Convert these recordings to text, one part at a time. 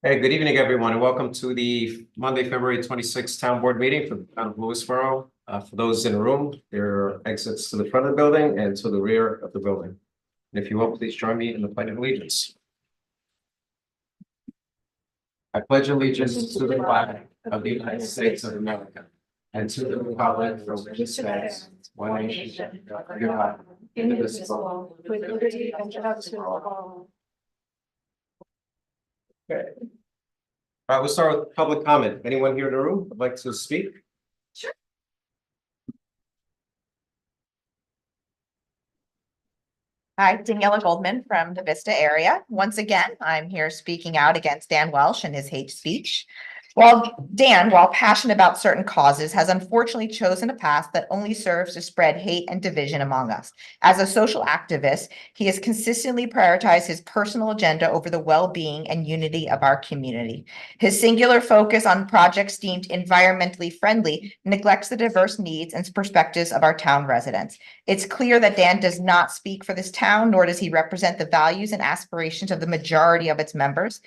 Hey, good evening, everyone, and welcome to the Monday, February 26th Town Board meeting for the town of Lewisboro. For those in the room, there are exits to the front of the building and to the rear of the building. And if you will, please join me in the pledge of allegiance. I pledge allegiance to the flag of the United States of America and to the republic for which it stands, one nation, under God, indivisible, with liberty and justice for all. Okay. All right, we'll start with public comment. Anyone here in the room would like to speak? Sure. Hi, Daniela Goldman from the Vista area. Once again, I'm here speaking out against Dan Welsh and his hate speech. While passionate about certain causes, has unfortunately chosen a path that only serves to spread hate and division among us. As a social activist, he has consistently prioritized his personal agenda over the well-being and unity of our community. His singular focus on projects deemed environmentally friendly neglects the diverse needs and perspectives of our town residents. It's clear that Dan does not speak for this town, nor does he represent the values and aspirations of the majority of its members.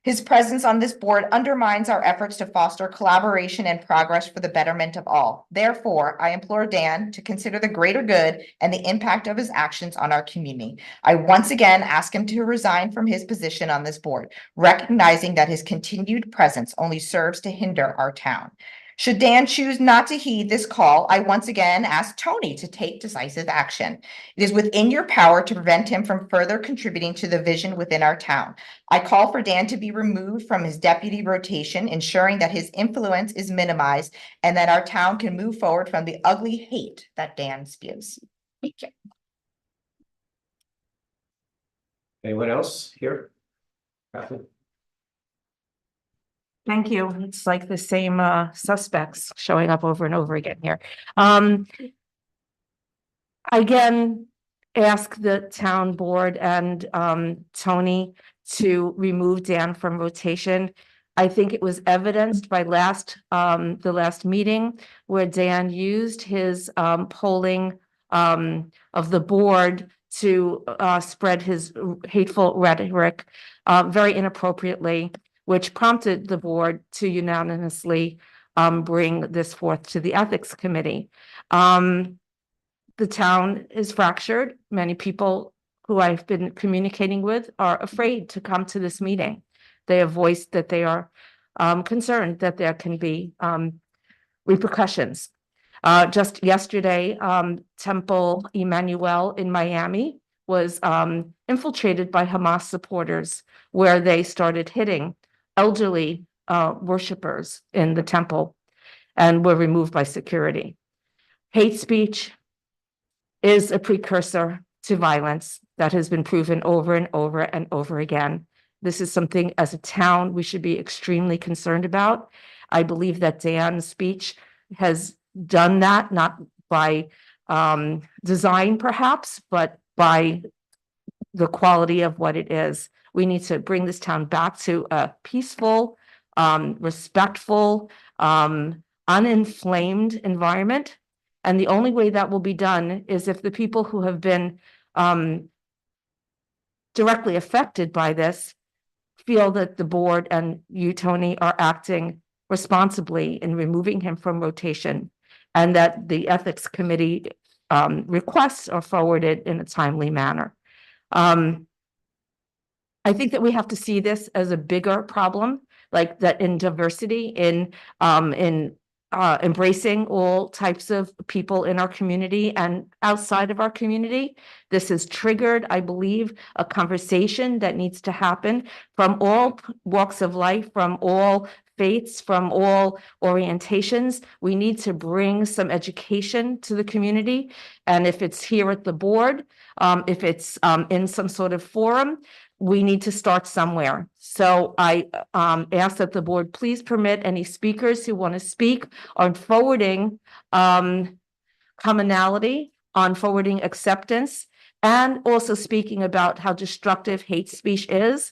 His presence on this board undermines our efforts to foster collaboration and progress for the betterment of all. Therefore, I implore Dan to consider the greater good and the impact of his actions on our community. I once again ask him to resign from his position on this board, recognizing that his continued presence only serves to hinder our town. Should Dan choose not to heed this call, I once again ask Tony to take decisive action. It is within your power to prevent him from further contributing to the vision within our town. I call for Dan to be removed from his deputy rotation, ensuring that his influence is minimized and that our town can move forward from the ugly hate that Dan spews. Thank you. Anyone else here? Kathy? Thank you. It's like the same suspects showing up over and over again here. Again, ask the town board and Tony to remove Dan from rotation. I think it was evidenced by the last meeting where Dan used his polling of the board to spread his hateful rhetoric very inappropriately, which prompted the board to unanimously bring this forth to the ethics committee. The town is fractured. Many people who I've been communicating with are afraid to come to this meeting. They have voiced that they are concerned that there can be repercussions. Just yesterday, Temple Emmanuel in Miami was infiltrated by Hamas supporters, where they started hitting elderly worshipers in the temple and were removed by security. Hate speech is a precursor to violence that has been proven over and over and over again. This is something as a town we should be extremely concerned about. I believe that Dan's speech has done that, not by design perhaps, but by the quality of what it is. We need to bring this town back to a peaceful, respectful, uninflamed environment. And the only way that will be done is if the people who have been directly affected by this feel that the board and you, Tony, are acting responsibly in removing him from rotation, and that the ethics committee requests are forwarded in a timely manner. I think that we have to see this as a bigger problem, like that in diversity, in embracing all types of people in our community and outside of our community. This has triggered, I believe, a conversation that needs to happen from all walks of life, from all faiths, from all orientations. We need to bring some education to the community. And if it's here at the board, if it's in some sort of forum, we need to start somewhere. So I ask that the board please permit any speakers who want to speak on forwarding commonality, on forwarding acceptance, and also speaking about how destructive hate speech is.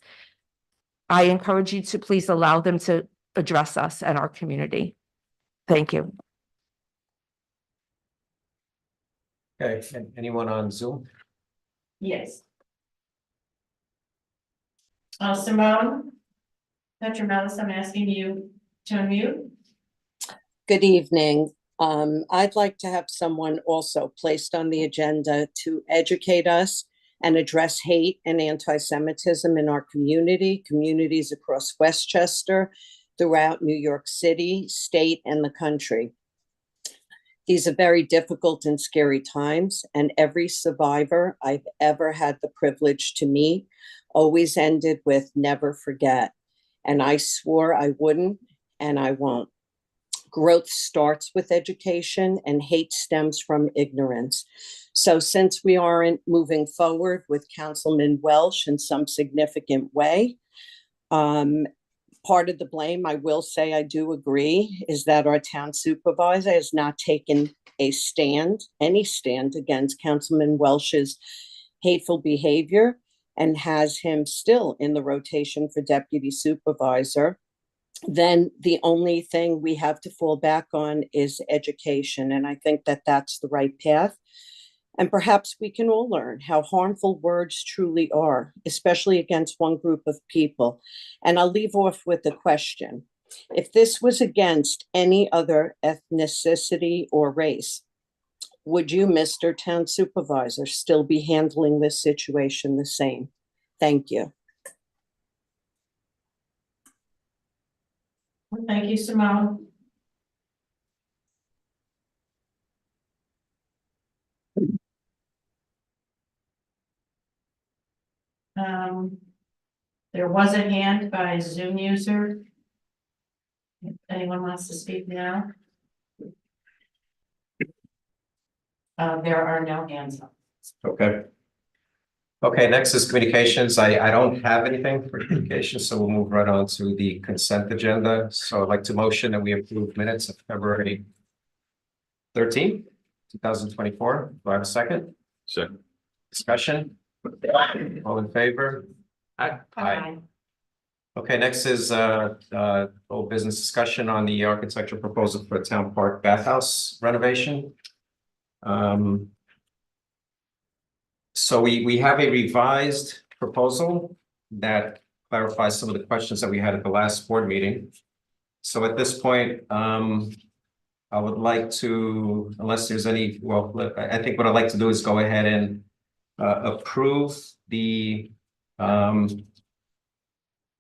I encourage you to please allow them to address us and our community. Thank you. Okay, and anyone on Zoom? Yes. Simone? Dr. Mellis, I'm asking you to unmute. Good evening. I'd like to have someone also placed on the agenda to educate us and address hate and anti-Semitism in our communities across Westchester, throughout New York City, state, and the country. These are very difficult and scary times, and every survivor I've ever had the privilege to meet always ended with never forget. And I swore I wouldn't, and I won't. Growth starts with education and hate stems from ignorance. So since we aren't moving forward with Councilman Welsh in some significant way, part of the blame, I will say I do agree, is that our town supervisor has not taken any stand against Councilman Welsh's hateful behavior and has him still in the rotation for deputy supervisor. Then the only thing we have to fall back on is education. And I think that that's the right path. And perhaps we can all learn how harmful words truly are, especially against one group of people. And I'll leave off with a question. If this was against any other ethnicity or race, would you, Mr. Town Supervisor, still be handling this situation the same? Thank you. Thank you, Simone. There was a hand by a Zoom user. If anyone wants to speak now. There are no hands up. Okay. Okay, next is communications. I don't have anything for communications, so we'll move right on to the consent agenda. So I'd like to motion that we approve minutes of February 13th, 2024. Do I have a second? Second. Discussion? All in favor? Aye. Okay, next is old business discussion on the architectural proposal for a town park bathhouse renovation. So we have a revised proposal that clarifies some of the questions that we had at the last board meeting. So at this point, I would like to, unless there's any, well, I think what I'd like to do is go ahead and approve the payment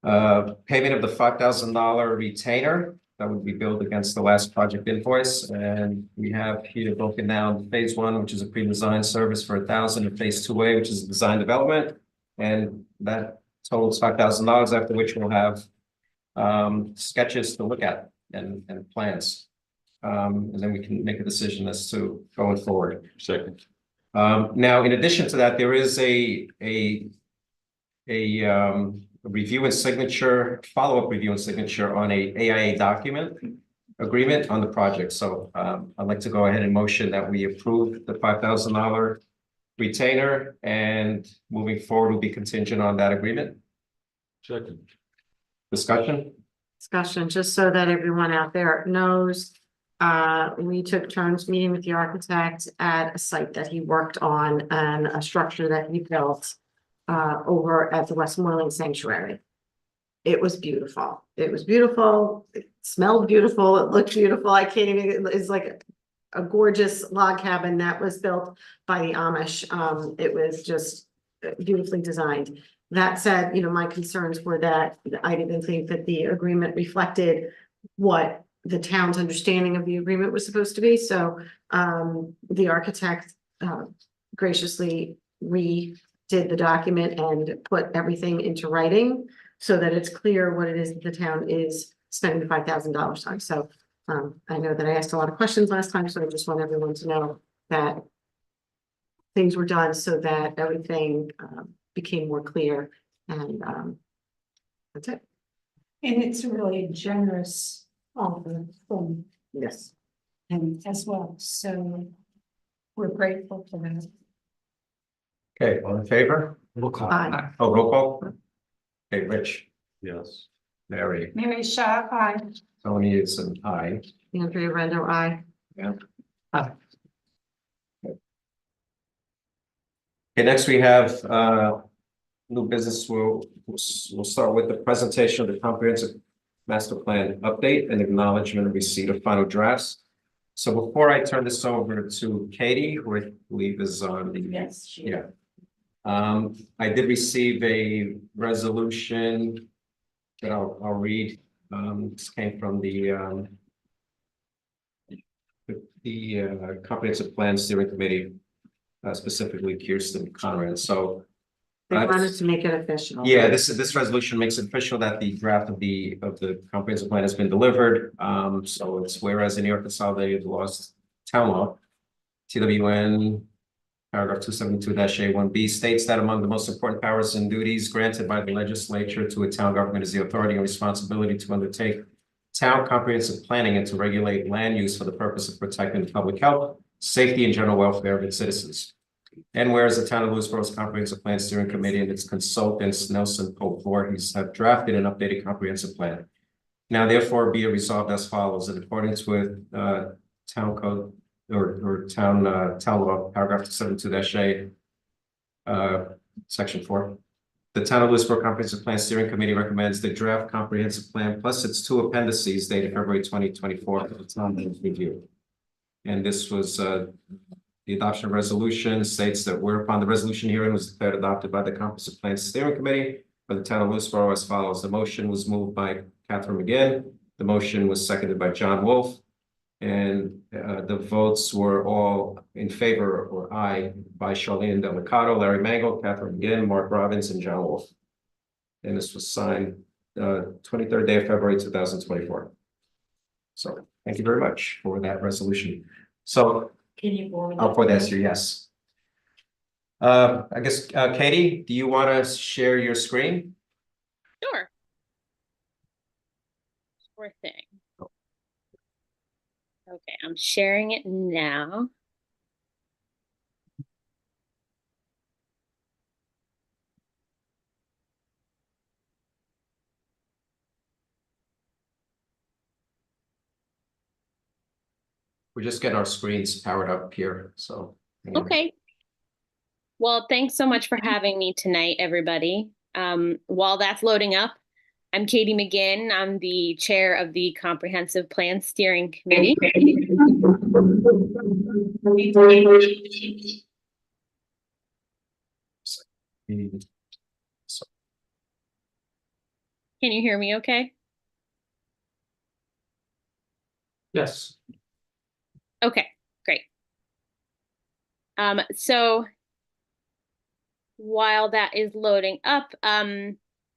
of the $5,000 retainer that would be billed against the last project invoice. And we have here broken down phase 1, which is a pre-design service for $1,000, and phase 2A, which is design development. And that totals $5,000, after which we'll have sketches to look at and plans. And then we can make a decision as to going forward. Second. Now, in addition to that, there is a review and signature, follow-up review and signature on a AIA document agreement on the project. So I'd like to go ahead and motion that we approve the $5,000 retainer, and moving forward will be contingent on that agreement. Second. Discussion? Discussion, just so that everyone out there knows, we took turns meeting with the architect at a site that he worked on and a structure that he built over at the Westmoreland Sanctuary. It was beautiful. It was beautiful. It smelled beautiful. It looked beautiful. I can't even, it's like a gorgeous log cabin that was built by the Amish. It was just beautifully designed. That said, my concerns were that I didn't think that the agreement reflected what the town's understanding of the agreement was supposed to be. So the architect graciously redid the document and put everything into writing so that it's clear what it is that the town is spending the $5,000 on. So I know that I asked a lot of questions last time, so I just want everyone to know that things were done so that everything became more clear, and that's it. And it's a really generous offer from Yes. him as well, so we're grateful for that. Okay, all in favor? Roll call. Aye. Oh, roll call. Okay, Rich, Yes. Mary, Mary Shaw, aye. Tony is an aye. Andrea Rendo, aye. Yeah. Okay, next we have new business. We'll start with the presentation of the comprehensive master plan update and acknowledgement of receipt of final drafts. So before I turn this over to Katie, who I believe is on the. Yes. Yeah. I did receive a resolution that I'll read. This came from the comprehensive plan steering committee, specifically Kirsten Conrad. So They wanted to make it official. yeah, this resolution makes it official that the draft of the comprehensive plan has been delivered. So it's whereas the New York Consolidated Laws Town Law, TWN, paragraph 272-A1B states that among the most important powers and duties granted by the legislature to a town government is the authority and responsibility to undertake town comprehensive planning and to regulate land use for the purpose of protecting the public health, safety, and general welfare of its citizens. And whereas the town of Lewisboro's comprehensive plan steering committee and its consultants, Nelson Pope Voorhees, have drafted an updated comprehensive plan. Now therefore be it resolved as follows: in accordance with town code or town law, paragraph 72-A, section 4. The town of Lewisboro Comprehensive Plan Steering Committee recommends the draft comprehensive plan plus its 2 appendices dated February 2024 for the town board's review. And this was the adoption resolution states that whereupon the resolution hearing was declared adopted by the Comprehensive Plan Steering Committee for the town of Lewisboro as follows. The motion was moved by Catherine McGinn. The motion was seconded by John Wolf. And the votes were all in favor or aye by Charlene Delicato, Larry Mangle, Catherine McGinn, Mark Robbins, and John Wolf. And this was signed 23rd day of February 2024. So thank you very much for that resolution. So Can you forward I'll put that to you, yes. I guess, Katie, do you want to share your screen? Sure. Sure thing. Okay, I'm sharing it now. We're just getting our screens powered up here, so. Okay. Well, thanks so much for having me tonight, everybody. While that's loading up, I'm Katie McGinn. I'm the chair of the Comprehensive Plan Steering Committee. Can you hear me okay? Yes. Okay, great. So while that is loading up,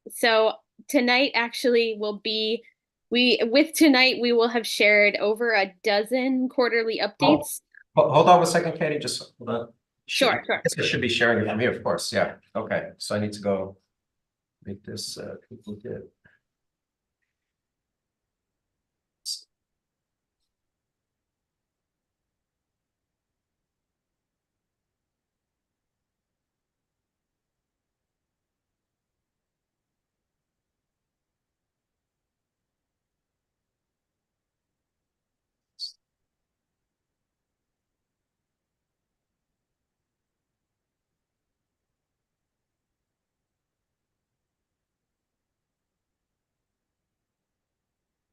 so tonight actually will be, we will have shared over a dozen quarterly updates. Hold on a second, Katie, just hold on. Sure. I guess I should be sharing it from here, of course, yeah, okay, so I need to go make this, people did.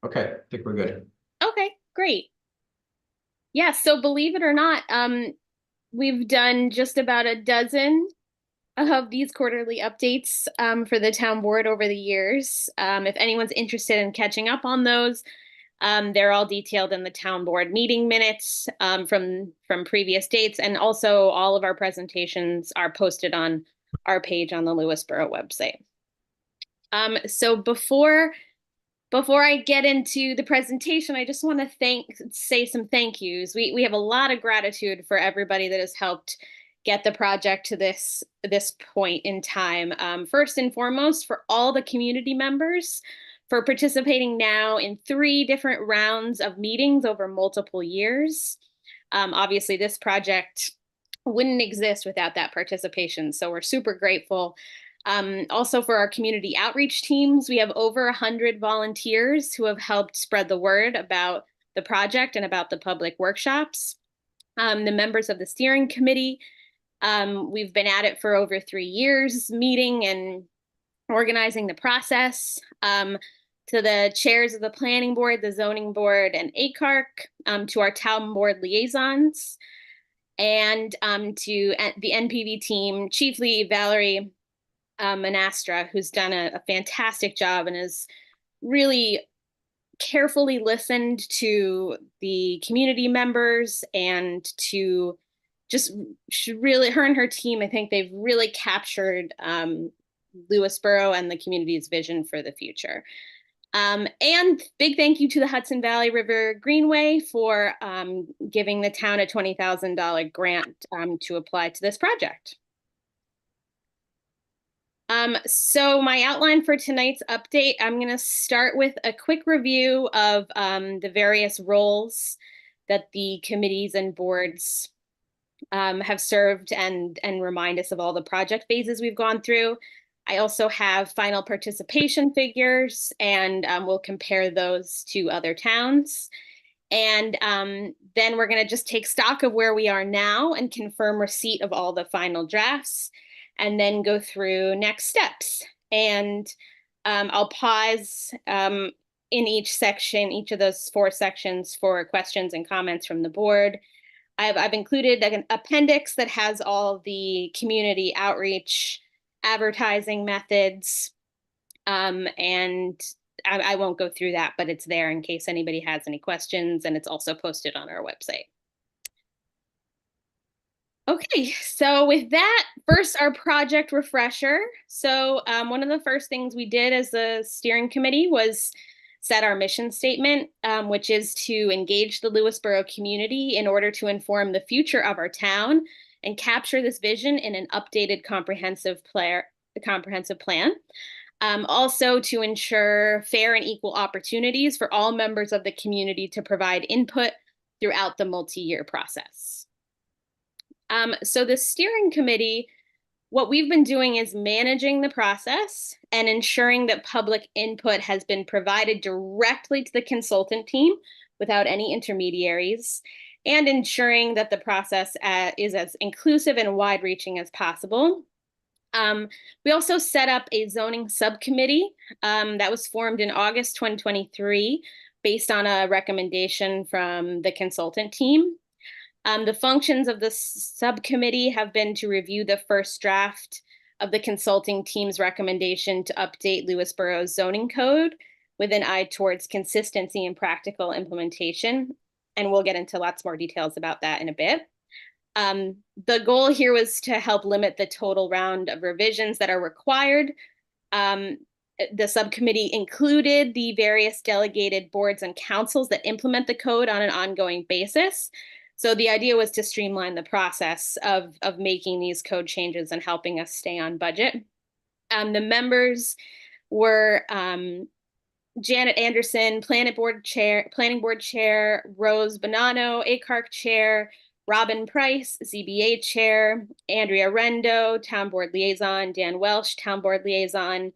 Okay, I think we're good. Okay, great. Yeah, so believe it or not, we've done just about a dozen of these quarterly updates for the town board over the years. If anyone's interested in catching up on those, they're all detailed in the town board meeting minutes from previous dates, and also all of our presentations are posted on our page on the Lewisboro website. So before I get into the presentation, I just want to say some thank yous. We have a lot of gratitude for everybody that has helped get the project to this point in time. First and foremost, for all the community members for participating now in 3 different rounds of meetings over multiple years. Obviously, this project wouldn't exist without that participation, so we're super grateful. Also for our community outreach teams, we have over 100 volunteers who have helped spread the word about the project and about the public workshops. The members of the steering committee, We've been at it for over 3 years, meeting and organizing the process. To the chairs of the planning board, the zoning board, and ACARC, to our town board liaisons, and to the NPV team, chiefly Valerie Manastra, who's done a fantastic job and has really carefully listened to the community members and to just really, her and her team, I think they've really captured Lewisboro and the community's vision for the future. And big thank you to the Hudson Valley River Greenway for giving the town a $20,000 grant to apply to this project. So my outline for tonight's update, I'm going to start with a quick review of the various roles that the committees and boards have served and remind us of all the project phases we've gone through. I also have final participation figures, and we'll compare those to other towns. And then we're going to just take stock of where we are now and confirm receipt of all the final drafts, and then go through next steps. And I'll pause in each section, each of those 4 sections, for questions and comments from the board. I've included an appendix that has all the community outreach advertising methods, and I won't go through that, but it's there in case anybody has any questions, and it's also posted on our website. Okay, so with that, first, our project refresher. So one of the first things we did as a steering committee was set our mission statement, which is to engage the Lewisboro community in order to inform the future of our town and capture this vision in an updated comprehensive plan. Also to ensure fair and equal opportunities for all members of the community to provide input throughout the multi-year process. So the steering committee, what we've been doing is managing the process and ensuring that public input has been provided directly to the consultant team without any intermediaries, and ensuring that the process is as inclusive and wide-reaching as possible. We also set up a zoning subcommittee that was formed in August 2023 based on a recommendation from the consultant team. The functions of the subcommittee have been to review the first draft of the consulting team's recommendation to update Lewisboro's zoning code with an eye towards consistency and practical implementation. And we'll get into lots more details about that in a bit. The goal here was to help limit the total round of revisions that are required. The subcommittee included the various delegated boards and councils that implement the code on an ongoing basis. So the idea was to streamline the process of making these code changes and helping us stay on budget. The members were Janet Anderson, Planning Board Chair, Rose Bonanno, ACARC Chair, Robin Price, ZBA Chair, Andrea Rendo, Town Board Liaison, Dan Welsh, Town Board Liaison,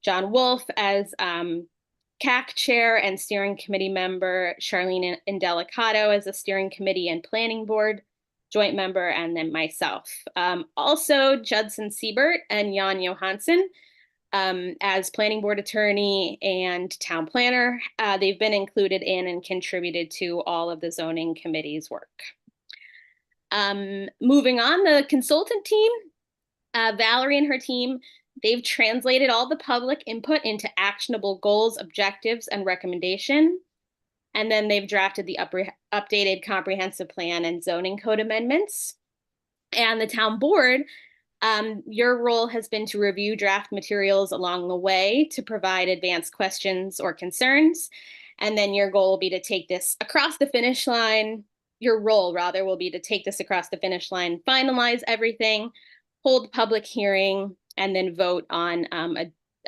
John Wolf as CAC Chair and Steering Committee Member, Charlene Indelicato as a Steering Committee and Planning Board Joint Member, and then myself. Also, Judson Siebert and Jan Johansson as Planning Board Attorney and Town Planner. They've been included in and contributed to all of the zoning committee's work. Moving on, the consultant team, Valerie and her team, they've translated all the public input into actionable goals, objectives, and recommendation. And then they've drafted the updated comprehensive plan and zoning code amendments. And the town board, your role has been to review draft materials along the way to provide advanced questions or concerns. And then your goal will be to take this across the finish line. Your role, rather, will be to take this across the finish line, finalize everything, hold public hearing, and then vote on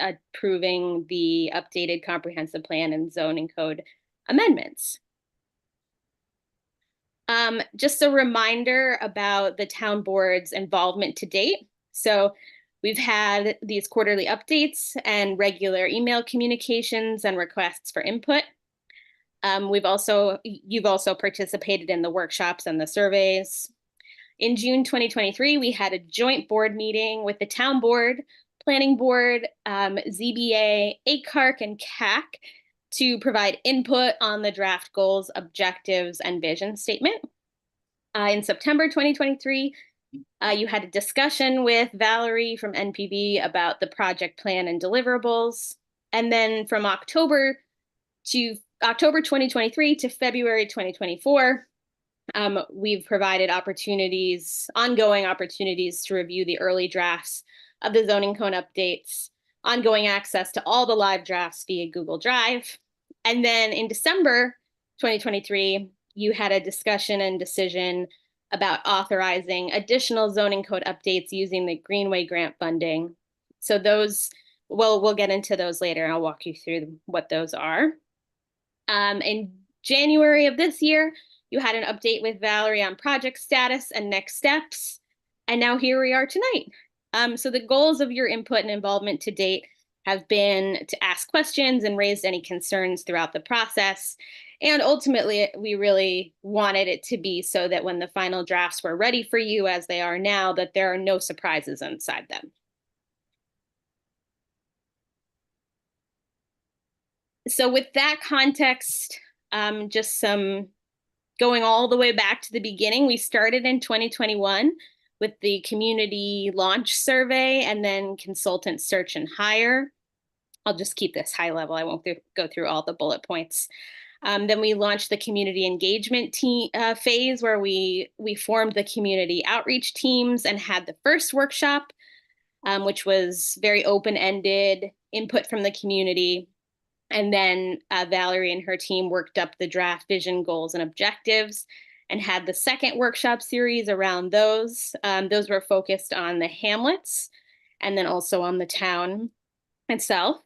approving the updated comprehensive plan and zoning code amendments. Just a reminder about the town board's involvement to date. So we've had these quarterly updates and regular email communications and requests for input. You've also participated in the workshops and the surveys. In June 2023, we had a joint board meeting with the town board, planning board, ZBA, ACARC, and CAC to provide input on the draft goals, objectives, and vision statement. In September 2023, you had a discussion with Valerie from NPV about the project plan and deliverables. And then from October 2023 to February 2024, we've provided ongoing opportunities to review the early drafts of the zoning code updates, ongoing access to all the live drafts via Google Drive. And then in December 2023, you had a discussion and decision about authorizing additional zoning code updates using the Greenway grant funding. So those, we'll get into those later. I'll walk you through what those are. In January of this year, you had an update with Valerie on project status and next steps. And now here we are tonight. So the goals of your input and involvement to date have been to ask questions and raise any concerns throughout the process. And ultimately, we really wanted it to be so that when the final drafts were ready for you, as they are now, that there are no surprises inside them. So with that context, just some going all the way back to the beginning, we started in 2021 with the community launch survey and then consultant search and hire. I'll just keep this high level. I won't go through all the bullet points. Then we launched the community engagement phase where we formed the community outreach teams and had the first workshop, which was very open-ended input from the community. And then Valerie and her team worked up the draft vision, goals, and objectives and had the second workshop series around those. Those were focused on the hamlets and then also on the town itself.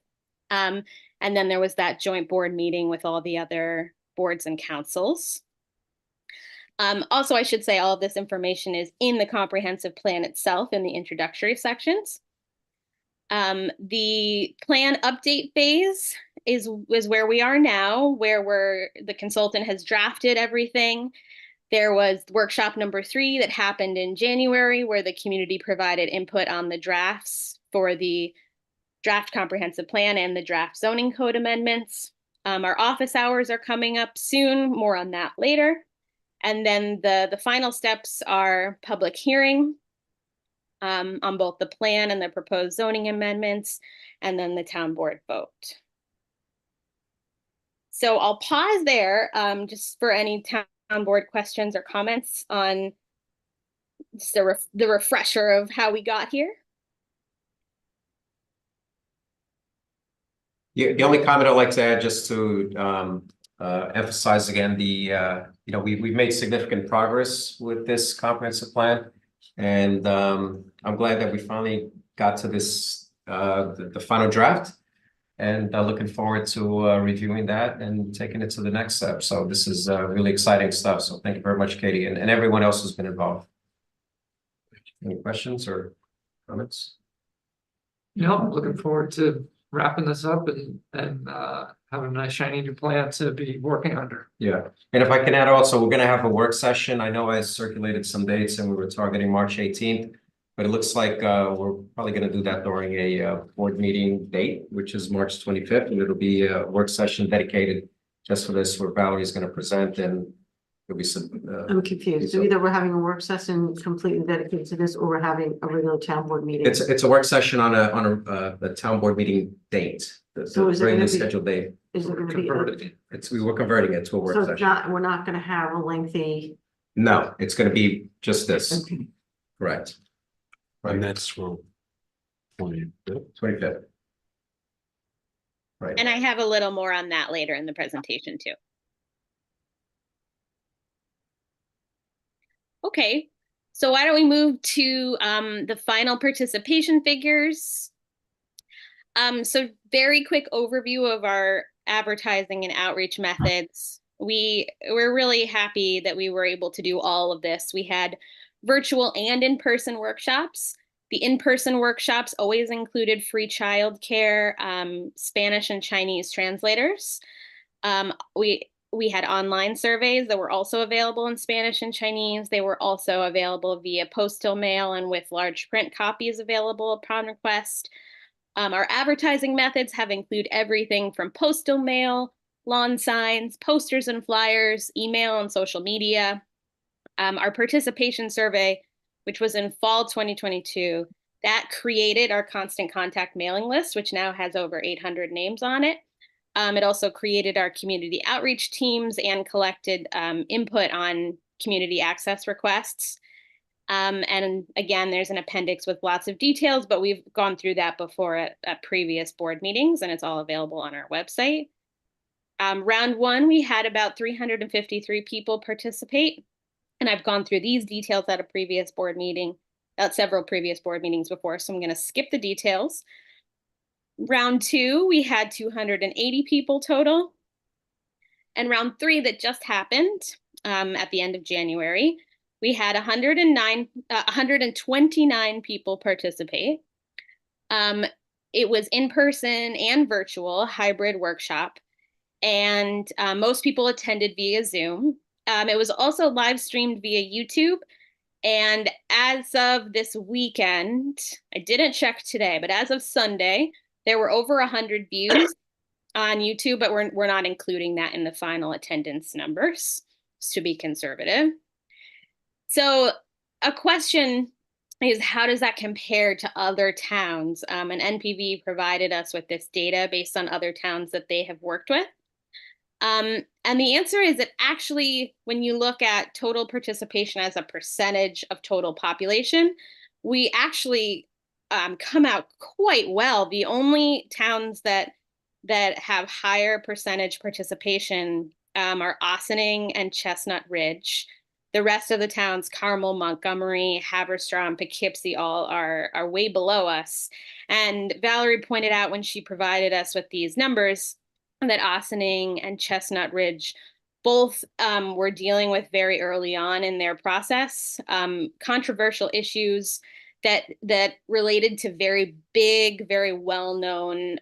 And then there was that joint board meeting with all the other boards and councils. Also, I should say all of this information is in the comprehensive plan itself in the introductory sections. The plan update phase is where we are now, where the consultant has drafted everything. There was workshop number 3 that happened in January, where the community provided input on the drafts for the draft comprehensive plan and the draft zoning code amendments. Our office hours are coming up soon, more on that later. And then the final steps are public hearing on both the plan and the proposed zoning amendments, and then the town board vote. So I'll pause there just for any town board questions or comments on just the refresher of how we got here. Yeah, the only comment I'd like to add, just to emphasize again, we've made significant progress with this comprehensive plan, and I'm glad that we finally got to this the final draft, and looking forward to reviewing that and taking it to the next step. So this is really exciting stuff. So thank you very much, Katie, and everyone else who's been involved. Any questions or comments? No, I'm looking forward to wrapping this up and having a nice shiny new plan to be working under. Yeah, and if I can add also, we're gonna have a work session. I know I circulated some dates and we were targeting March 18th, but it looks like we're probably gonna do that during a board meeting date, which is March 25th, and it'll be a work session dedicated just for this, where Valerie's gonna present, and there'll be some. I'm confused. So either we're having a work session completely dedicated to this, or we're having a regular town board meeting. It's a work session on a town board meeting date. So is it gonna regularly be- scheduled date. Is it going to be? We were converting it to a work So session. we're not going to have a lengthy. No, it's gonna be just this, Okay. correct? And that's from 25th. 25th. Right. And I have a little more on that later in the presentation too. Okay, so why don't we move to the final participation figures? So very quick overview of our advertising and outreach methods. We're really happy that we were able to do all of this. We had virtual and in-person workshops. The in-person workshops always included free childcare, Spanish and Chinese translators. We we had online surveys that were also available in Spanish and Chinese. They were also available via postal mail and with large print copies available upon request. Our advertising methods have included everything from postal mail, lawn signs, posters and flyers, email and social media. Our participation survey, which was in fall 2022, that created our constant contact mailing list, which now has over 800 names on it. It also created our community outreach teams and collected input on community access requests. And again, there's an appendix with lots of details, but we've gone through that before at previous board meetings, and it's all available on our website. Round one, we had about 353 people participate, and I've gone through these details at a previous board meeting, at several previous board meetings before, so I'm going to skip the details. Round two, we had 280 people total. And round three that just happened at the end of January, we had 129 people participate. It was in person and virtual hybrid workshop, and most people attended via Zoom. It was also live streamed via YouTube. And as of this weekend, I didn't check today, but as of Sunday, there were over 100 views on YouTube, but we're not including that in the final attendance numbers, to be conservative. So a question is, how does that compare to other towns? And NPV provided us with this data based on other towns that they have worked with. And the answer is that actually, when you look at total participation as a percentage of total population, we actually come out quite well. The only towns that have higher percentage participation are Ossining and Chestnut Ridge. The rest of the towns, Carmel, Montgomery, Haverstraw, and Poughkeepsie, all are way below us. And Valerie pointed out when she provided us with these numbers that Ossining and Chestnut Ridge both were dealing with very early on in their process, controversial issues that related to very big, very well-known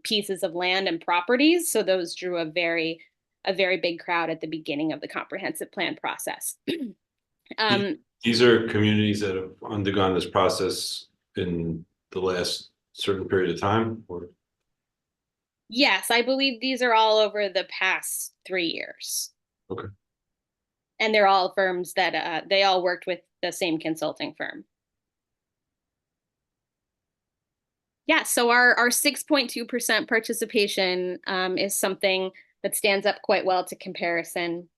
pieces of land and properties. So those drew a very big crowd at the beginning of the comprehensive plan process. These are communities that have undergone this process in the last certain period of time, or? Yes, I believe these are all over the past 3 years. Okay. And they're all firms that they all worked with the same consulting firm. Yeah, so our 6.2% participation is something that stands up quite well to comparison.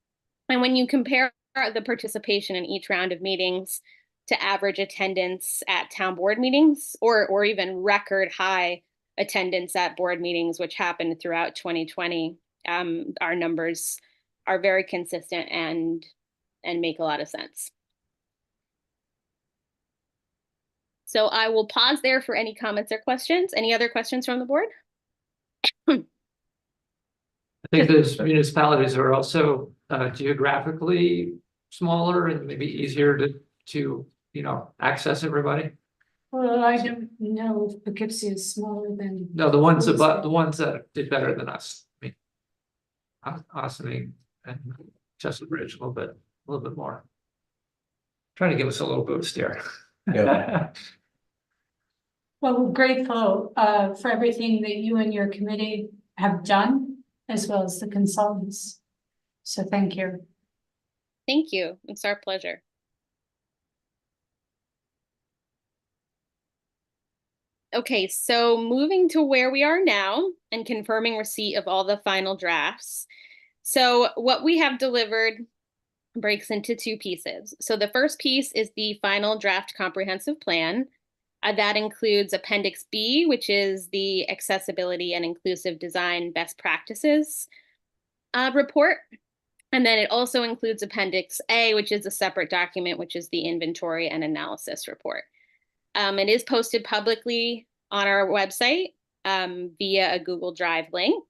And when you compare the participation in each round of meetings to average attendance at town board meetings, or even record high attendance at board meetings, which happened throughout 2020, our numbers are very consistent and make a lot of sense. So I will pause there for any comments or questions. Any other questions from the board? I think those municipalities are also geographically smaller and maybe easier to access everybody. Well, I don't know if Poughkeepsie is smaller than. No, the ones above, the ones that did better than us. I mean, Ossining and Chestnut Ridge a little bit more. Trying to give us a little boost here. Yeah. Well, we're grateful for everything that you and your committee have done, as well as the consultants. So thank you. Thank you. It's our pleasure. Okay, so moving to where we are now and confirming receipt of all the final drafts. So what we have delivered breaks into two pieces. So the first piece is the final draft comprehensive plan. That includes Appendix B, which is the accessibility and inclusive design best practices report. And then it also includes Appendix A, which is a separate document, which is the inventory and analysis report. It is posted publicly on our website via a Google Drive link,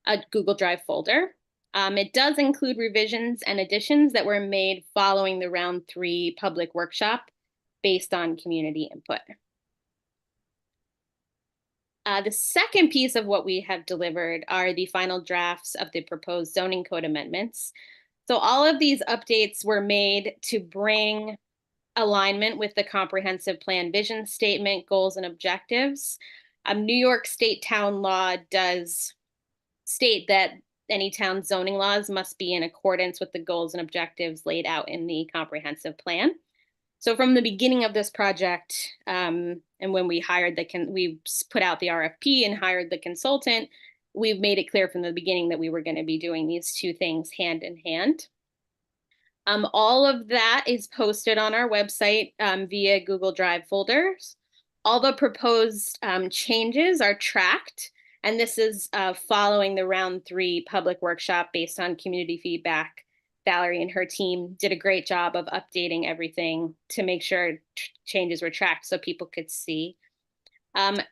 a Google Drive folder. It does include revisions and additions that were made following the round 3 public workshop based on community input. The second piece of what we have delivered are the final drafts of the proposed zoning code amendments. So all of these updates were made to bring alignment with the comprehensive plan vision statement, goals, and objectives. New York State town law does state that any town zoning laws must be in accordance with the goals and objectives laid out in the comprehensive plan. So from the beginning of this project, and when we we put out the RFP and hired the consultant, we've made it clear from the beginning that we were going to be doing these two things hand in hand. All of that is posted on our website via Google Drive folders. All the proposed changes are tracked, and this is following the round 3 public workshop based on community feedback. Valerie and her team did a great job of updating everything to make sure changes were tracked so people could see.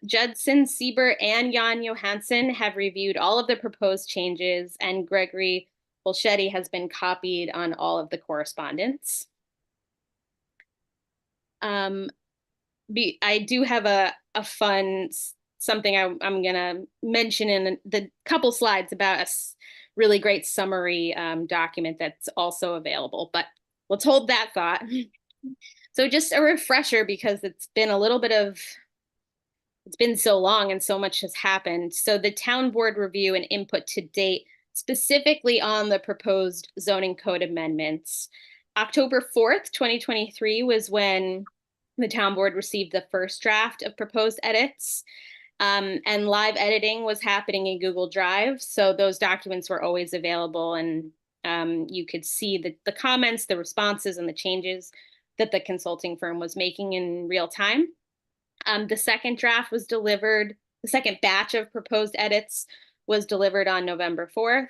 Judson, Sieber, and Jan Johansson have reviewed all of the proposed changes, and Gregory Bolschetti has been copied on all of the correspondence. I do have a fun something I'm gonna mention in the couple slides about a really great summary document that's also available, but let's hold that thought. So just a refresher, because it's been so long and so much has happened. So the town board review and input to date, specifically on the proposed zoning code amendments. October 4th, 2023 was when the town board received the first draft of proposed edits. And live editing was happening in Google Drive. So those documents were always available, and you could see the comments, the responses, and the changes that the consulting firm was making in real time. The second draft was delivered, the second batch of proposed edits was delivered on November 4th.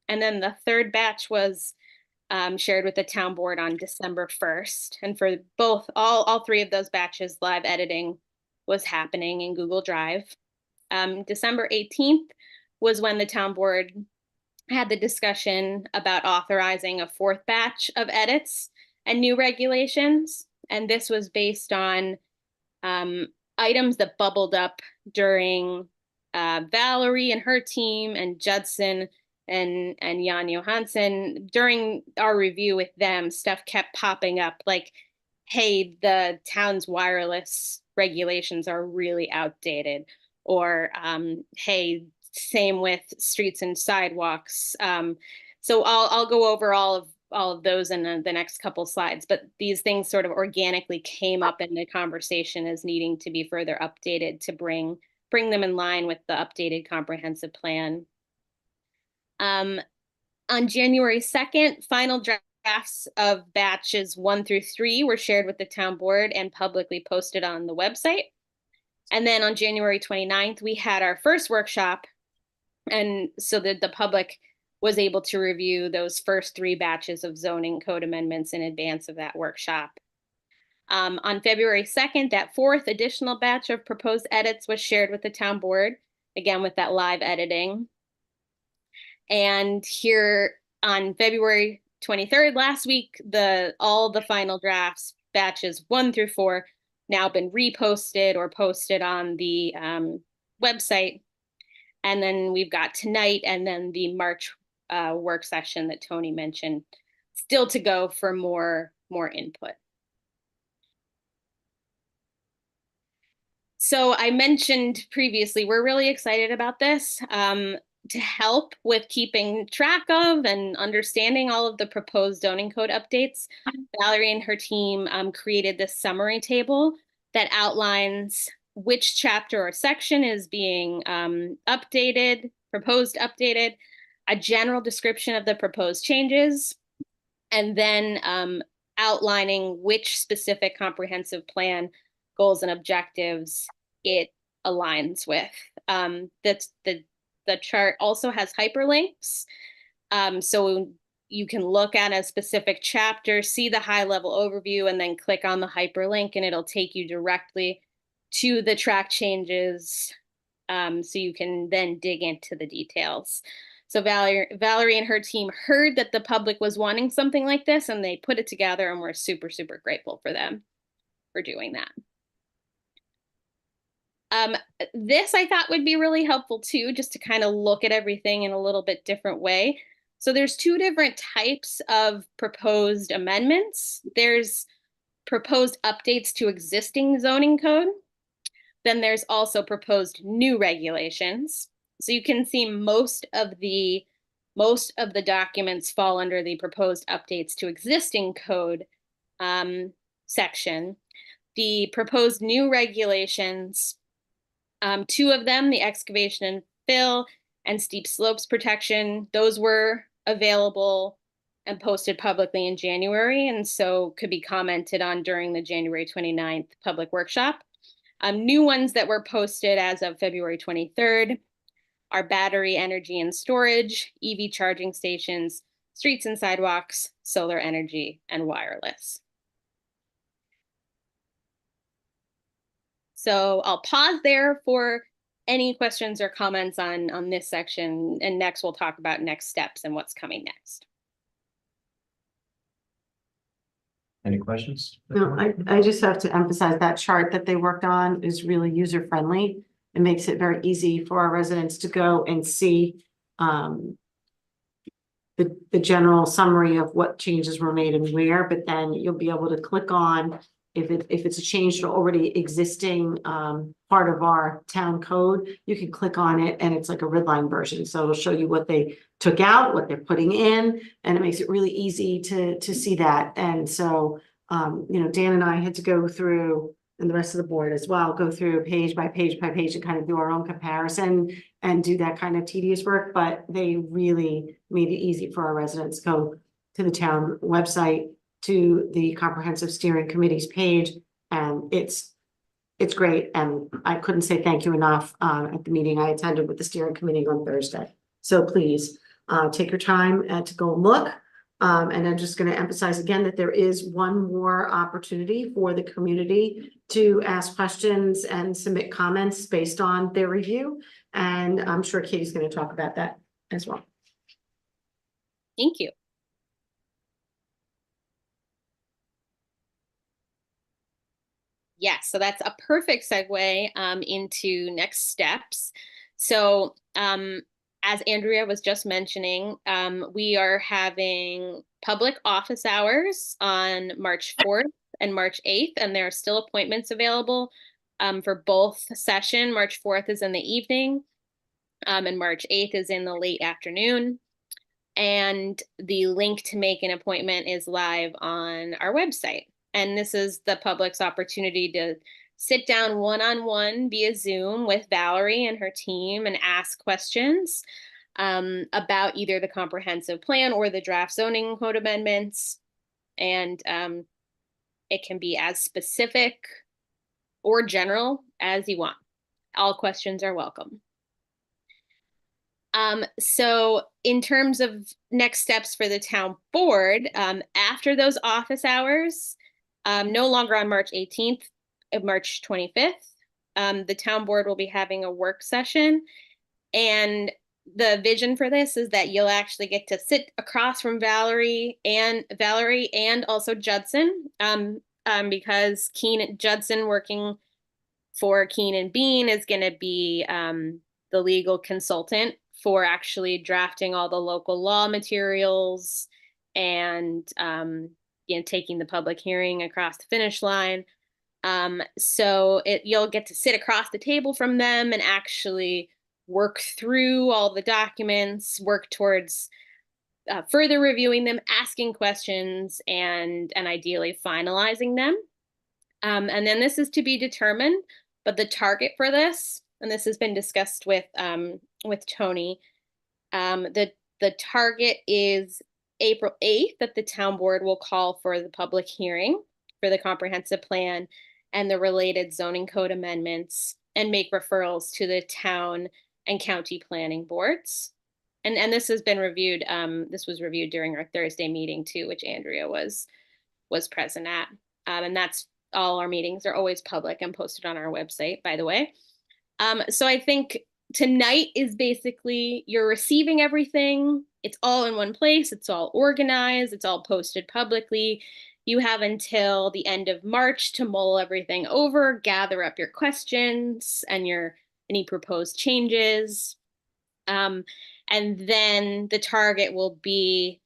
And then the third batch was shared with the town board on December 1st. And for all 3 of those batches, live editing was happening in Google Drive. December 18th was when the town board had the discussion about authorizing a 4th batch of edits and new regulations. And this was based on items that bubbled up during Valerie and her team and Judson and Jan Johansson. During our review with them, stuff kept popping up like, hey, the town's wireless regulations are really outdated, or hey, same with streets and sidewalks. So I'll go over all of those in the next couple slides, but these things sort of organically came up in the conversation as needing to be further updated to bring them in line with the updated comprehensive plan. On January 2nd, final drafts of batches 1 through 3 were shared with the town board and publicly posted on the website. And then on January 29th, we had our first workshop, and so that the public was able to review those first 3 batches of zoning code amendments in advance of that workshop. On February 2nd, that 4th additional batch of proposed edits was shared with the town board, again with that live editing. And here on February 23rd, last week, all the final drafts, batches 1 through 4, now been reposted or posted on the website. And then we've got tonight and then the March work session that Tony mentioned still to go for more input. So I mentioned previously, we're really excited about this. To help with keeping track of and understanding all of the proposed zoning code updates, Valerie and her team created this summary table that outlines which chapter or section is being proposed updated, a general description of the proposed changes, and then outlining which specific comprehensive plan goals and objectives it aligns with. The chart also has hyperlinks. So you can look at a specific chapter, see the high-level overview, and then click on the hyperlink, and it'll take you directly to the track changes, so you can then dig into the details. So Valerie and her team heard that the public was wanting something like this, and they put it together, and we're super, super grateful for them for doing that. This I thought would be really helpful too, just to kind of look at everything in a little bit different way. So there's two different types of proposed amendments. There's proposed updates to existing zoning code. Then there's also proposed new regulations. So you can see most of the documents fall under the proposed updates to existing code section. The proposed new regulations, two of them, the excavation and fill and steep slopes protection, those were available and posted publicly in January, and so could be commented on during the January 29th public workshop. New ones that were posted as of February 23rd are battery energy and storage, EV charging stations, streets and sidewalks, solar energy, and wireless. So I'll pause there for any questions or comments on this section, and next we'll talk about next steps and what's coming next. Any questions? No, I just have to emphasize that chart that they worked on is really user friendly. It makes it very easy for our residents to go and see the general summary of what changes were made and where, but then you'll be able to click on if it's a change to already existing part of our town code, you can click on it and it's like a redline version. So it'll show you what they took out, what they're putting in, and it makes it really easy to see that. And so, you know, Dan and I had to go through, and the rest of the board as well, go through page by page by page and kind of do our own comparison and do that kind of tedious work, but they really made it easy for our residents to go to the town website, to the comprehensive steering committee's page, and it's great. And I couldn't say thank you enough at the meeting I attended with the steering committee on Thursday. So please take your time to go and look. And I'm just going to emphasize again that there is one more opportunity for the community to ask questions and submit comments based on their review. And I'm sure Katie's going to talk about that as well. Thank you. Yes, so that's a perfect segue into next steps. So as Andrea was just mentioning, we are having public office hours on March 4th and March 8th, and there are still appointments available for both session. March 4th is in the evening, and March 8th is in the late afternoon. And the link to make an appointment is live on our website. And this is the public's opportunity to sit down one-on-one via Zoom with Valerie and her team and ask questions about either the comprehensive plan or the draft zoning code amendments. And it can be as specific or general as you want. All questions are welcome. So in terms of next steps for the town board, after those office hours, no longer on March 18th, March 25th, the town board will be having a work session. And the vision for this is that you'll actually get to sit across from Valerie and also Judson, because Judson working for Keen and Bean is going to be the legal consultant for actually drafting all the local law materials and you know, taking the public hearing across the finish line. So you'll get to sit across the table from them and actually work through all the documents, work towards further reviewing them, asking questions, and ideally finalizing them. And then this is to be determined, but the target for this, and this has been discussed with Tony, the target is April 8th that the town board will call for the public hearing for the comprehensive plan and the related zoning code amendments and make referrals to the town and county planning boards. And this has been reviewed. This was reviewed during our Thursday meeting too, which Andrea was present at. And that's all our meetings are always public and posted on our website, by the way. So I think tonight is basically you're receiving everything. It's all in one place. It's all organized. It's all posted publicly. You have until the end of March to mull everything over, gather up your questions and any proposed changes. And then the target will be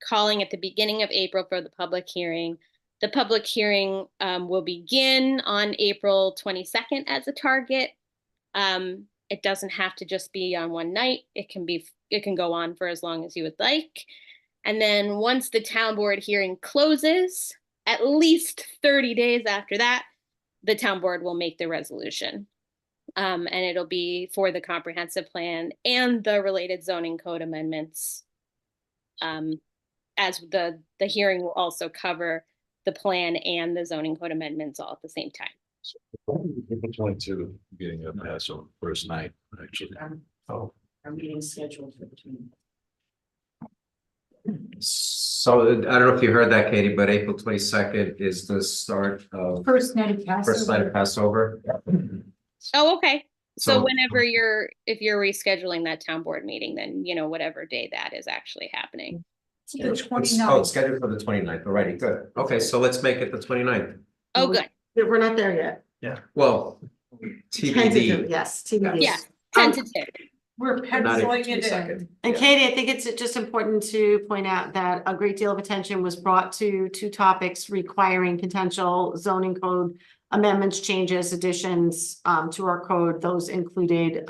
calling at the beginning of April for the public hearing. The public hearing will begin on April 22nd as a target. It doesn't have to just be on one night. It can go on for as long as you would like. And then once the town board hearing closes, at least 30 days after that, the town board will make the resolution. And it'll be for the comprehensive plan and the related zoning code amendments. As the hearing will also cover the plan and the zoning code amendments all at the same time. April 22, beginning of Passover, first night, actually. Oh, Our meeting scheduled for between. so I don't know if you heard that, Katie, but April 22nd is the start of First night of first night of Passover. Oh, okay. So So- whenever if you're rescheduling that town board meeting, then, whatever day that is actually happening. The It's 29th. scheduled for the 29th. Alrighty, good. Okay, so let's make it the 29th. Oh, good. We're not there yet. Yeah. Well, Tentative, TBD. yes, TBD. Yeah, tentative. We're Not April penciling it in. 22nd. And Yeah. Katie, I think it's just important to point out that a great deal of attention was brought to two topics requiring potential zoning code amendments, changes, additions to our code. Those included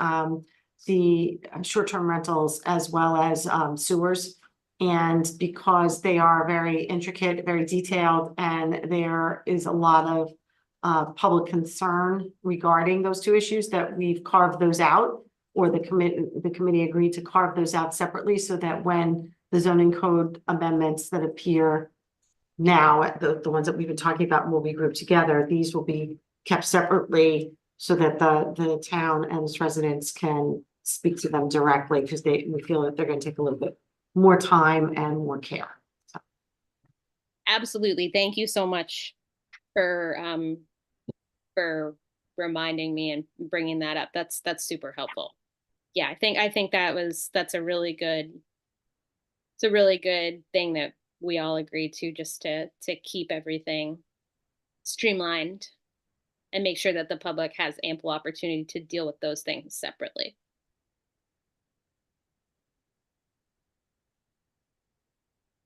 the short-term rentals as well as sewers. And because they are very intricate, very detailed, and there is a lot of public concern regarding those two issues, that we've carved those out, or the committee agreed to carve those out separately, so that when the zoning code amendments that appear now, the ones that we've been talking about will be grouped together, these will be kept separately so that the town and its residents can speak to them directly, because we feel that they're going to take a little bit more time and more care. Absolutely. Thank you so much for reminding me and bringing that up. That's super helpful. Yeah, I think that's a really good, it's a really good thing that we all agreed to, just to keep everything streamlined and make sure that the public has ample opportunity to deal with those things separately.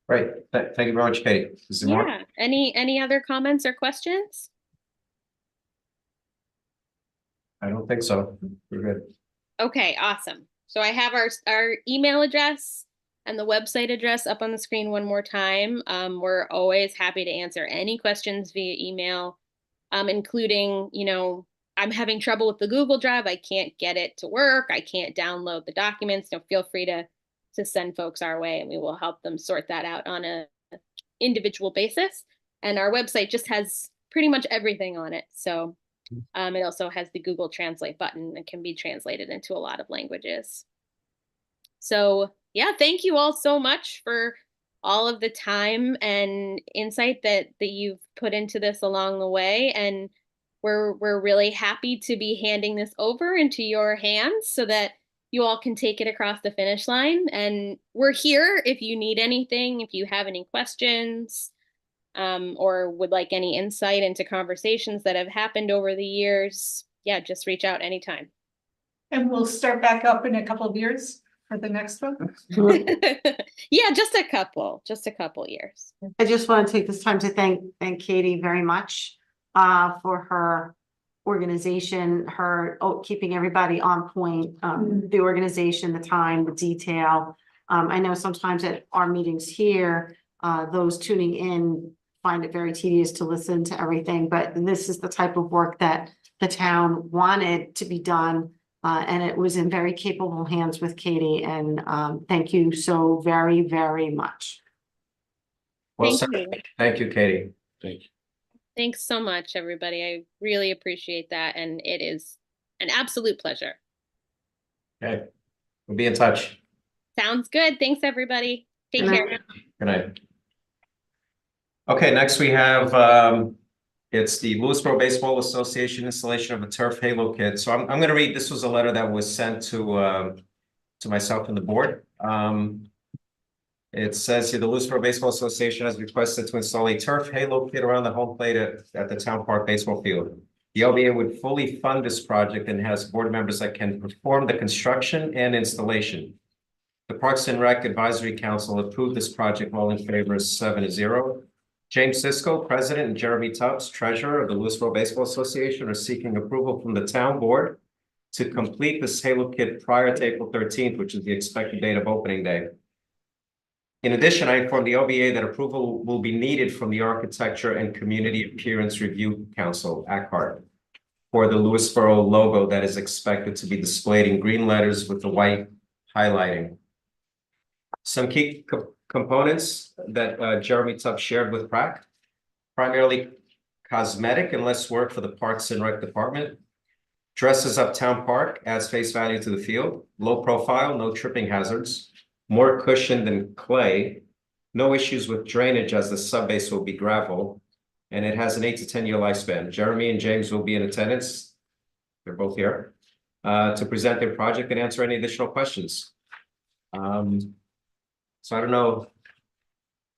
Great. Thank you very much, Katie. Is there more? Yeah. Any other comments or questions? I don't think so. We're good. Okay, awesome. So I have our email address and the website address up on the screen one more time. We're always happy to answer any questions via email, including, I'm having trouble with the Google Drive. I can't get it to work. I can't download the documents. Feel free to send folks our way, and we will help them sort that out on a individual basis. And our website just has pretty much everything on it. So it also has the Google Translate button and can be translated into a lot of languages. So yeah, thank you all so much for all of the time and insight that you've put into this along the way. And we're really happy to be handing this over into your hands so that you all can take it across the finish line. And we're here if you need anything, if you have any questions, or would like any insight into conversations that have happened over the years. Yeah, just reach out anytime. And we'll start back up in a couple of years for the next one. Yeah, just a couple years. I just want to take this time to thank Katie very much for her organization, her keeping everybody on point, the organization, the time, the detail. I know sometimes at our meetings here, those tuning in find it very tedious to listen to everything, but this is the type of work that the town wanted to be done. And it was in very capable hands with Katie, and thank you so very, very much. Well Thank said. you. Thank you, Katie. Thank you. Thanks so much, everybody. I really appreciate that. And it is an absolute pleasure. Okay. We'll be in touch. Sounds good. Thanks, everybody. Take Good care. night. Good night. Okay, next we have, it's the Lewisboro Baseball Association installation of a turf halo kit. So I'm going to read, this was a letter that was sent to myself and the board. It says here, the Lewisboro Baseball Association has requested to install a turf halo kit around the home plate at the Town Park Baseball Field. The LBA would fully fund this project and has board members that can perform the construction and installation. The Parks and Rec Advisory Council approved this project, all in favor 7-0. James Cisco, President, and Jeremy Tubbs, Treasurer of the Lewisboro Baseball Association, are seeking approval from the town board to complete this halo kit prior to April 13th, which is the expected date of opening day. In addition, I informed the LBA that approval will be needed from the Architecture and Community Appearance Review Council, ACART, for the Lewisboro logo that is expected to be displayed in green letters with the white highlighting. Some key components that Jeremy Tubbs shared with PRAC, primarily cosmetic and less work for the Parks and Rec Department. Dresses up Town Park, adds face value to the field, low profile, no tripping hazards, more cushion than clay, no issues with drainage as the subbase will be gravel, and it has an 8 to 10 year lifespan. Jeremy and James will be in attendance. They're both here to present their project and answer any additional questions. So I don't know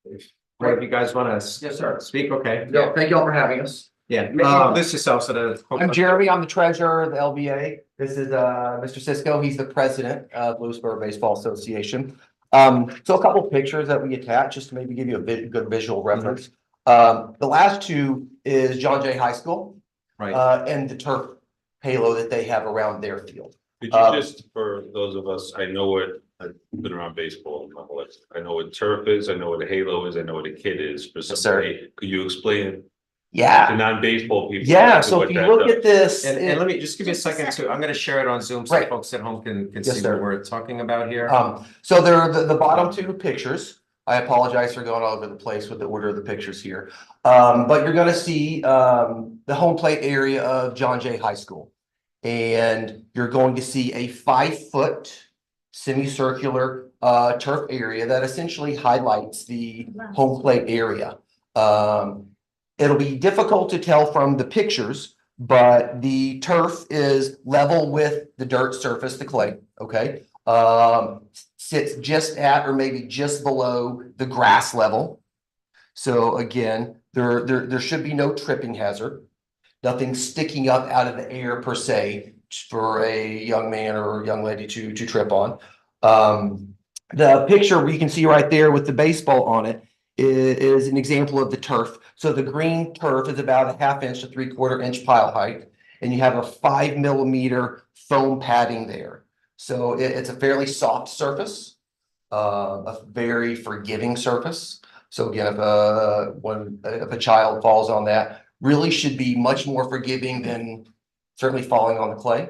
if one of you guys want to Yes, sir. speak. Okay. No, thank you all for having us. Yeah. List yourself so that. I'm Jeremy. I'm the treasurer of the LBA. This is Mr. Cisco. He's the president of Lewisboro Baseball Association. So a couple of pictures that we attach just to maybe give you a good visual reference. The last two is John Jay High School, Right. and the turf halo that they have around their field. Could you just, for those of us, I know what, I've been around baseball my whole life. I know what turf is, I know what a halo is, I know what a kit is. For Yes, somebody, could you explain it Yeah. to non-baseball people? Yeah. So what if you that look does? at this, And let me just give you a second to, I'm going to share it on Zoom so Right. folks at home can Yes, see sir. what we're talking about here. So there are the bottom two pictures. I apologize for going all over the place with the order of the pictures here. But you're gonna see the home plate area of John Jay High School. And you're going to see a 5-foot semicircular turf area that essentially highlights the home plate area. It'll be difficult to tell from the pictures, but the turf is level with the dirt surface, the clay, okay? Sits just at or maybe just below the grass level. So again, there should be no tripping hazard. Nothing sticking up out of the air per se for a young man or young lady to trip on. The picture we can see right there with the baseball on it is an example of the turf. So the green turf is about a 1/2 inch to 3/4 inch pile height, and you have a 5 millimeter foam padding there. So it's a fairly soft surface, a very forgiving surface. So again, if a child falls on that, really should be much more forgiving than certainly falling on the clay,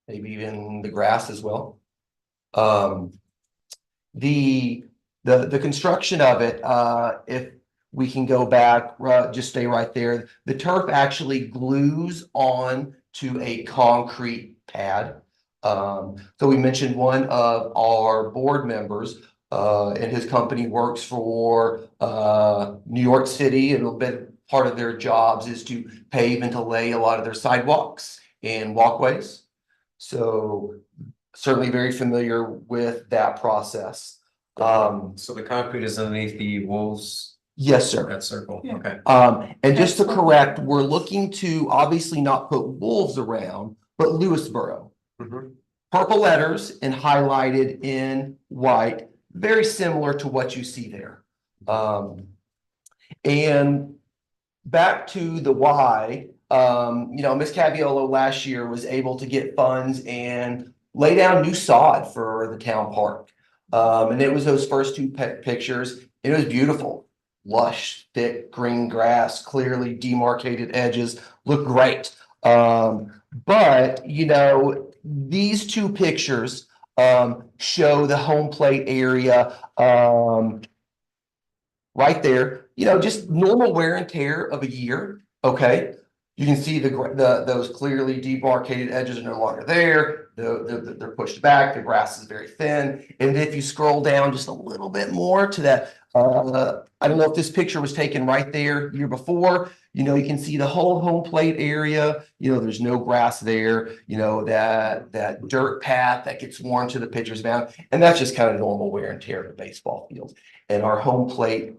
maybe even the grass as well. The construction of it, if we can go back, just stay right there. The turf actually glues on to a concrete pad. So we mentioned one of our board members, and his company works for New York City, and a little bit part of their jobs is to pave and to lay a lot of their sidewalks and walkways. So certainly very familiar with that process. So the concrete is underneath the walls, Yes, sir. that circle. Yeah. Okay. And just to correct, we're looking to obviously not put wolves around, but Lewisboro. Mhm. Purple letters and highlighted in white, very similar to what you see there. And back to the why, Ms. Caviolo last year was able to get funds and lay down new sod for the town park. And it was those first two pictures. It was beautiful, lush, thick green grass, clearly demarcated edges, look great. But these two pictures show the home plate area right there. Just normal wear and tear of a year. Okay, you can see those clearly demarcated edges are no longer there. They're pushed back. The grass is very thin. And if you scroll down just a little bit more to that, I don't know if this picture was taken right there year before. You can see the whole home plate area. There's no grass there. That dirt path that gets worn to the pitcher's mound, and that's just kind of normal wear and tear of the baseball field. And our home plate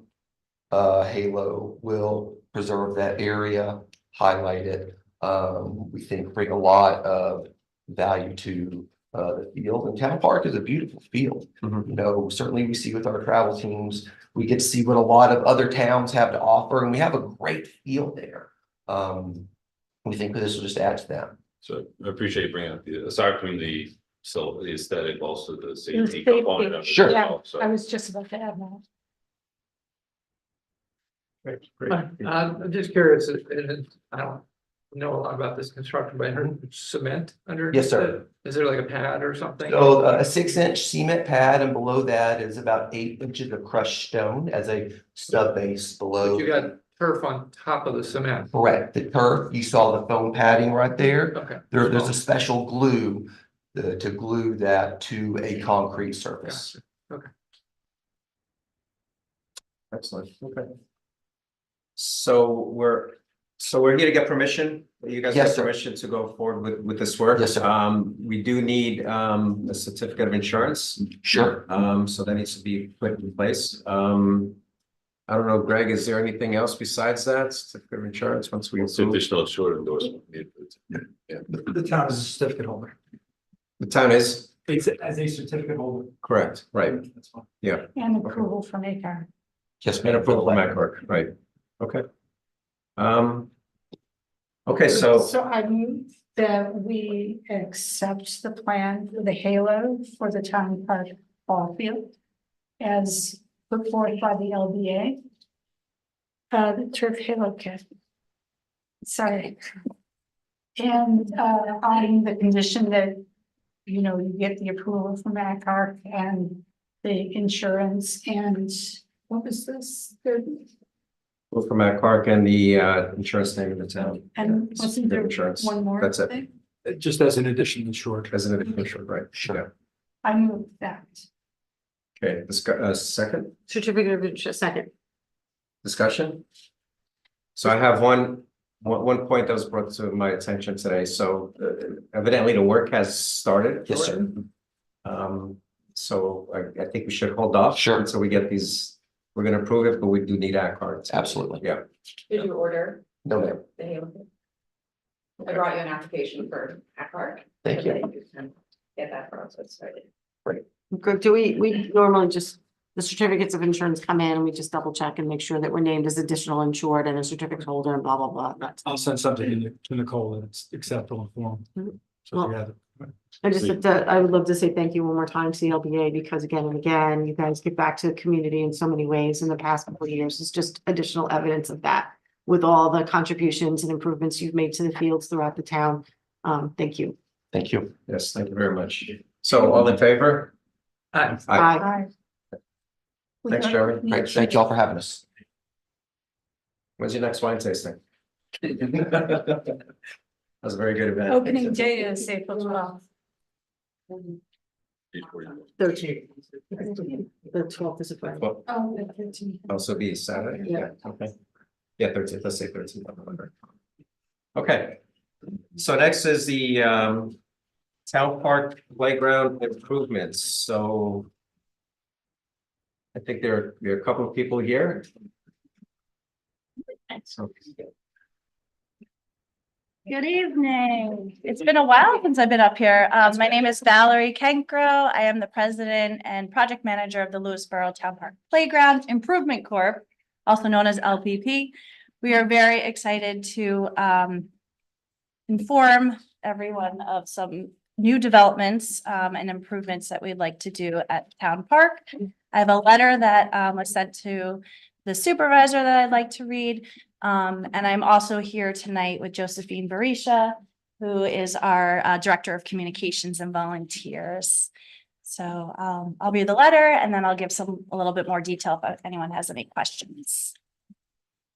halo will preserve that area, highlight it. We think bring a lot of value to the field, and Town Park is a beautiful field. You know, certainly we see with our travel teams, we get to see what a lot of other towns have to offer, and we have a great field there. We think this will just add to that. So I appreciate you bringing up aside from the aesthetic, also the safety safety. component of it. Sure. as Yeah, well. So I was just about to add that. Great. I'm just curious, and I don't know a lot about this construction, but I heard cement under. Yes, sir. Is there like a pad or something? So a 6-inch cement pad, and below that is about 8 inches of crushed stone as a sub base below. But you got turf on top of the cement. Correct. The turf, you saw the foam padding right there. Okay. There's a special glue to glue that to a concrete surface. Gotcha. Excellent, okay. So we're here to get permission. You guys Yes, get sir. permission to go forward with this work? Yes, sir. We do need a certificate of insurance. Sure. So that needs to be put in place. I don't know, Greg, is there anything else besides that certificate of insurance once we it's approve? additional short endorsement. The town is a certificate holder. The town is It's as a certificate holder. correct, right? That's fine. Yeah, And approval from ACAR. Yes, and ma'am. approval from MacWork, right? Okay. Okay, so So I move that we accept the plan for the halo for the town park ball field as put forth by the LBA. The turf halo kit. Sorry. And on the condition that, you know, you get the approval from ACAR and the insurance and what was this? from MacWork and the insurance name of the town. And Yeah, wasn't there insurance. one more That's it. thing? Just as an addition insured. As an additional, right? Sure. I moved that. Okay, second Certificate of interest, second. discussion? So I have one point that was brought to my attention today. So evidently the work has started. Yes, sir. So I think we should hold off. Sure. Until we get these, we're gonna approve it, but we do need our cards. Absolutely. Yeah. Did you order No, ma'am. the halo? I brought you an application for ACAR. Thank you. Can get that process started. Greg, do we normally just, the certificates of insurance come in and we just double check and make sure that we're named as additional insured and a certificate holder and blah, blah, blah. That's- I'll send something to Nicole and it's acceptable in form. Mhm. So if you have it. I just, I would love to say thank you one more time to the LBA because again and again, you guys give back to the community in so many ways in the past couple of years. It's just additional evidence of that with all the contributions and improvements you've made to the fields throughout the town. Thank you. Thank you. Yes, thank you very much. So all in favor? Aye. Bye. Thanks, Jeremy. Great. Thank you all for having us. When's your next wine tasting? That's a very good event. Opening day is April 12th. 13. The 12th is a Friday. Well, Oh, the 13th. also be Saturday? Yeah. Okay. Yeah, 13th, let's say 13th of November. Okay, so next is the Town Park Playground improvements, so. I think there are a couple of people here. So, Good evening. It's been a while since I've been up here. My name is Valerie Kenkro. I am the president and project manager of the Lewisboro Town Park Playground Improvement Corp., also known as LPP. We are very excited to inform everyone of some new developments and improvements that we'd like to do at Town Park. I have a letter that was sent to the supervisor that I'd like to read. And I'm also here tonight with Josephine Barisha, who is our Director of Communications and Volunteers. So I'll read the letter and then I'll give a little bit more detail if anyone has any questions.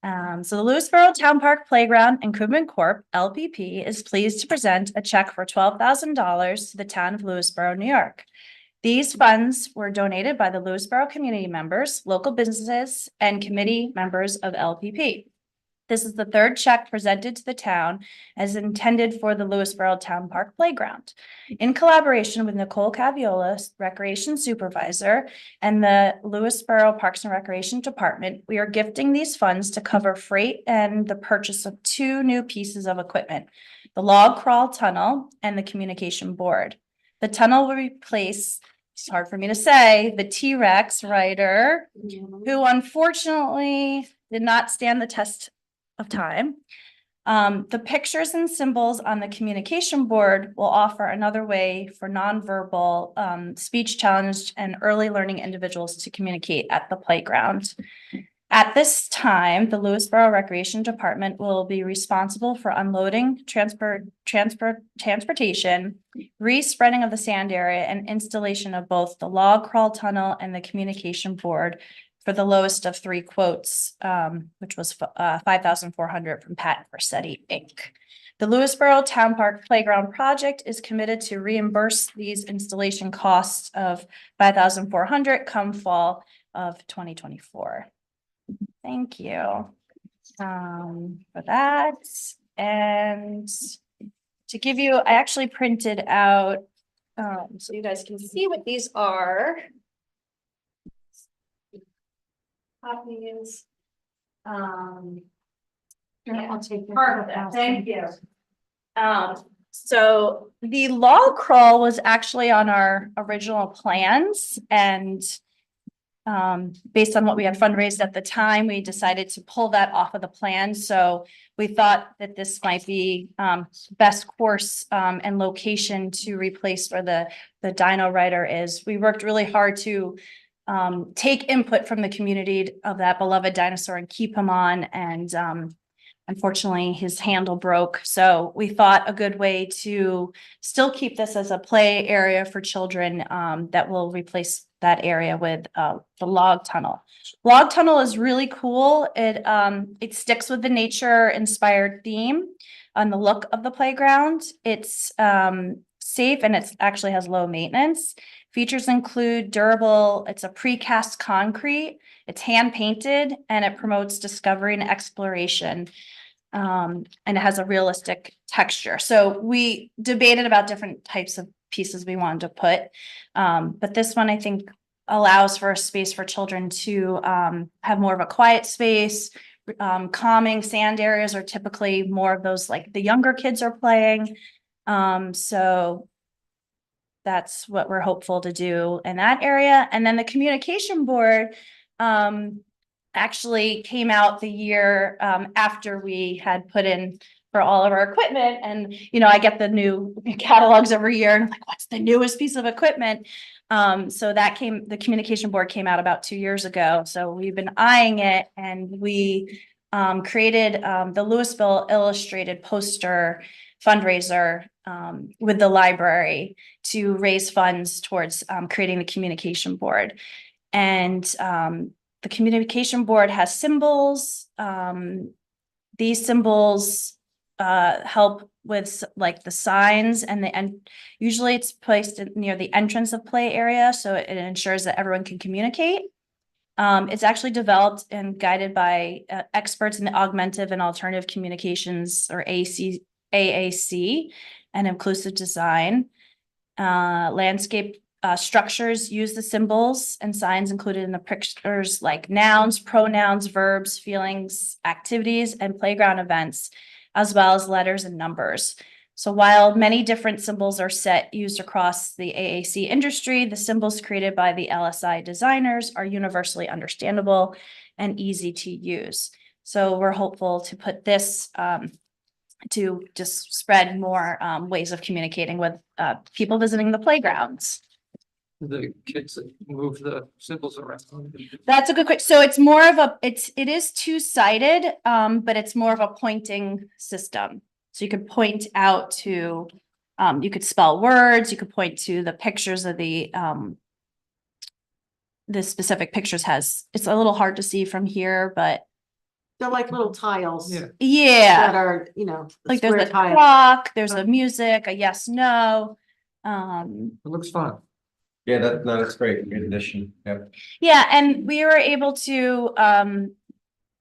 So the Lewisboro Town Park Playground Improvement Corp., LPP, is pleased to present a check for $12,000 to the town of Lewisboro, New York. These funds were donated by the Lewisboro community members, local businesses, and committee members of LPP. This is the third check presented to the town as intended for the Lewisboro Town Park Playground. In collaboration with Nicole Caviola, Recreation Supervisor, and the Lewisboro Parks and Recreation Department, we are gifting these funds to cover freight and the purchase of 2 new pieces of equipment, the log crawl tunnel and the communication board. The tunnel will replace, it's hard for me to say, the T-Rex rider, who unfortunately did not stand the test of time. The pictures and symbols on the communication board will offer another way for nonverbal, speech challenged and early learning individuals to communicate at the playground. At this time, the Lewisboro Recreation Department will be responsible for unloading, transportation, re-spreading of the sand area, and installation of both the log crawl tunnel and the communication board for the lowest of 3 quotes, which was $5,400 from Pat Versetti, Inc. The Lewisboro Town Park Playground Project is committed to reimburse these installation costs of $5,400 come fall of 2024. Thank you for that. And to give you, I actually printed out so you guys can see what these are. Copies. Here, I'll take it. Perfect, thank you. So the log crawl was actually on our original plans, and based on what we had fundraised at the time, we decided to pull that off of the plan. So we thought that this might be best course and location to replace where the Dino Rider is. We worked really hard to take input from the community of that beloved dinosaur and keep him on. And unfortunately, his handle broke. So we thought a good way to still keep this as a play area for children that will replace that area with the log tunnel. Log tunnel is really cool. It sticks with the nature inspired theme on the look of the playground. It's safe and it actually has low maintenance. Features include durable, it's a precast concrete, it's hand painted, and it promotes discovery and exploration. And it has a realistic texture. So we debated about different types of pieces we wanted to put. But this one I think allows for a space for children to have more of a quiet space. Calming sand areas are typically more of those like the younger kids are playing. So that's what we're hopeful to do in that area. And then the communication board actually came out the year after we had put in for all of our equipment. And, you know, I get the new catalogs every year and I'm like, what's the newest piece of equipment? So the communication board came out about 2 years ago. So we've been eyeing it, and we created the Lewisville Illustrated poster fundraiser with the library to raise funds towards creating the communication board. And the communication board has symbols. These symbols help with like the signs and usually it's placed near the entrance of play area, so it ensures that everyone can communicate. It's actually developed and guided by experts in the augmentative and alternative communications, or AAC, and inclusive design. Landscape structures use the symbols and signs included in the pictures like nouns, pronouns, verbs, feelings, activities, and playground events, as well as letters and numbers. So while many different symbols are used across the AAC industry, the symbols created by the LSI designers are universally understandable and easy to use. So we're hopeful to put this to just spread more ways of communicating with people visiting the playgrounds. The kids that move the symbols around. That's a good question. So it's more of it is two-sided, but it's more of a pointing system. So you could point out to, you could spell words, you could point to the pictures of the specific pictures it's a little hard to see from here, but. They're like little tiles. Yeah. Yeah. That are, you know, Like there's square a tiles. clock, there's a music, a yes, no. It looks fun. Yeah, that's great. Good addition. Yep. Yeah, and we were able to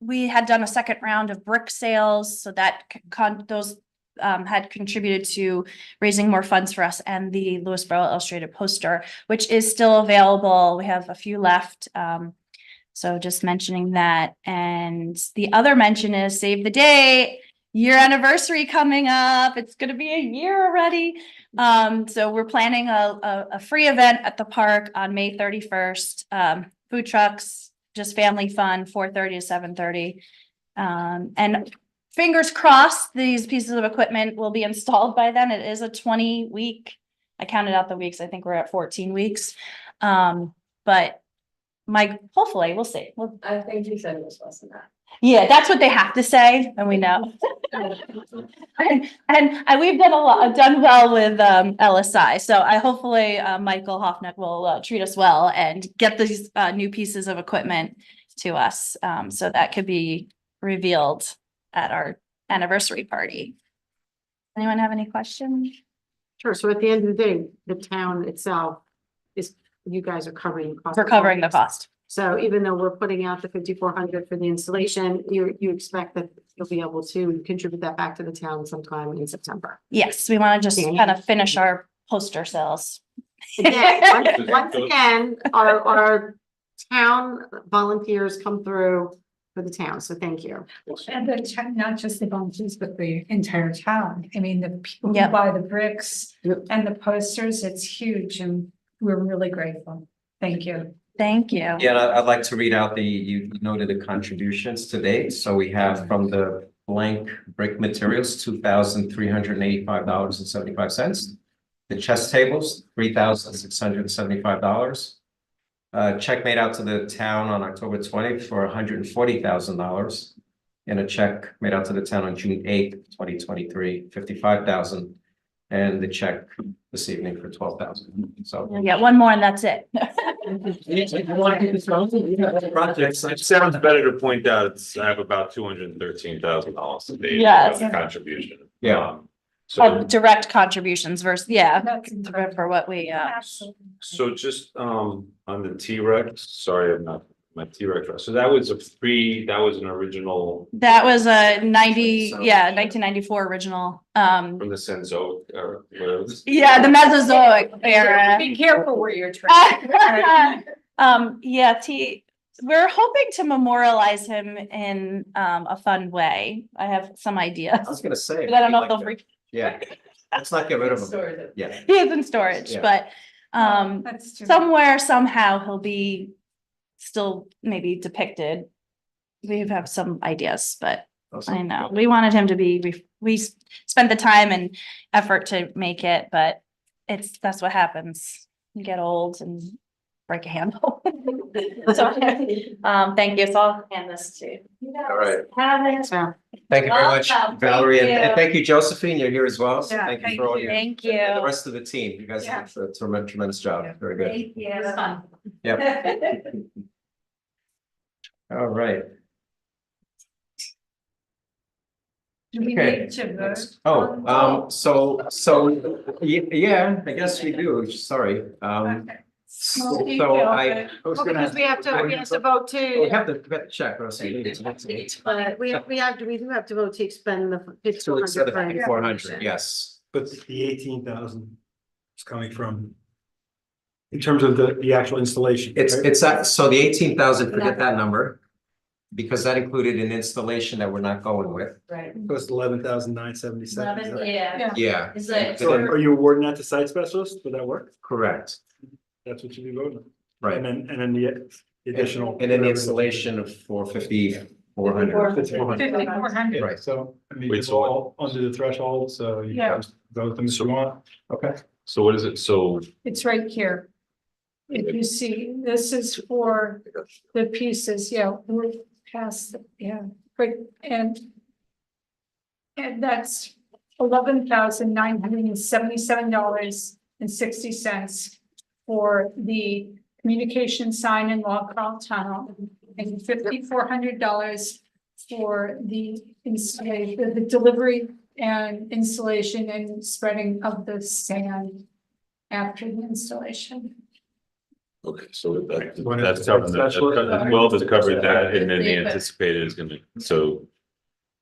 we had done a second round of brick sales, so that those had contributed to raising more funds for us, and the Lewisboro Illustrated poster, which is still available. We have a few left. So just mentioning that. And the other mention is save the date, year anniversary coming up. It's gonna be a year already. So we're planning a free event at the park on May 31st. Food trucks, just family fun, 4:30 to 7:30. And fingers crossed, these pieces of equipment will be installed by then. It is a 20-week. I counted out the weeks. I think we're at 14 weeks. But hopefully, we'll see. I think you said it was less than that. Yeah, that's what they have to say, and we know. And we've done well with LSI, so I hopefully Michael Hoffneck will treat us well and get these new pieces of equipment to us, so that could be revealed at our anniversary party. Anyone have any questions? Sure, so at the end of the day, the town itself is, you guys are covering the cost. We're covering the cost. So even though we're putting out the 5,400 for the installation, you expect that you'll be able to contribute that back to the town sometime in September. Yes, we want to just Yeah. kind of finish our poster sales. Again, once again, our town volunteers come through for the town, so thank you. And not just the volunteers, but the entire town. I mean, the people who Yep. buy the bricks Yep. and the posters, it's huge, and we're really grateful. Thank you. Thank you. Yeah, and I'd like to read out you noted the contributions to date. So we have from the blank brick materials, $2,385.75. The chess tables, $3,675. Check made out to the town on October 20th for $140,000. And a check made out to the town on June 8th, 2023, $55,000. And the check this evening for $12,000. So. Yeah, one more and that's it. Projects, it sounds better to point out, I have about $213,000 to date. Yes. Contribution. Yeah. So, Direct contributions versus, yeah, That's for what we, Absolutely. so just, on the T-Rex, sorry, I'm not, my T-Rex, so that was that was an original that was a 1994 original. from the Senzo, or whatever. Yeah, the Mesozoic era. Be careful where you're trying. Yeah, we're hoping to memorialize him in a fun way. I have some ideas. I was gonna say. But I don't know if they'll Yeah, let's not get rid of them. Store them. Yeah. He is in storage, Yeah. but That's true. somewhere, somehow he'll be still maybe depicted. We have some ideas, but Awesome. I know, we wanted him to be, we spent the time and effort to make it, but that's what happens. You get old and break a handle. So, thank you. So I'll hand this to. All right. Have it. So, Thank you very much, Welcome. Valerie, Thank and you. thank you, Josephine. You're here as well. So Yeah, thank you thank for all you. your. Thank And the you. rest of the team. You guys Yeah. did a tremendous job. Very good. Thank you. It was fun. Yep. All right. Do we Okay. need to vote? Oh, yeah, I guess we do. Sorry. Okay. So detail, I was well, gonna. because we have to vote We to, have to check. Or else we need to- but we do have to vote to expend the To accept the 5,400. 400, yes. But the 18,000 is coming from, in terms of the actual installation. right? So the 18,000, forget that number. Because that included an installation that we're not going with. Right. It goes to 11,977. Yeah. Yeah. Is it? So are you awarding that to site specialist? Would that work? Correct, That's what you'd be voting on. right. And then the additional. And then the installation of 4,400. 5,400. Right, So, I mean, Wait, it's so what- all under the threshold, so you Yeah. guys vote them if you want. okay. So what is it? So It's right here. If you see, this is for the pieces, yeah, we're past, yeah, but, and that's $11,977.60 for the communication sign and log crawl tunnel, and $5,400 for the installation, the delivery and installation and spreading of the sand after the installation. Okay, so One is that's covering that, specialist. well, it's covered that, and then the Yeah, but- anticipated is gonna, so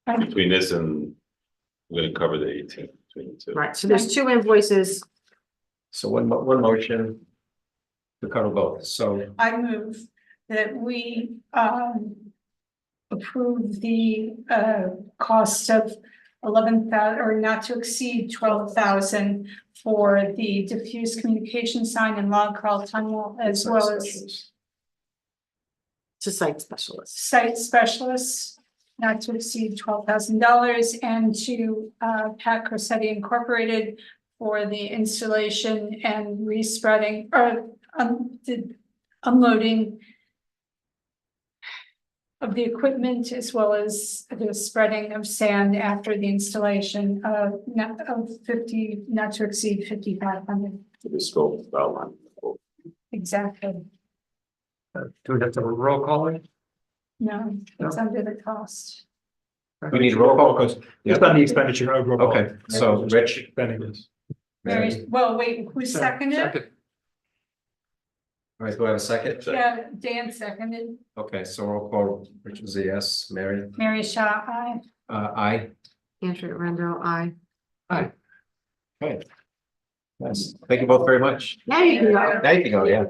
between this and we're gonna cover the 18 between the two. Right, so there's two invoices. So one motion to cover both, so I move that we approve the cost of 11,000 or not to exceed 12,000 for the diffuse communication sign and log crawl tunnel, as well as To site specialist. site specialists, not to exceed $12,000, and to Pat Corsetti Incorporated for the installation and respreading or the unloading of the equipment, as well as the spreading of sand after the installation of not to exceed 5,500. The scope outline. Exactly. Do we have to have a roll call? No, it's under the cost. we need a roll call, because. It's on the expenditure overall. Okay, so Rich. Spending this. Mary, well, wait, who seconded? Second. All right, do I have a second? Yeah, Dan seconded. Okay, so roll call, Rich is a yes, Mary, Mary Shaw, aye. aye. Andrea Rendo, aye. Okay. Yes, thank you both very much. Now you can go. There you go, yeah.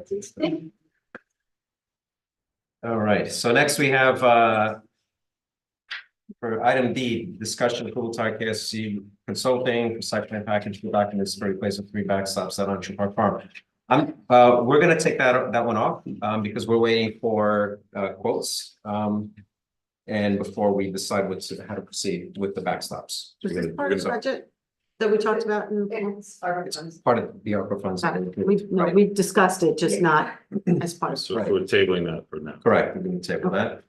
All right, so next we have for item D, discussion of approval to KSC Consulting for site plan package for documents for replacement of 3 backstops at Orchard Park Farm. We're gonna take that one off because we're waiting for quotes and before we decide how to proceed with the backstops. Was this part of the budget that we talked about? It's part of the ARPA funds. We discussed it, just not as part of. So we're tabling that for now. Correct, we're gonna table that.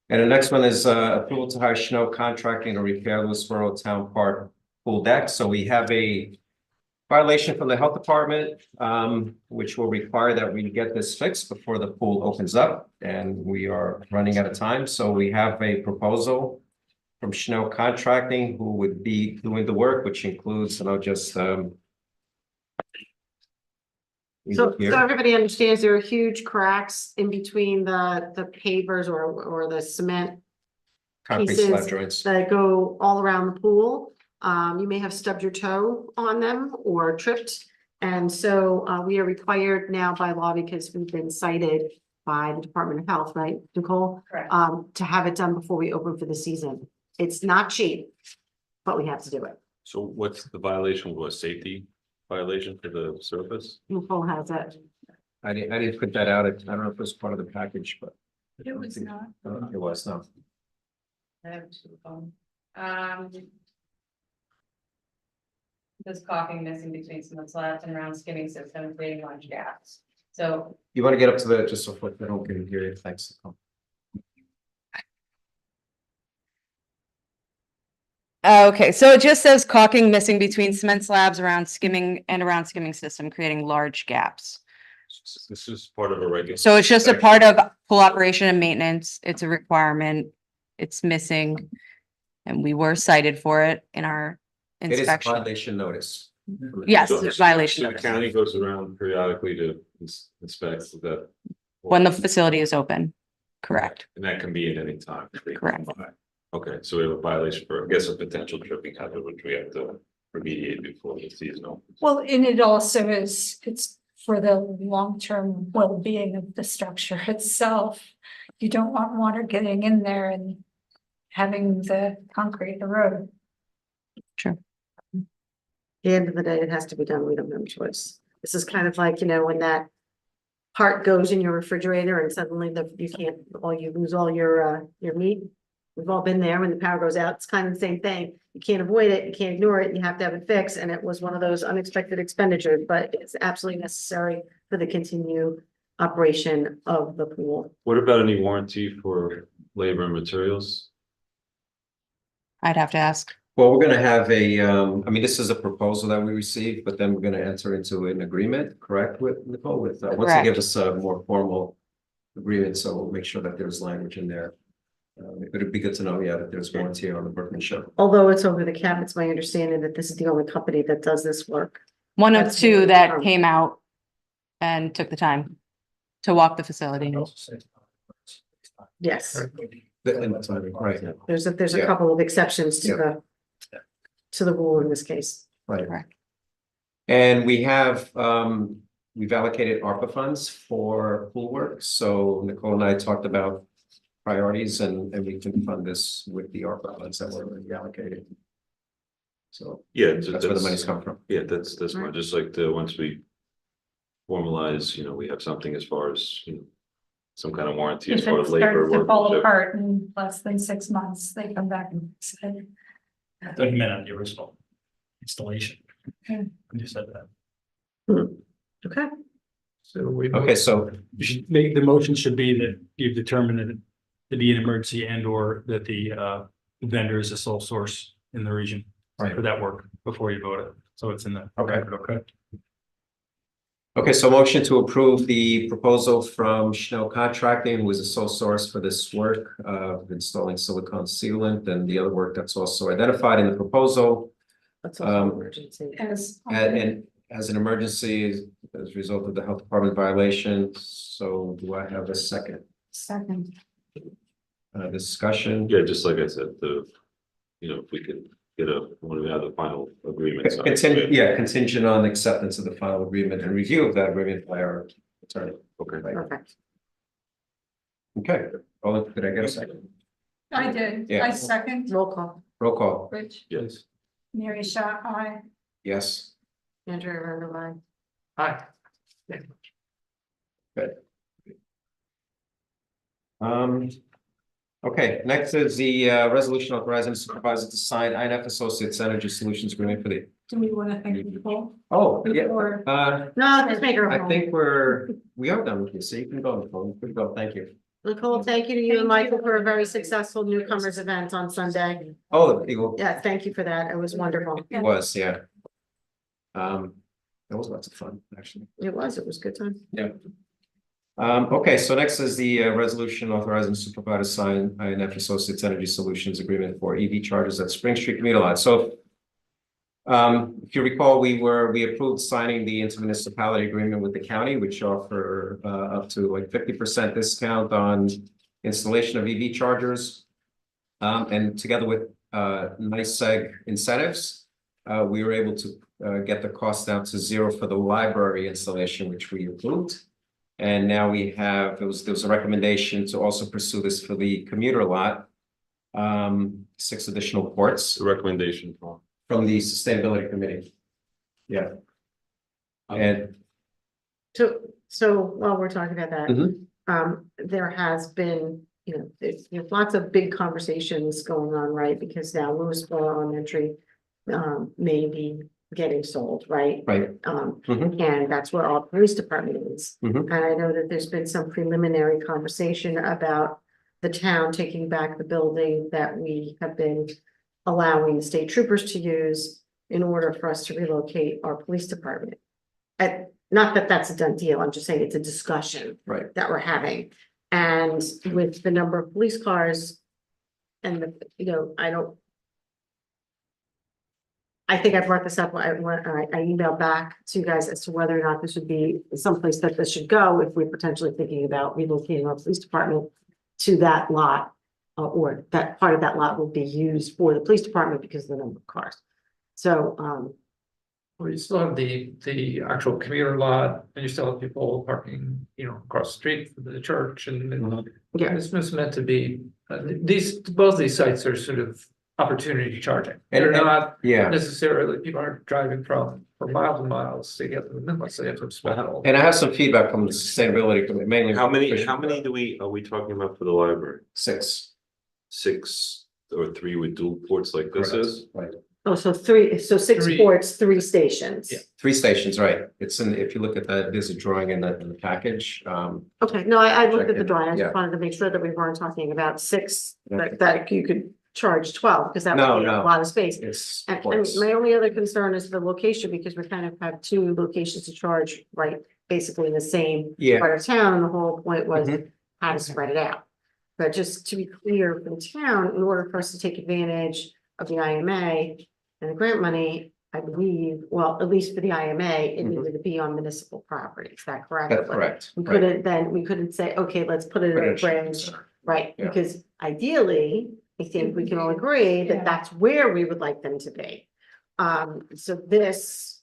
And the next one is approval to hire Snow Contracting to repair Lewisboro Town Park pool deck. So we have a violation from the health department, which will require that we get this fixed before the pool opens up, and we are running out of time. So we have a proposal from Snow Contracting, who would be doing the work, which includes, and I'll just So everybody understands there are huge cracks in between the pavers or the cement concrete slab pieces joints. that go all around the pool. You may have stubbed your toe on them or tripped. And so we are required now by law, because we've been cited by the Department of Health, right, Nicole? Correct. To have it done before we open for the season. It's not cheap, but we have to do it. So what's the violation? Was safety violation for the surface? Nicole has it. I didn't put that out. I don't know if it was part of the package, but. It was not. It was not. I have two of them. This caulking missing between cement slabs and round skimming system, creating large gaps. So You want to get up to the, just so they don't get hear you, thanks. Okay, so it just says caulking missing between cement slabs around skimming system, creating large gaps. This is part of a regular. So it's just a part of pool operation and maintenance. It's a requirement. It's missing. And we were cited for it in our It is a inspection. violation notice. Yes, So- it's violation so the notice. county goes around periodically to inspect that. When the facility is open, correct, And that can be at any time. correct. Okay, so we have a violation for, I guess, a potential tripping hazard, which we have to remediate before the season opens. Well, and it also is, it's for the long-term well-being of the structure itself. You don't want water getting in there and having the concrete erode. True. At the end of the day, it has to be done. We don't have a choice. This is kind of like, you know, when that part goes in your refrigerator and suddenly you lose all your meat. We've all been there when the power goes out. It's kind of the same thing. You can't avoid it. You can't ignore it. You have to have it fixed. And it was one of those unexpected expenditures, but it's absolutely necessary for the continued operation of the pool. What about any warranty for labor and materials? I'd have to ask. Well, we're gonna have this is a proposal that we received, but then we're gonna enter into an agreement, correct, with Nicole, once they give Correct. us a more formal agreement, so we'll make sure that there's language in there. It'd be good to know, that there's warranty on the workmanship. Although it's over the cap, it's my understanding that this is the only company that does this work. One of That's two really that firm. came out and took the time. to walk the facility. Yes, And that's right, there's a Yeah. couple of exceptions to Yeah. the rule in this case. right. Correct. And we have, we've allocated ARPA funds for pool work. So Nicole and I talked about priorities and we can fund this with the ARPA funds that were already allocated. So Yeah. that's where the money's come from. Yeah, that's fine. Just like once we formalize, we have something as far as, some kind of warranty as If far it as labor. starts to work, fall so- apart in less than 6 months, they come back and say, Doesn't mean on the original installation. Okay. I just said that. Okay, So we. Okay, so You should make, the motion should be that you've determined that it to be an emergency and or that the vendor is a sole source in the region. Right. For that work before you vote it. So it's in the. Okay. Okay. Okay, so motion to approve the proposal from Schnell Contracting, who is a sole source for this work of installing silicone sealant and the other work that's also identified in the proposal. that's also emergency. as. And as an emergency as a result of the health department violation. So do I have a second Second. discussion? Yeah, just like I said, if we could get when we have the final agreement. signed. Contingent on acceptance of the final agreement and review of that agreement by our attorney. Okay. Perfect. Okay, did I get a second? I did. Yeah. I second. Roll call. Roll call, Rich, Yes. Mary Shaw, I. yes. Andrea Randall, Hi. Okay, next is the resolution authorizing the supervisor to sign INF Associates Energy Solutions Agreement for the, Do we want to thank people? oh, yeah. Or No, just make her. I think we are done with you, so you can go, Nicole, you can go, thank you. Nicole, thank you to you and Michael for a very successful newcomers event on Sunday. Oh, the Eagle Yeah, thank you for that. It was wonderful. was, yeah. That was lots of fun, actually. It was a good time. Yeah. Okay, so next is the resolution authorizing supervisor to sign INF Associates Energy Solutions Agreement for EV chargers at Spring Street Commuter Line. So if you recall, we approved signing the intermunicipality agreement with the county, which offer up to like 50% discount on installation of EV chargers. And together with NYSEG incentives, we were able to get the cost down to zero for the library installation, which we approved. And now we have, there was a recommendation to also pursue this for the commuter lot. 6 additional ports The recommendation from the Sustainability Committee. Yeah. And So while we're talking about that, Mhm. there has been, there's lots of big conversations going on, right? Because now Lewisboro Elementary may be getting sold, right? right. And that's where our police department is. Mhm. And I know that there's been some preliminary conversation about the town taking back the building that we have been allowing the state troopers to use in order for us to relocate our police department. Not that that's a done deal, I'm just saying it's a discussion Right. that we're having. And with the number of police cars and I think I brought this up, I emailed back to you guys as to whether or not this would be someplace that this should go if we're potentially thinking about relocating our police department to that lot. Or that part of that lot will be used for the police department because of the number of cars. So, Well, you still have the actual commuter lot, and you still have people parking, across the street from the church and yeah, it's meant to be, both these sites are sort of opportunity charging. And- They're and- not Yeah. necessarily, people aren't driving for miles and miles to get to the Midwest, they have to spend all. And I have some feedback from the Sustainability Committee, mainly. How many are we talking about for the library? 6. 6 or 3 with dual ports like this is? Right. oh, so 6 Three. ports, 3 stations. Yeah. 3 stations, right. It's if you look at that, there's a drawing in the package. Okay, no, I looked Check at the it, drawing, I yeah. just wanted to make sure that we weren't talking about 6, Okay. that you could charge 12, because that No, would be a no. lot of space. It's And ports. my only other concern is the location, because we kind of have 2 locations to charge, right, basically in the same Yeah. part of town, and the whole point was Mhm. how to spread it out. But just to be clear, from town, in order for us to take advantage of the IMA and the grant money, I believe, well, at least for the IMA, it needed to be on municipal property, is that correct? That's But correct. We right. couldn't then, we couldn't say, okay, let's put it Put it in in a shopping branch, center. right? Yeah. Because ideally, I think we can all agree that Yeah. that's where we would like them to be. So this.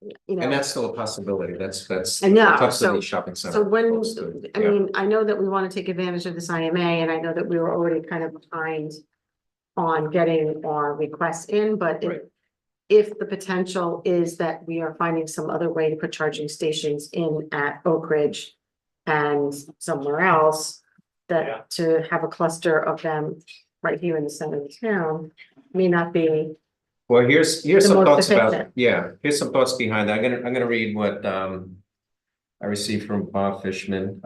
You And know, that's still a possibility. That's I know, up to so- the shopping center. so when, folks to- I yeah. mean, I know that we want to take advantage of this IMA, and I know that we were already kind of behind on getting our requests in, but Right. if the potential is that we are finding some other way to put charging stations in at Oak Ridge and somewhere else, that to have a cluster of them right here in the center of the town may not be. Well, here's The some most thoughts about, efficient. yeah, here's some thoughts behind that. I'm gonna read what I received from Bob Fishman.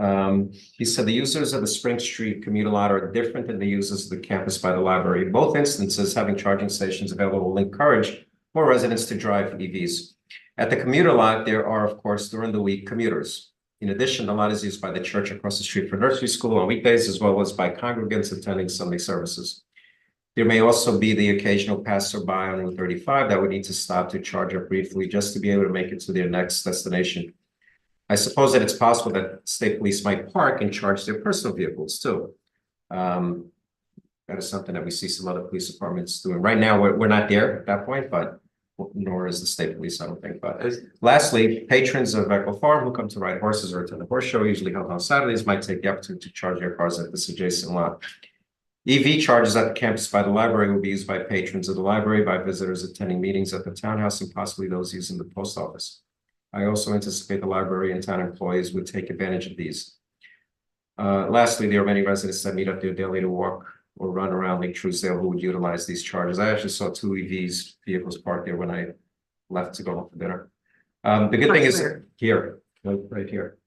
He said the users of the Spring Street commuter lot are different than the users of the campus by the library. In both instances, having charging stations available will encourage more residents to drive EVs. At the commuter lot, there are, of course, during the week commuters. In addition, the lot is used by the church across the street for nursery school on weekdays, as well as by congregants attending Sunday services. There may also be the occasional passerby on Route 35 that would need to stop to charge up briefly just to be able to make it to their next destination. I suppose that it's possible that state police might park and charge their personal vehicles too. That is something that we see some other police departments doing. Right now, we're not there at that point, but nor is the state police, I don't think. But lastly, patrons of Echo Farm who come to ride horses or attend the horse show, usually held on Saturdays, might take the opportunity to charge their cars at this adjacent lot. EV charges at the campus by the library will be used by patrons of the library, by visitors attending meetings at the townhouse, and possibly those using the post office. I also anticipate the library and town employees would take advantage of these. Lastly, there are many residents that meet up there daily to walk or run around Lake Truesdale who would utilize these charges. I actually saw 2 vehicles parked there when I left to go home for dinner. The good thing is here, right here,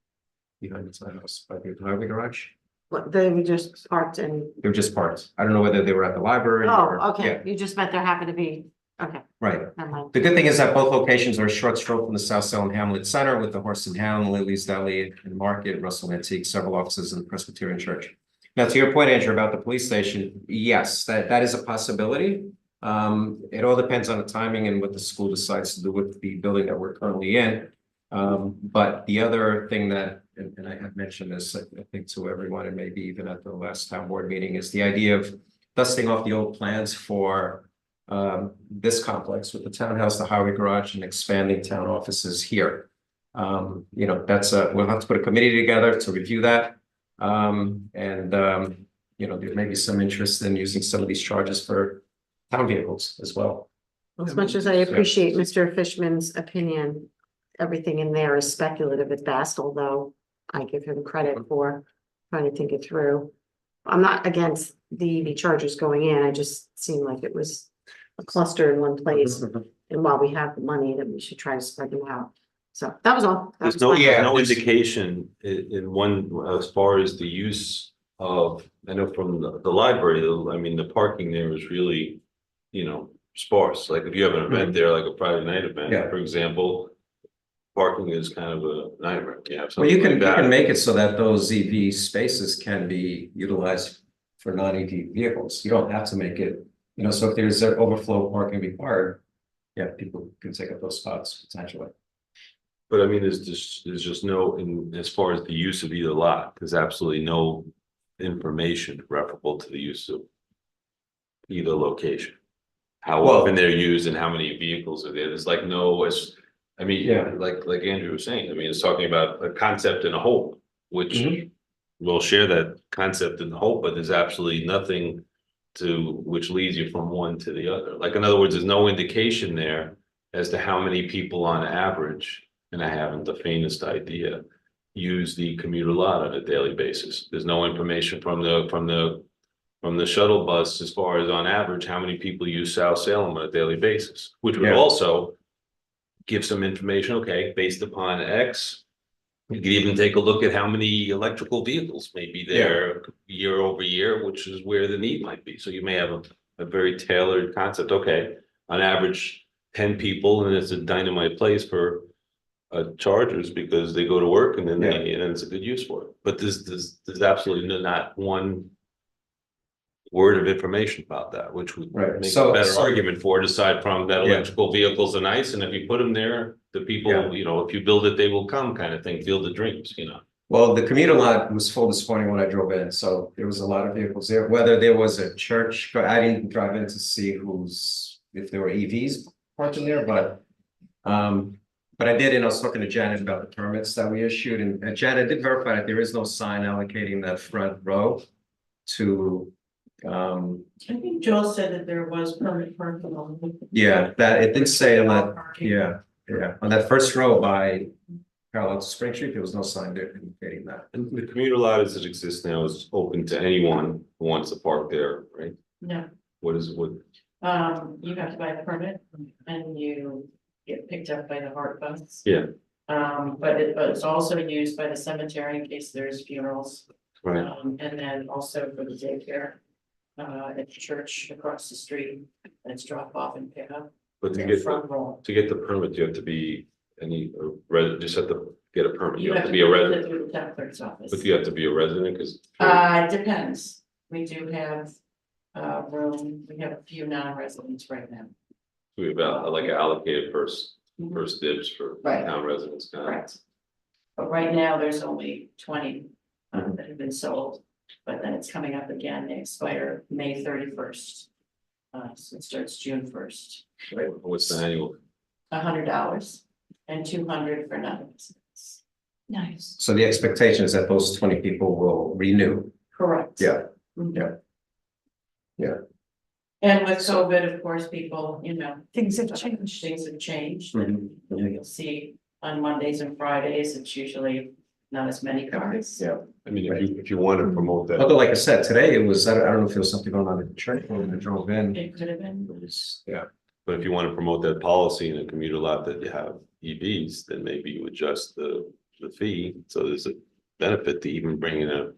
behind the townhouse, by the highway garage. What, they were just parked and, They were just parked. I don't know whether they were at the library or. oh, okay, Yeah, you just meant there happened to be, okay, right. never mind. The good thing is that both locations are a short stroll from the South Salem Hamlet Center with the Horse and Hound, Lily's Deli and Market, Russell Antique, several offices in the Presbyterian Church. Now, to your point, Andrew, about the police station, yes, that is a possibility. It all depends on the timing and what the school decides to do with the building that we're currently in. But the other thing that, and I have mentioned this, I think to everyone, and maybe even at the last town board meeting, is the idea of dusting off the old plans for this complex with the townhouse, the highway garage, and expanding town offices here. That's we'll have to put a committee together to review that. There may be some interest in using some of these charges for town vehicles as well. As much as I appreciate Mr. Fishman's opinion, everything in there is speculative at best, although I give him credit for trying to think it through. I'm not against the EV chargers going in, I just seemed like it was a cluster in one place. And while we have the money, then we should try to spread them out. So that was all. That There's was no, my- there's no indication in one, as far as the use of, I know from the library, I mean, the parking there is really, sparse. Like if you have an event there, like a Friday night event, Yeah. for example, parking is kind of a nightmare. You have Well, you something can, like you can that. make it so that those EV spaces can be utilized for non-EV vehicles. You don't have to make it, so if there's an overflow parking required, yeah, people can take up those spots potentially. But I mean, there's just no, as far as the use of either lot, there's absolutely no information referable to the use of either location. How Well- often they're used and how many vehicles are there. There's like I mean, Yeah. like Andrew was saying, I mean, it's talking about a concept and a hope, which Mhm. we'll share that concept and hope, but there's absolutely nothing which leads you from one to the other. Like, in other words, there's no indication there as to how many people on average, and I haven't the faintest idea, use the commuter lot on a daily basis. There's no information from the shuttle bus as far as on average, how many people use South Salem on a daily basis, which would Yeah. also give some information, okay, based upon X. You could even take a look at how many electrical vehicles may be there year over year, which is where the need might be. So you may have a very tailored concept. Okay, on average, 10 people, and it's a dynamite place for chargers because they go to work and then and it's a good use for it. But there's absolutely not one word of information about that, which would Right. make So- a better so- argument for it, aside from that Yeah. electrical vehicles are nice, and if you put them there, the people, Yeah. you know, if you build it, they will come kind of thing, field of dreams, you know. Well, the commuter lot was full this morning when I drove in, so there was a lot of vehicles there, whether there was a church, but I didn't drive in to see if there were EVs parked in there, but. But I did, and I was talking to Janet about the permits that we issued, and Janet did verify that there is no sign allocating that front row to. I think Joel said that there was permit parking on. Yeah, that, it did say on that, yeah, on that first row by parallel to Spring Street, there was no sign there indicating that. And the commuter lot as it exists now is open to anyone who wants to park there, right? No, What is, what, you have to buy a permit and you get picked up by the Heart Bus. yeah, But it's also used by the cemetery in case there's funerals. right, And then also for the daycare, at the church across the street, it's drop off and pick up. but to in get, front row. to get the permit, you have to be just have to get a permit, You have to be a go resident, through the town clerk's office. but you have to be a resident, because. It depends. We do have, room, we have a few non-residents right now. We have like allocated first Mhm. dibs for Right. town residents. kind of. Correct. But right now, there's only 20 that have been sold, but then it's coming up again. They expire May 31st. So it starts June 1st. Right, what's the annual? $100 and 200 for non-residents. Nice. So the expectation is that those 20 people will renew. Correct. Yeah. Mhm. Yeah. Yeah. And with COVID, of course, people, Things have changed. things have changed. Mhm. You'll see on Mondays and Fridays, it's usually not as many cars. Yeah. I mean, if you want to promote that. Although, like I said, today it was, I don't know if there was something going on in the church when I drove in. It could have been. It was, yeah. But if you want to promote that policy in a commuter lot that you have EVs, then maybe you adjust the fee, so there's a benefit to even bringing Or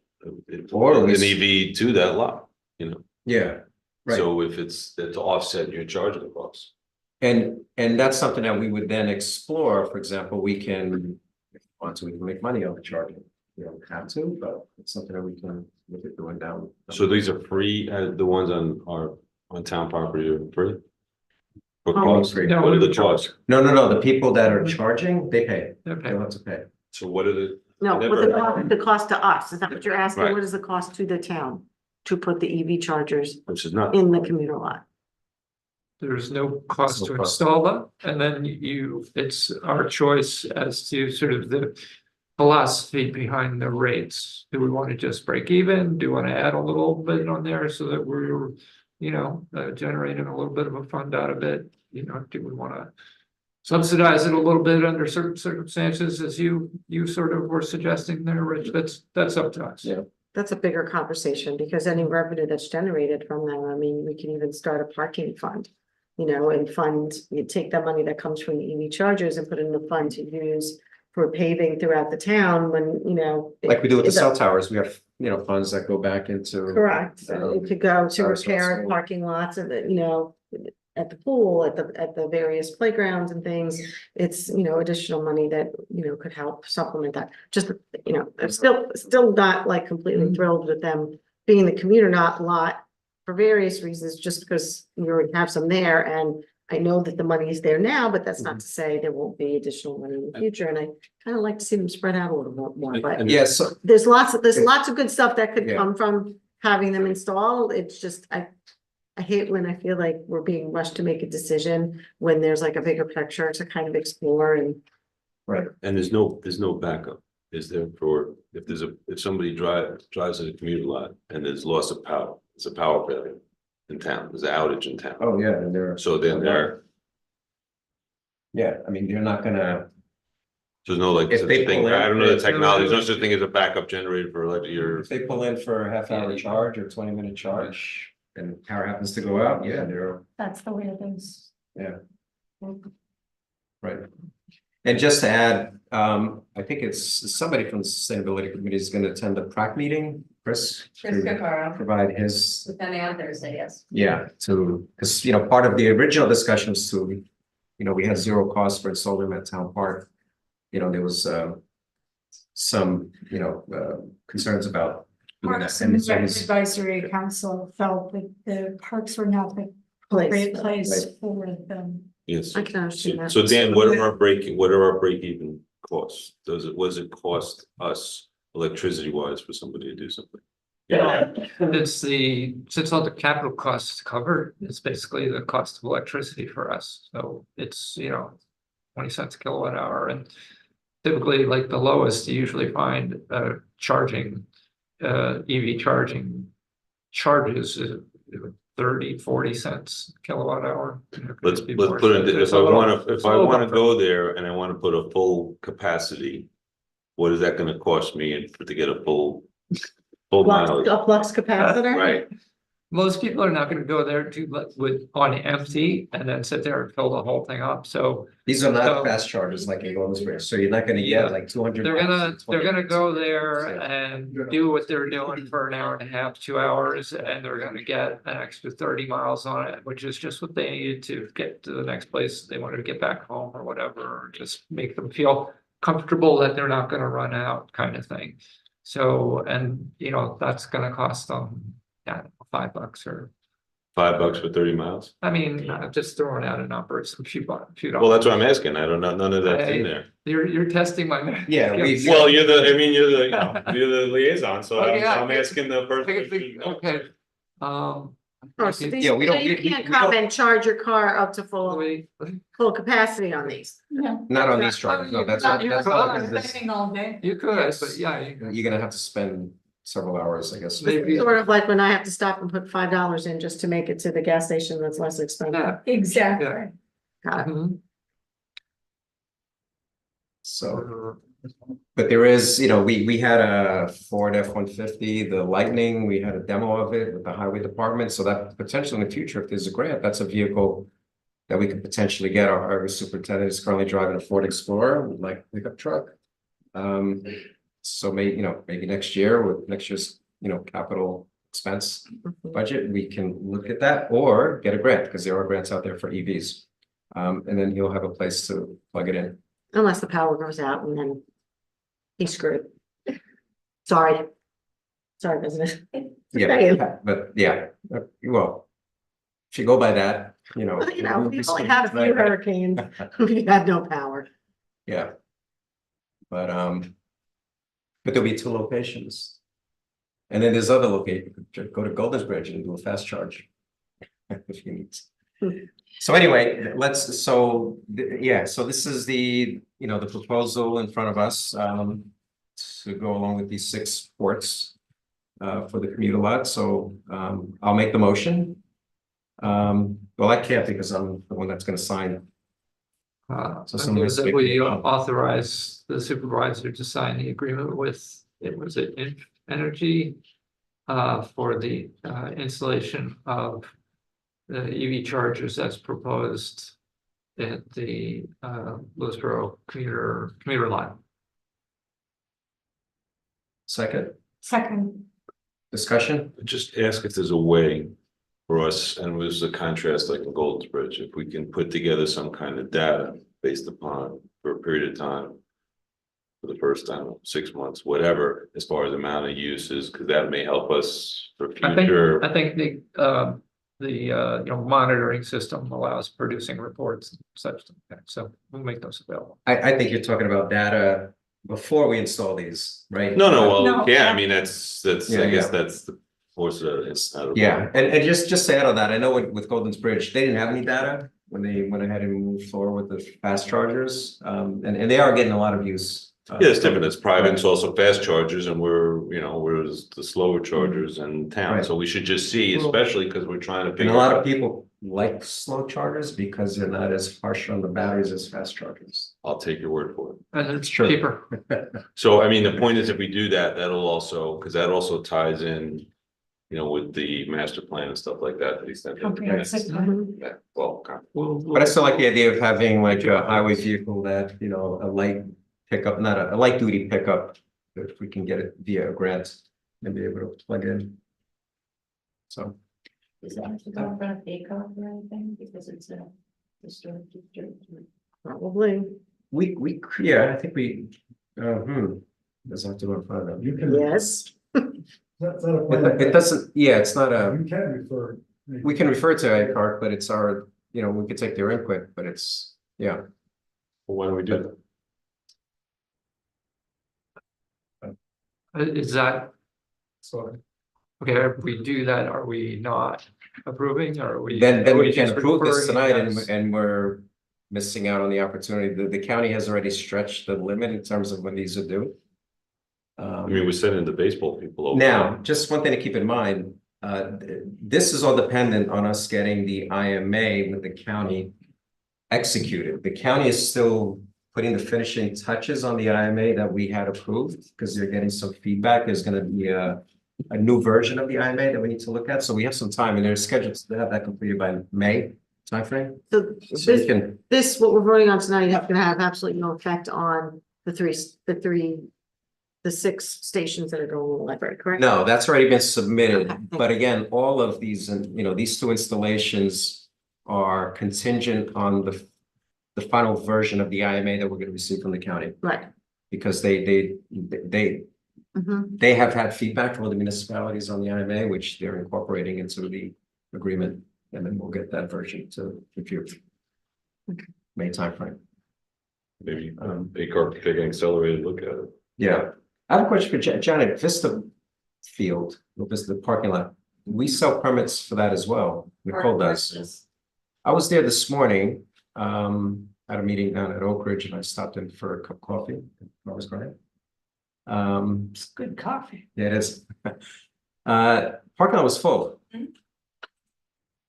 at an least- EV to that lot, you know? Yeah. Right. So if it's to offset your charging costs. And that's something that we would then explore. For example, we can, if we want to, we can make money on the charging. We don't have to, but it's something that we can look at doing down. So these are free, the ones on town property are free? For Oh, cost, free. No, what are the we- costs? No, the people that are charging, they pay. They Okay, don't have to pay. So what are the? No, I what never- the cost to us, is that what you're asking? Right. What is the cost to the town to put the EV chargers Which is not, in the commuter lot? there's no cost to No cost. install them, and then it's our choice as to sort of the philosophy behind the rates. Do we want to just break even? Do we want to add a little bit on there so that we're, generating a little bit of a fund out of it? Do we want to subsidize it a little bit under certain circumstances, as you sort of were suggesting there, Rich? That's up to us. Yeah. That's a bigger conversation, because any revenue that's generated from them, I mean, we can even start a parking fund. You take that money that comes from the EV chargers and put it in the fund to use for paving throughout the town when, Like we do with the it's a- cell towers, we have, funds that go back into. Correct, it could go to our repair school. parking lots and at the pool, at the various playgrounds and things. It's, additional money that, could help supplement that. Just, I'm still not like completely thrilled with them being the commuter lot for various reasons, just because we already have some there, and I know that the money is there now, but that's not to say there won't be additional money in the future, and I kind of like to see them spread out a little bit more, but Yeah, so, there's lots of good stuff that could Yeah. come from having them installed. It's just, I hate when I feel like we're being rushed to make a decision when there's like a bigger picture to kind of explore and. right, and there's no backup, is there, for, if somebody drives in a commuter lot and there's loss of power, it's a power failure in town, there's an outage in town. oh, yeah, and they're, So then yeah, I mean, they're not gonna, there's no like, If they thing, pull in, I don't know the there's no- technology, there's no such thing as a backup generator for like your. if they pull in for a half-hour charge or 20-minute charge, and power happens to go out, yeah, they're, That's the way it is. right. And just to add, I think it's somebody from the Sustainability Committee is gonna attend the PrAC meeting, Chris. Chris to Cacaro, Provide his, depending on Thursday, yes. yeah, because, part of the original discussion was to, we had zero cost for installing at Town Park. There was, some, concerns about Parks And and it's Rec always- Advisory Council felt that the parks were not the great place for them. Yes. I can understand that. So Dan, what are our break even costs? What does it cost us electricity wise for somebody to do something? Yeah, Since all the capital costs covered, it's basically the cost of electricity for us. So it's, 20 cents a kilowatt hour, and typically like the lowest, you usually find charging, EV charging charges 30-40 cents kilowatt hour. let's Be put more it, expensive. if It's I a little- wanna, it's if a I little wanna buffer. go there and I wanna put a full capacity, what is that gonna cost me to get a full mileage? A flux capacitor? Right, Most people are not gonna go there on empty and then sit there and fill the whole thing up, so These are not So- fast chargers like in Lewisboro, so you're not gonna Yeah. get like 200. they're gonna go there Yeah. and do what they're doing for an hour and a half, 2 hours, and they're gonna get an extra 30 miles on it, which is just what they needed to get to the next place they wanted to get back home or whatever, or just make them feel comfortable that they're not gonna run out, kind of thing. So, and that's gonna cost them, $5 or, $5 for 30 miles. I mean, just throwing out a number, it's a few bucks, few Well, dollars. that's what I'm asking. I don't know, none of that's in there. You're testing my. math Yeah, we- skills. Well, you're the liaison, so Oh, yeah. I'm asking the person. Okay, Oh, so Yeah, we don't- you we- can't we come don't- and charge your car up to wait. full capacity on these. Not on these chargers, no, that's not, that's not, this- All day. You could, Yes. but yeah, you you're gonna have to spend several hours, I guess. Maybe- Sort of like when I have to stop and put $5 in just to make it to the gas station that's less expensive. Yeah. Exactly. Got it. Mhm. So, but there is, we had a Ford F-150, the Lightning, we had a demo of it with the highway department, so that potentially in the future, if there's a grant, that's a vehicle that we could potentially get. Our highway superintendent is currently driving a Ford Explorer, like pickup truck. So maybe next year with next year's, capital expense budget, we can look at that or get a grant, because there are grants out there for EVs. And then you'll have a place to plug it in. Unless the power goes out and then he's screwed. Sorry. Sorry, business. Yeah, but yeah, well, if you go by that, Well, we'll be we've only screwed, had a few right? hurricanes. We had no power. Yeah. But there'll be 2 locations. And then there's other location, go to Golden's Bridge and do a fast charge. If you need. So anyway, so this is the proposal in front of us, to go along with these 6 ports, for the commuter lot, so, I'll make the motion. Well, I can't because I'm the one that's gonna sign. So I someone move has to that make we the- authorize the supervisor to sign the agreement with, Energy, for the installation of the EV chargers as proposed at the Lewisboro commuter line. Second, Second, discussion? Just ask if there's a way for us, and with the contrast like in Golden's Bridge, if we can put together some kind of data based upon for a period of time. For the first time, 6 months, whatever, as far as amount of uses, because that may help us for future. I think the monitoring system allows producing reports and such, so we'll make those available. I think you're talking about data before we install these, right? No, well, No. yeah, I mean, that's, Yeah, I guess yeah. that's the force of it's not. Yeah, and just to add on that, I know with Golden's Bridge, they didn't have any data when they went ahead and moved forward with the fast chargers. And they are getting a lot of use. Yeah, it's different. It's private. It's also fast chargers, and we're the slower chargers in town. Right. So we should just see, especially because we're trying to And figure a lot out. of people like slow chargers because they're not as harsh on the batteries as fast chargers. I'll take your word for it. And it's Sure. cheaper. So, I mean, the point is if we do that, that'll also, because that also ties in, with the master plan and stuff like that, to the extent. that- comprehensive plan. Yeah, well, okay. But I still like the idea of having like a highway vehicle that, a light pickup, not a light duty pickup. If we can get it via a grant and be able to plug in. So, Does that have to go in front of ACOG or anything, because it's a historic district? Probably. yeah, I think we, doesn't have to go in front of them. You can. Yes. It doesn't, yeah, it's not a, You can refer. we can refer to ICART, but it's our, you know, we could take their input, but it's, yeah. Well, why don't we do that? Is that, So okay, if we do that, are we not approving, or are we? Then are we can just approve this referring tonight as- and we're missing out on the opportunity. The county has already stretched the limit in terms of when these are due. I mean, we're sending the baseball people over. Now, just one thing to keep in mind, this is all dependent on us getting the IMA with the county executed. The county is still putting the finishing touches on the IMA that we had approved because they're getting some feedback. There's going to be a new version of the IMA that we need to look at. So we have some time and they're scheduled to have that completed by May timeframe. So So we this, can, this, what we're voting on tonight is gonna have absolutely no effect on the 6 stations that are going in the library, correct? no, that's already been Okay, submitted. thank But again, all of these, and you know, these 2 installations are contingent on the final version of the IMA that we're going to receive from the county. Right. Because Mhm. they have had feedback from the municipalities on the IMA, which they're incorporating into the agreement. And then we'll get that version to review. May timeframe. Maybe ACART could take an accelerated look at it. Yeah. I have a question for Janet. Vista Field, Vista parking lot. We sell permits for that as well. Nicole does. I was there this morning, at a meeting down at Oak Ridge, and I stopped in for a cup of coffee. I was great. It's good coffee. Yeah, it is. Parking lot was full.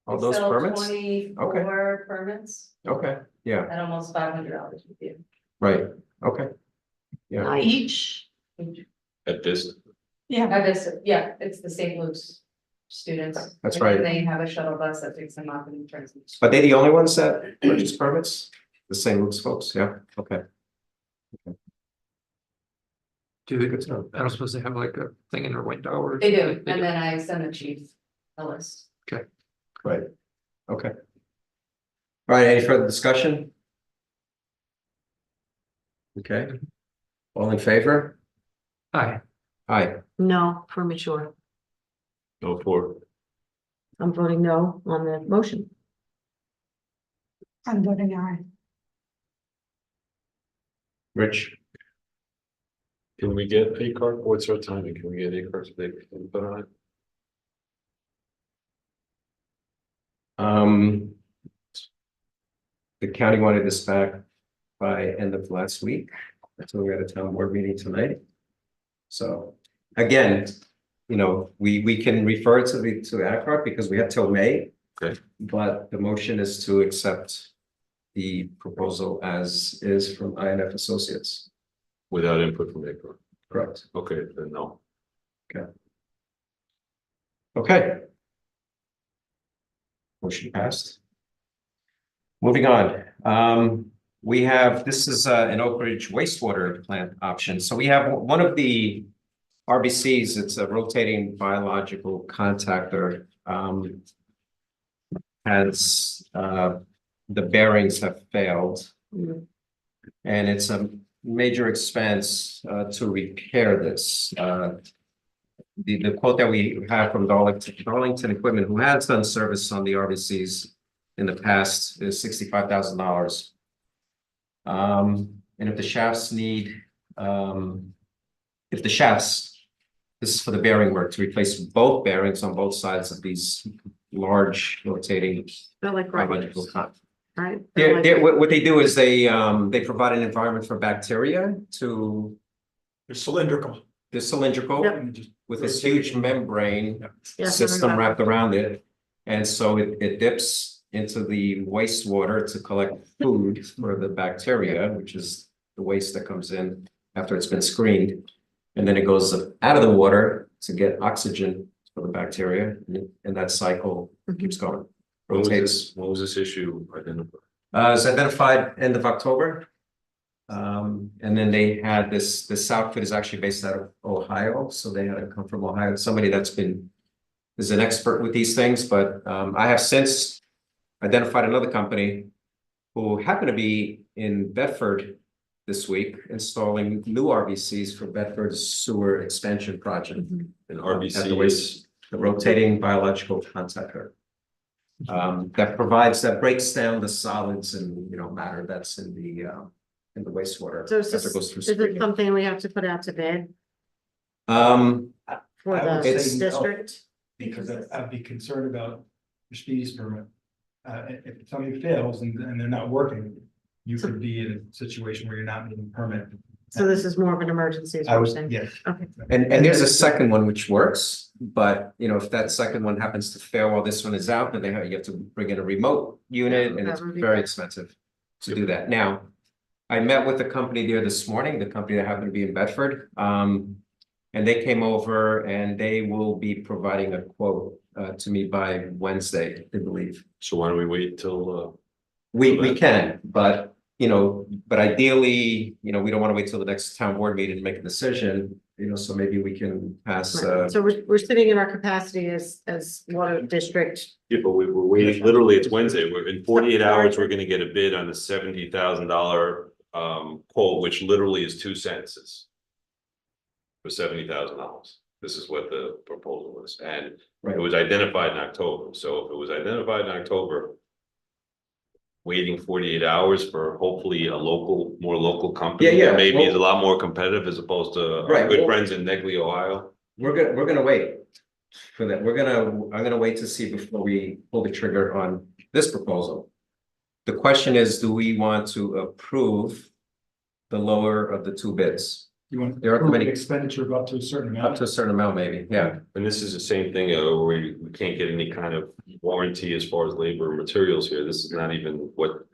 All those permits? 24 permits Okay, yeah, at almost $500 a year. right, okay. Yeah, Each. At this, Yeah. Yeah, it's the St. Luke's students. That's And then right. They have a shuttle bus that picks them up and turns them. are they the only ones that purchase permits? The St. Luke's folks, yeah, okay. Do they, I don't suppose they have like a thing in their window or? They do, something? and then I send the chief a list. Right, okay. All right, any further discussion? Okay, all in favor? Aye. Aye, No, premature. no for, I'm voting no on the motion. I'm voting aye. Rich, can we get ACART? What's our timing? Can we get ACART so they can put on it? the county wanted this back by end of last week. That's why we had a town board meeting tonight. So again, you know, we can refer to ACART because we have till May. Okay. But the motion is to accept the proposal as is from INF Associates. Without input from ACART? Correct. Okay, then no. Okay. Motion passed. Moving on, we have, this is an Oak Ridge wastewater plant option. So we have one of the RBCs, it's a rotating biological contactor. Has the bearings have failed. And it's a major expense to repair this. The quote that we have from Darlington Equipment, who has done service on the RBCs in the past, is $65,000. And if the shafts need, this is for the bearing work to replace both bearings on both sides of these large rotating They're like biological grinders, right? what they do is they provide an environment for bacteria to, They're cylindrical. they're cylindrical Yep. with this huge membrane Yeah, system wrapped around it. And so it dips into the wastewater to collect food for the bacteria, which is the waste that comes in after it's been screened. And then it goes out of the water to get oxygen for the bacteria, and that cycle keeps going. Rotates. When was this issue identified? It's identified end of October. And then they had this outfit is actually based out of Ohio, so they had to come from Ohio, somebody is an expert with these things, but I have since identified another company who happened to be in Bedford this week installing new RVCs for Bedford's sewer expansion project. And At the RBC waste, is, the rotating biological contactor. That breaks down the solids and, matter that's in the wastewater. So is as it goes this, through is it screening. something we have to put out to bid for I would the say no. district? Because I'd be concerned about your speedies permit. If something fails and they're not working, you could be in a situation where you're not meeting permit. So this is more of an emergency, is what I you're would, saying? yes. Okay. And there's a second one which works, but if that second one happens to fail while this one is out, then you have to bring in a remote unit and it's that would be very bad. expensive to do that. Now, I met with the company there this morning, the company that happened to be in Bedford. And they came over and they will be providing a quote to me by Wednesday, I believe. so why don't we wait till, We can, but ideally, we don't want to wait till the next town board meeting to make a decision, so maybe we can pass. Right. So we're sitting in our capacity as water district. yeah, but we're waiting, literally, it's Wednesday. We're in 48 hours, we're gonna get a bid on the $70,000 quote, which literally is 2 sentences. For $70,000. This is what the proposal was, and it was identified in October. So if it was identified in October, waiting 48 hours for hopefully a more local company Yeah, that maybe is a well- lot more competitive as opposed to our Right, good well- friends in Negley, Ohio. We're gonna wait for that. I'm gonna wait to see before we pull the trigger on this proposal. The question is, do we want to approve the lower of the two bids? You want There are approve many- expenditure of up to a certain Up amount. to a certain amount, maybe, yeah. And this is the same thing, where we can't get any kind of warranty as far as labor and materials here. This is not even what,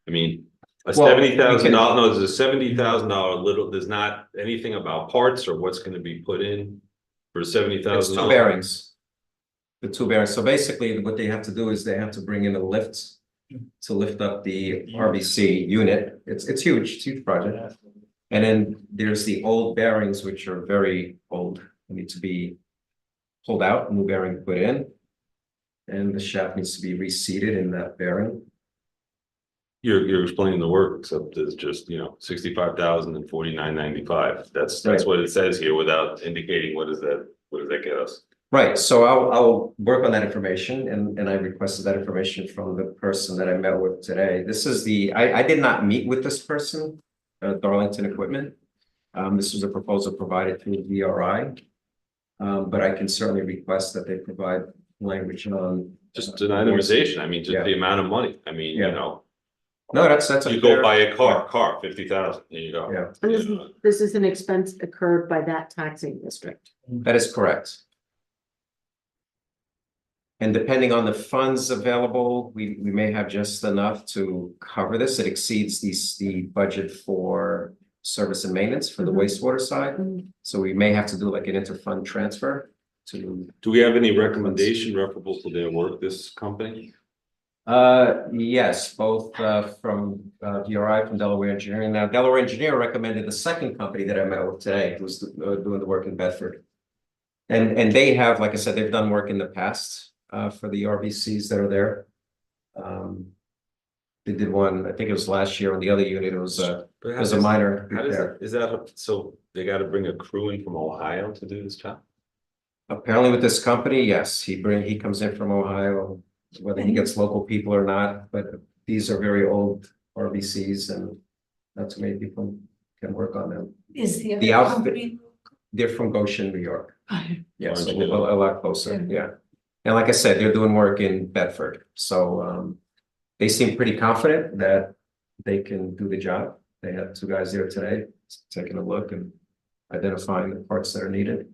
I mean. A Well, $70,000, no, there's a $70,000 little, there's not anything about parts or what's gonna be put in for It's $70,000. two bearings. The two bearings. So basically, what they have to do is they have to bring in a lift to lift up the RBC unit. It's huge project. And then there's the old bearings, which are very old, they need to be pulled out, new bearing put in. And the shaft needs to be reseated in that bearing. You're explaining the work, except it's just, 65,000 and 49.95. That's Right. what it says here without indicating what does that get us? Right, so I'll work on that information and I requested that information from the person that I met with today. This is I did not meet with this person, Darlington Equipment. This was a proposal provided through DRI. But I can certainly request that they provide language on. Just an itemization, I mean, just Yeah. the amount of money, I mean, Yeah. No, that's a you fair- go buy a car, 50,000, there you go. Yeah. And this is an expense incurred by that taxing district. That is correct. And depending on the funds available, we may have just enough to cover this. It exceeds the budget for service and maintenance for the Mhm. wastewater side. Mhm. So we may have to do like an interfund transfer to. Do we have any recommendation referable to their work, this company? Yes, both from DRI from Delaware Engineering. Now Delaware Engineer recommended the second company that I met with today, who's doing the work in Bedford. And they have, like I said, they've done work in the past for the RVCs that are there. They did one, I think it was last year on the other unit. It was a minor How does repair. that, is that, so they gotta bring a crew in from Ohio to do this job? Apparently with this company, yes, he comes in from Ohio, whether he gets local people or not, but these are very old RVCs and not too many people can work on them. Is the The other outfit- company? They're from Goshen, New York. Yeah, so Orange a lot closer, yeah. And like I said, they're doing work in Bedford, so they seem pretty confident that they can do the job. They had two guys there today, taking a look and identifying the parts that are needed.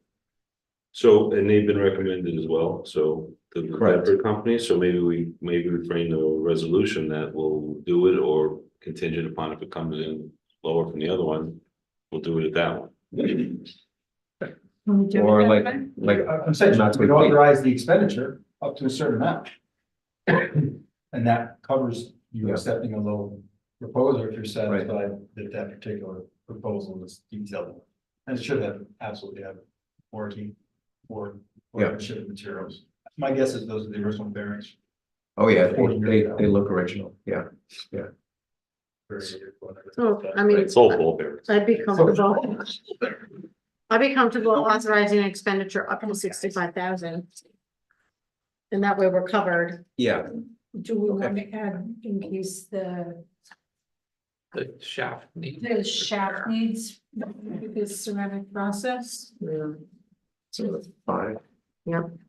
So, and they've been recommended as well, so the Correct. Bedford company, so maybe we frame a resolution that will do it or contingent upon if it comes in lower from the other one, we'll do it at that one. Or like I'm saying, not to we can repeat. authorize the expenditure up to a certain amount. And that covers you Yeah. accepting a low proposal if you're satisfied that that particular proposal is detailed. And it should absolutely have warranty or shipping materials. My guess is those are the original bearings. Oh, yeah, 40 years ago. they look original, yeah. So, I mean, It's all ball bearings. I'd be comfortable. I'd be comfortable authorizing expenditure up to 65,000. And that way we're covered. Yeah, Do we want to add in case the shaft needs. the shaft needs this ceramic process? so that's fine.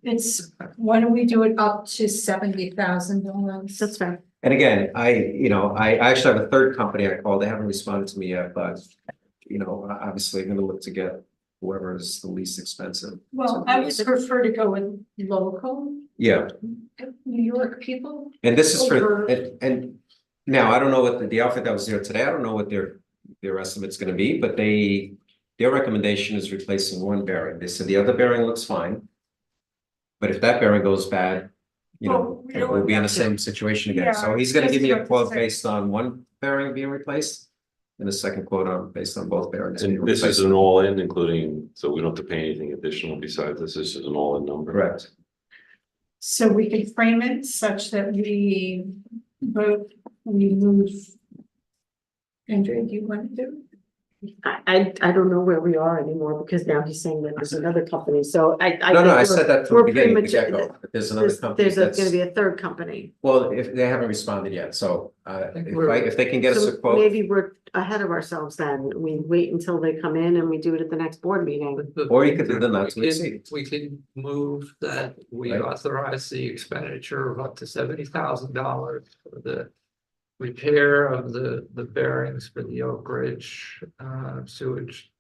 It's, why don't we do it up to $70,000? That's fair. And again, I actually have a third company I called. They haven't responded to me yet, but obviously I'm gonna look to get whoever is the least expensive. Well, I would prefer to go with local Yeah, New York people. and this is for, Over- and now I don't know what the outfit that was there today, I don't know what their estimate's gonna be, but their recommendation is replacing one bearing. They said the other bearing looks fine. But if that bearing goes bad, Well, we don't we'll be in the have to. same situation again. So Yeah, he's gonna just give me a what quote to say. based on one bearing being replaced. And a second quote based on both bearings. being And this is replaced. an all-in, including, so we don't have to pay anything additional besides this. This is an all-in number. Correct. So we could frame it such that we move. Andrea, do you want to do? I don't know where we are anymore because now he's saying that there's another company, so I. No, think I we're- said that from we're the beginning, the premature. get-go. There's another company There's that's, gonna be a third company. well, if they haven't responded yet, so think if we're- if they can get us a So quote. maybe we're ahead of ourselves then. We wait until they come in and we do it at the next board meeting. Or you could do the not to We exceed. can move that we Right. authorize the expenditure of up to $70,000 for the repair of the bearings for the Oak Ridge sewage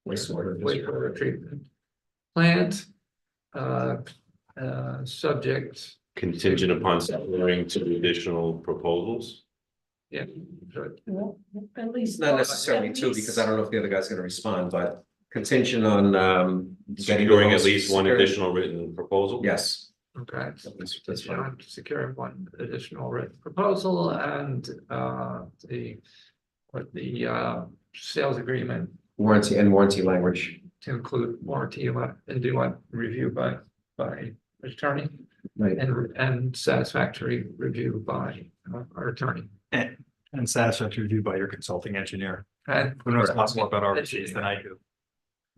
wastewater treatment plant. Subject, Contingent upon securing two additional proposals. yeah. Well, at least. Not necessarily two, because I don't know if the other guy's gonna respond, but contingent on getting Securing at those least one secured- additional written proposal. Yes. Okay. That's fine. Securing one additional written proposal and the sales agreement Warranty language. to include warranty and do a review by attorney Right. and satisfactory review by our attorney. And satisfactory review by your consulting engineer, And who knows lots more about our fees than I do.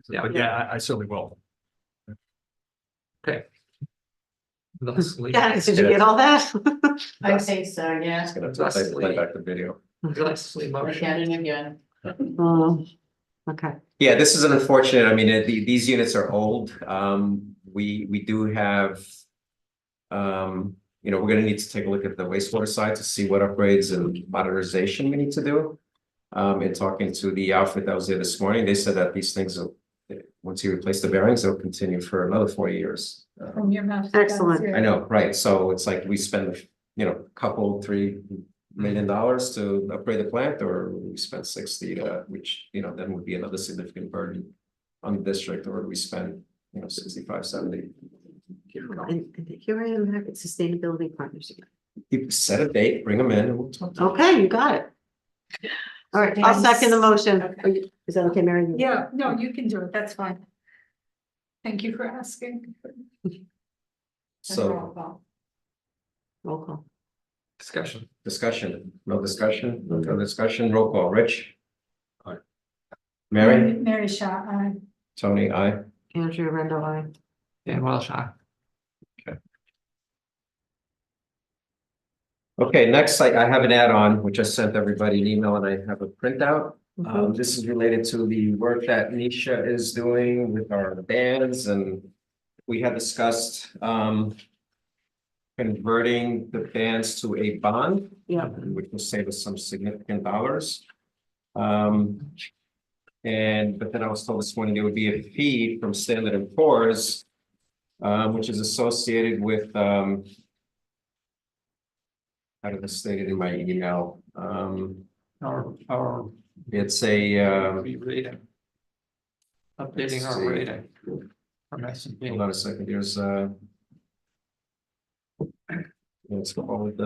Yeah. But yeah, I certainly will. okay. Thusly, Yeah, did you get all that? I think so, yeah. It's gonna have to play back the video. thusly Look motion. at it again. Okay. Yeah, this is an unfortunate, I mean, these units are old. We do have. We're gonna need to take a look at the wastewater side to see what upgrades and modernization we need to do. In talking to the outfit that was there this morning, they said that these things will, once you replace the bearings, they'll continue for another 4 years. From your mouth. Excellent. I know, right? So it's like we spend, $3 million to upgrade the plant, or we spend 60 to, which, then would be another significant burden on the district, or we spend, 65, 70. And here I am, at sustainability partnership. You set a date, bring them in, and we'll talk. to them. Okay, you got it. All right, I'll second the motion. Is that okay, Mary? Yeah, no, you can do it, that's fine. Thank you for asking. So Roll call. Discussion. no discussion, no further discussion, roll call, Rich? Aye. Mary, Mary Shaw, aye. Tony, aye. Andrea Rendell, aye. Dan Welsh, aye. Okay, next, I have an add-on, which I sent everybody an email, and I have a printout. This is related to the work that Nisha is doing with our bands, and we had discussed converting the bands to a bond. Yeah. Which will save us some significant dollars. But then I was told this morning there would be a fee from Standard and Poor's, which is associated with, I have it stated in my email. Our It's a, rating. Updating our rating. From S&P. hold on a second, there's it's called,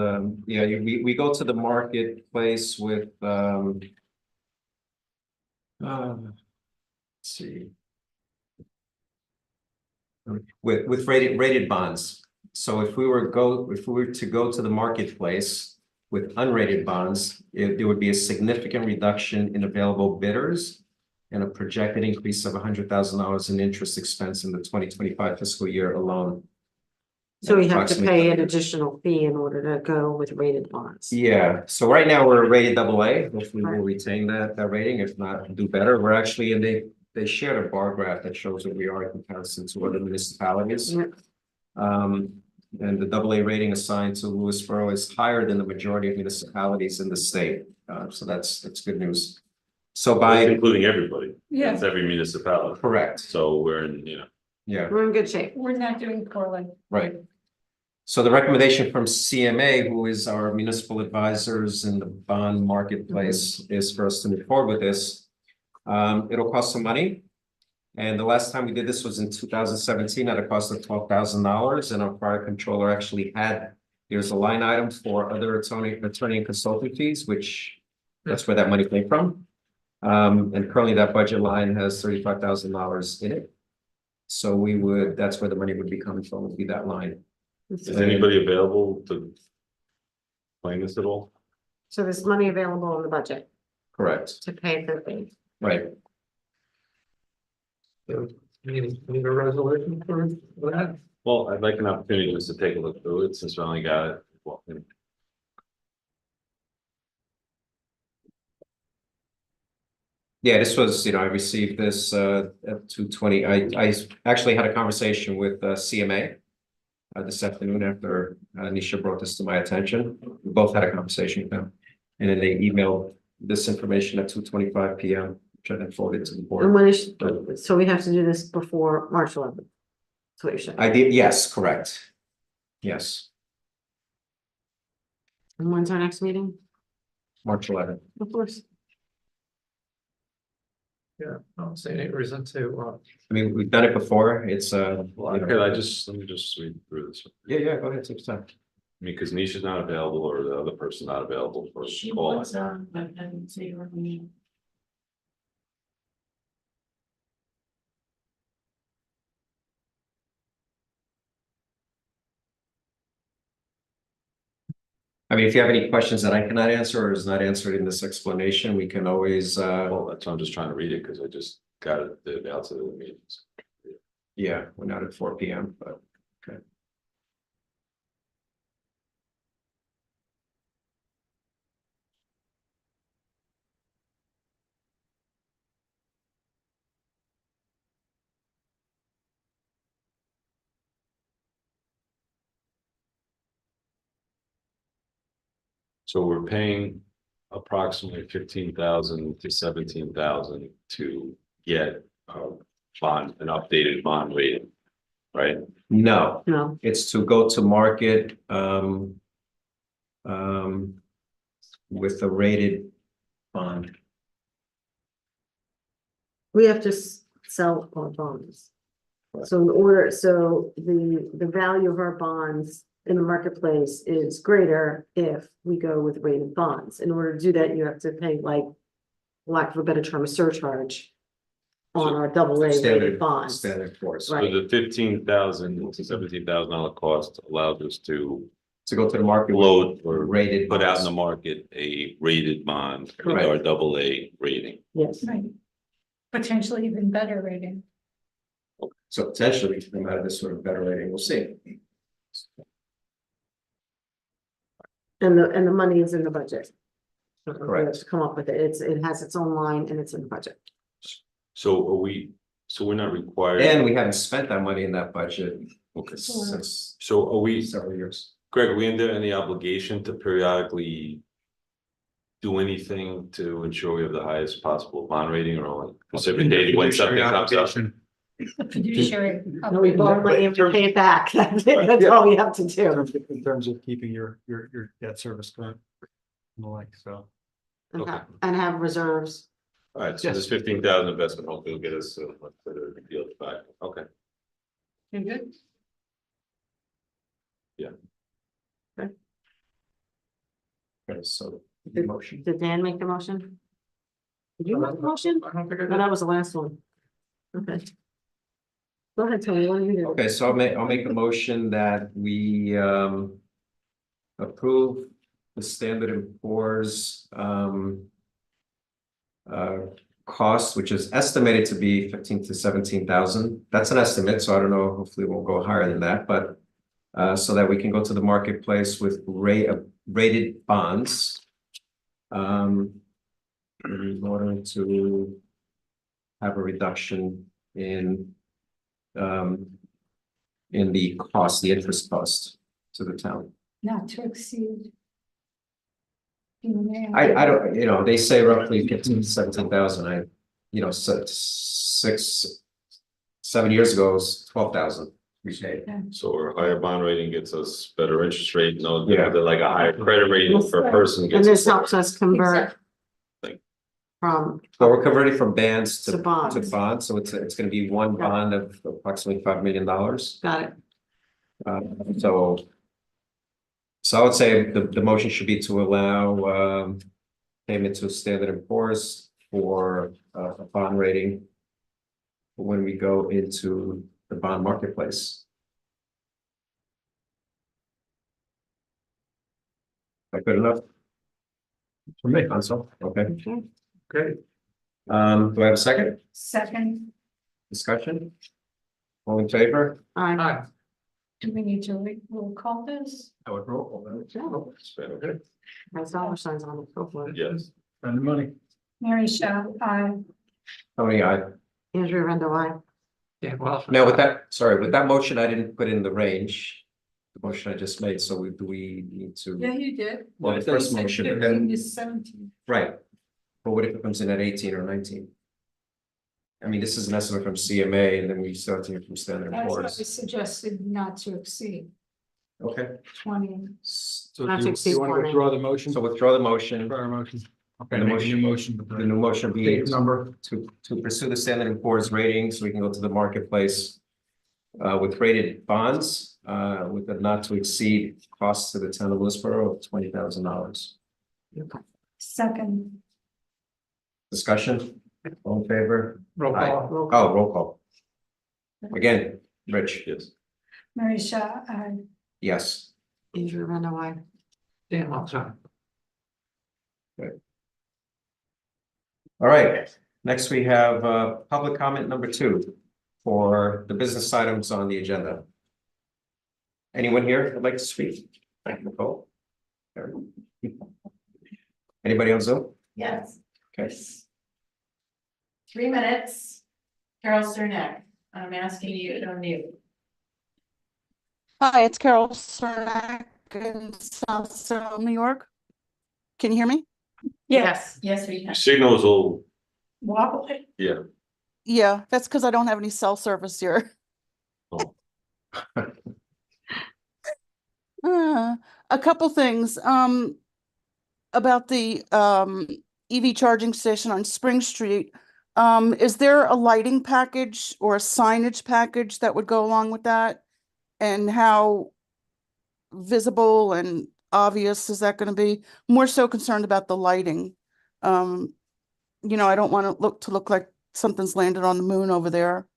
we go to the marketplace with, let's see. With rated bonds. So if we were to go to the marketplace, with unrated bonds, there would be a significant reduction in available bidders and a projected increase of $100,000 in interest expense in the 2025 fiscal year alone. So we have to Approximately- pay an additional fee in order to go with rated bonds. Yeah, so right now we're rated AA. Hopefully we'll retain that rating, if not do better. We're actually, and they shared a bar graph that shows where we are in comparison to other municipalities. Yep. And the AA rating assigned to Lewisboro is higher than the majority of municipalities in the state. So that's good news. So That's by, including everybody. Yeah. That's every municipality. correct, So we're in, yeah. We're in good shape. We're not doing poorly. Right. So the recommendation from CMA, who is our municipal advisors in the bond marketplace, is for us to move forward with this. It'll cost some money. And the last time we did this was in 2017 at a cost of $12,000. And our prior controller actually had, there's a line item for other attorney and consulting fees, which that's where that money came from. And currently that budget line has $35,000 in it. So that's where the money would be coming from, would be that line. is anybody available to claim this at all? So there's money available in the budget Correct, to pay for the fee. right. So, need a resolution for that? Well, I'd like an opportunity just to take a look through it since we only got it. Well, Yeah, this was, I received this at 2:20. I actually had a conversation with CMA this afternoon after Nisha brought this to my attention. We both had a conversation with them. And then they emailed this information at 2:25 PM, which I then forwarded to the And board. when is, so we have to do this before March 11th. That's what you're saying. I did, yes, correct. Yes, And when's our next meeting? March 11th. Of course. Yeah, I don't see any reason to, I mean, we've done it before. It's Okay, let me just read through this. Yeah, go ahead, take your time. I mean, because Nisha's not available or the other person not available for a She call. was on, but I didn't see her name. I mean, if you have any questions that I cannot answer or is not answered in this explanation, we can always, Well, that's why I'm just trying to read it because I just got it out to the meetings. yeah, we're not at 4 PM, but okay. So we're paying approximately 15,000 to 17,000 to get an updated bond rating, right? No, No, it's to go to market with a rated bond. we have to sell our bonds. So in order, so the value of our bonds in the marketplace is greater if we go with rated bonds. In order to do that, you have to pay, like, lack of a better term, a surcharge on our AA rated Standard, bonds. standard course. So Right. the 15,000 to 17,000 cost allows us to To go to the market with load or rated put out in the bonds. market a rated bond with Correct. our AA rating. Yes. Right. Potentially even better rating. So potentially we can come out of this sort of better rating. We'll see. And the money is in the budget. We have Correct. to come up with it. It has its own line and it's in the budget. So we're not required. And we haven't spent that money in that budget Okay. since So are we, several years. Greg, are we under any obligation to periodically do anything to ensure we have the highest possible bond rating or only precipitated when something comes up? The fiduciary. No, we borrow money and we pay it back. That's it. That's all we have to do. In terms of keeping your debt service current. And the like, so. And have reserves. All right, so Yes. this 15,000 investment hopefully will get us the deal back. Okay. You good? Okay, so Did- motion. Did Dan make the motion? Did you make the motion? I don't think I No, did. that was the last one. Okay. Go ahead, Tony, what do you do? Okay, so I'll make a motion that we approve the Standard and Poor's cost, which is estimated to be 15 to 17,000. That's an estimate, so I don't know, hopefully we'll go higher than that, but so that we can go to the marketplace with rated bonds. In order to have a reduction in the cost, the interest cost to the town. Not to exceed. I don't, they say roughly 15 to 17,000. Six, 7 years ago, it was 12,000 we paid. So our higher bond rating gets us better interest rate, no, Yeah. like a higher credit rating per person And gets. this us helps us convert from, Well, we're converting from bands To bonds. to bonds, so it's gonna be one Yeah. bond of approximately $5 million. got it. So I would say the motion should be to allow payment to Standard and Poor's for a bond rating when we go into the bond marketplace. Is that good enough? For me, Council, okay. Okay. Great. Do I have a second Second, discussion? All in favor? Aye. do we need to roll call this? I would roll call that. Okay. Has dollar signs on it, go for it. Yes. Spend the money. Mary Shaw, aye. Tony, aye. Andrew Randall, aye. Yeah, well. Now with that motion, I didn't put in the range. The motion I just made, so do we need to? you did. Well, the first motion, then, is 17. right. But what if it comes in at 18 or 19? I mean, this is an estimate from CMA and then we start to hear from Standard and That's why we Poor's. suggested not to exceed Okay. 20. So Not to do exceed you want to 20. withdraw the motion? So withdraw the motion. Prior motion. Okay, The make a motion- new motion. The new motion be Page number. to pursue the Standard and Poor's rating so we can go to the marketplace with rated bonds with a not to exceed cost to the town of Lewisboro of $20,000. Second, Discussion? All in favor? Roll Aye. call. Oh, roll call. Again, Rich, Yes. Mary Shaw, aye. yes. Andrew Randall, aye. Dan Walsh, All right, next we have public comment number 2 for the business items on the agenda. Anyone here would like to speak? Thank you, Nicole. Anybody on Zoom? Yes, Okay. 3 minutes. Carol Cernak, I'm asking you to unmute. Hi, it's Carol Cernak in South Central New York. Can you hear me? Yes, yes, we can. Signal is old, Wobbly. yeah. Yeah, that's because I don't have any cell service here. Oh. A couple things, about the, EV charging station on Spring Street. Is there a lighting package or a signage package that would go along with that? And how visible and obvious is that gonna be? More so concerned about the lighting. I don't want to look like something's landed on the moon over there.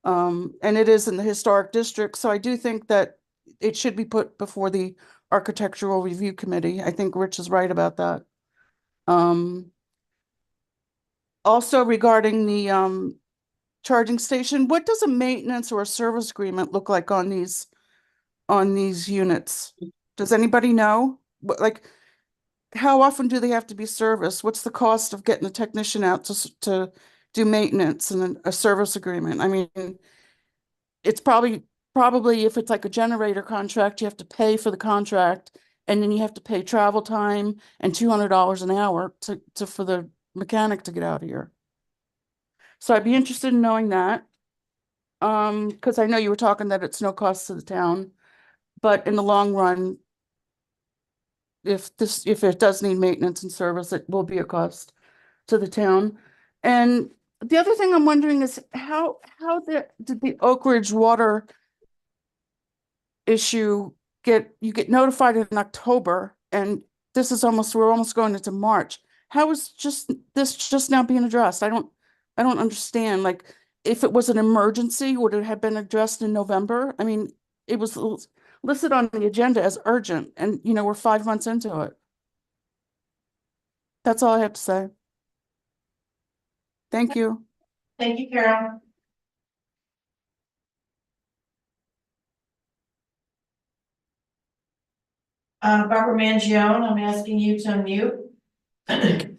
And it is in the historic district, so I do think that it should be put before the Architectural Review Committee. I think Rich is right about that. Also regarding the charging station, what does a maintenance or a service agreement look like on these units? Does anybody know? Like, how often do they have to be serviced? What's the cost of getting a technician out to do maintenance and a service agreement? I mean, it's probably if it's like a generator contract, you have to pay for the contract and then you have to pay travel time and $200 an hour for the mechanic to get out of here. So I'd be interested in knowing that. Because I know you were talking that it's no cost to the town, but in the long run, if it does need maintenance and service, it will be a cost to the town. And the other thing I'm wondering is how did the Oak Ridge water issue you get notified in October, and we're almost going into March. How is this just now being addressed? I don't understand. Like, if it was an emergency, would it have been addressed in November? I mean, it was listed on the agenda as urgent, and you know, we're 5 months into it. That's all I have to say. Thank you. Thank you, Carol. Barbara Mangione, I'm asking you to unmute.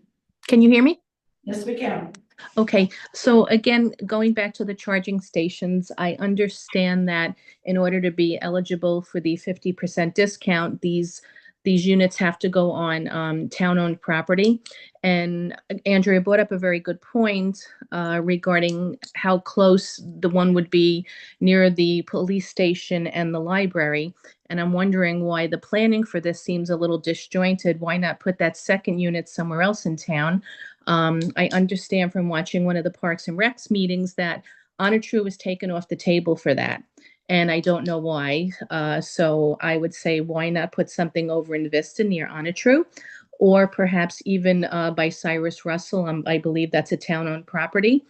Can you hear me? Yes, we can. Okay, so again, going back to the charging stations, I understand that in order to be eligible for the 50% discount, these units have to go on town-owned property. And Andrea brought up a very good point regarding how close the one would be near the police station and the library. And I'm wondering why the planning for this seems a little disjointed. Why not put that second unit somewhere else in town? I understand from watching one of the Parks and Recs meetings that Onitru was taken off the table for that. And I don't know why. So I would say, why not put something over in Vista near Onitru? Or perhaps even by Cyrus Russell. I believe that's a town-owned property.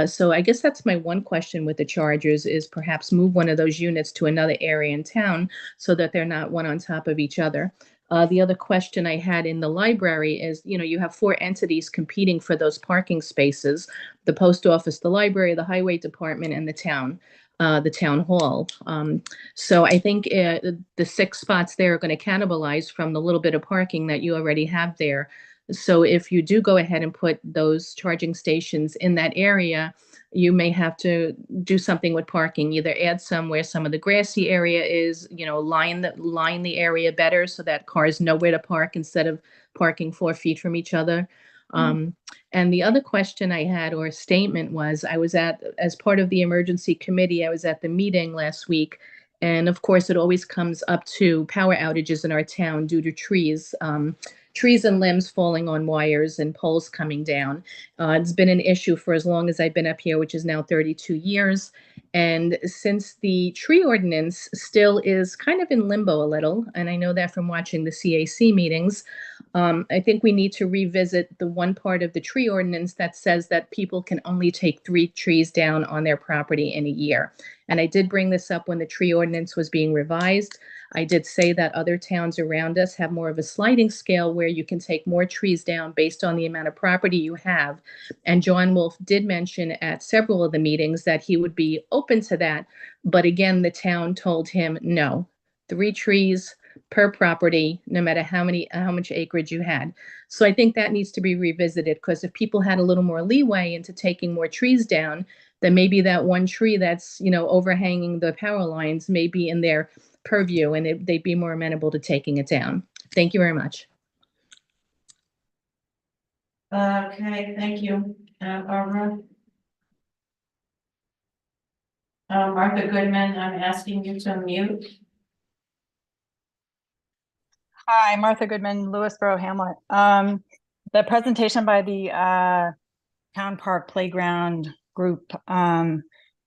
So I guess that's my one question with the Chargers is perhaps move one of those units to another area in town so that they're not one on top of each other. The other question I had in the library is, you know, you have 4 entities competing for those parking spaces, the post office, the library, the highway department, and the town hall. So I think the 6 spots there are going to cannibalize from the little bit of parking that you already have there. So if you do go ahead and put those charging stations in that area, you may have to do something with parking, either add some where some of the grassy area is, you know, line the area better so that cars know where to park instead of parking 4 feet from each other. And the other question I had or statement was, as part of the emergency committee, I was at the meeting last week. And of course, it always comes up to power outages in our town due to trees and limbs falling on wires and poles coming down. It's been an issue for as long as I've been up here, which is now 32 years. And since the tree ordinance still is kind of in limbo a little, and I know that from watching the CAC meetings, I think we need to revisit the one part of the tree ordinance that says that people can only take 3 trees down on their property in a year. And I did bring this up when the tree ordinance was being revised. I did say that other towns around us have more of a sliding scale where you can take more trees down based on the amount of property you have. And John Wolf did mention at several of the meetings that he would be open to that. But again, the town told him no, 3 trees per property, no matter how much acreage you had. So I think that needs to be revisited, because if people had a little more leeway into taking more trees down, then maybe that one tree that's, you know, overhanging the power lines may be in their purview and they'd be more amenable to taking it down. Thank you very much. Okay, thank you, Barbara. Martha Goodman, I'm asking you to unmute. Hi, Martha Goodman, Lewisboro, Hamlet. The presentation by the Town Park Playground group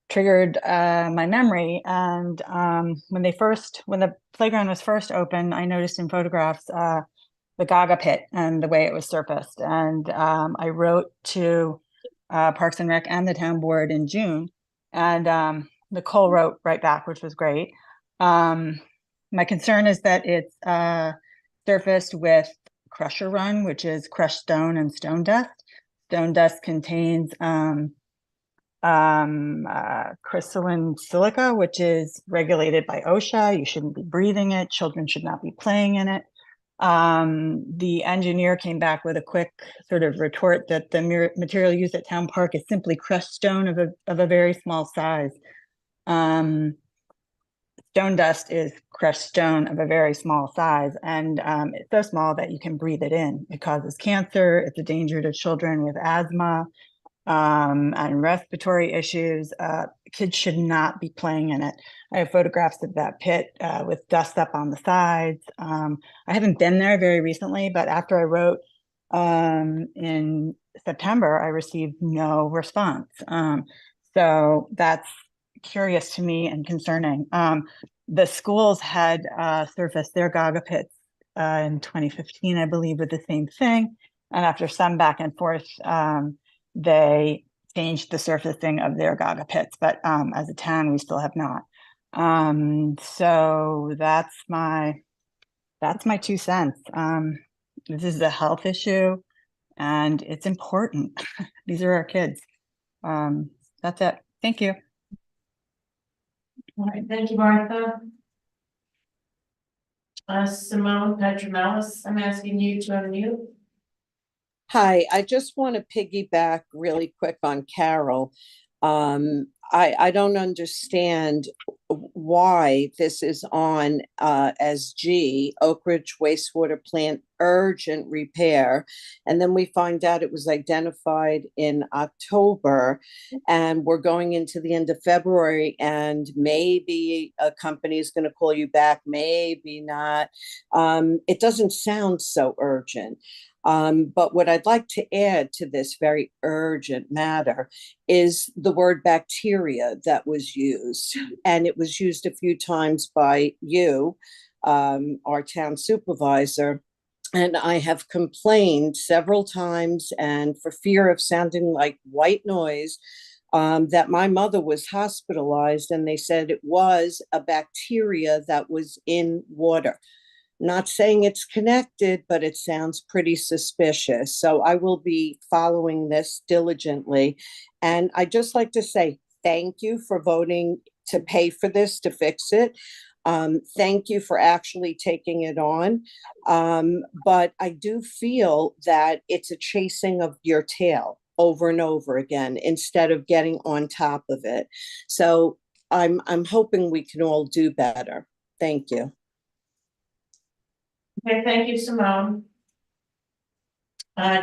triggered my memory. And when the playground was first opened, I noticed in photographs the Gaga pit and the way it was surfaced. And I wrote to Parks and Rec and the town board in June, and Nicole wrote right back, which was great. My concern is that it's surfaced with crusher run, which is crushed stone and stone dust. Stone dust contains crystalline silica, which is regulated by OSHA. You shouldn't be breathing it. Children should not be playing in it. The engineer came back with a quick sort of retort that the material used at Town Park is simply crushed stone of a very small size. Stone dust is crushed stone of a very small size, and it's so small that you can breathe it in. It causes cancer. It's a danger to children with asthma and respiratory issues. Kids should not be playing in it. I have photographs of that pit with dust up on the sides. I haven't been there very recently, but after I wrote in September, I received no response. So that's curious to me and concerning. The schools had surfaced their Gaga pits in 2015, I believe, with the same thing. And after some back and forth, they changed the surfacing of their Gaga pits. But as a town, we still have not. So that's my 2 cents. This is a health issue and it's important. These are our kids. That's it. Thank you. All right, thank you, Martha. Simone Petromelis, I'm asking you to unmute. Hi, I just want to piggyback really quick on Carol. I don't understand why this is on as G, Oak Ridge wastewater plant urgent repair. And then we find out it was identified in October and we're going into the end of February and maybe a company is going to call you back, maybe not. It doesn't sound so urgent. But what I'd like to add to this very urgent matter is the word bacteria that was used. And it was used a few times by you, our town supervisor. And I have complained several times, and for fear of sounding like white noise, that my mother was hospitalized, and they said it was a bacteria that was in water. Not saying it's connected, but it sounds pretty suspicious. So I will be following this diligently. And I just like to say thank you for voting to pay for this, to fix it. Thank you for actually taking it on. But I do feel that it's a chasing of your tail over and over again instead of getting on top of it. So I'm hoping we can all do better. Thank you. Okay, thank you, Simone.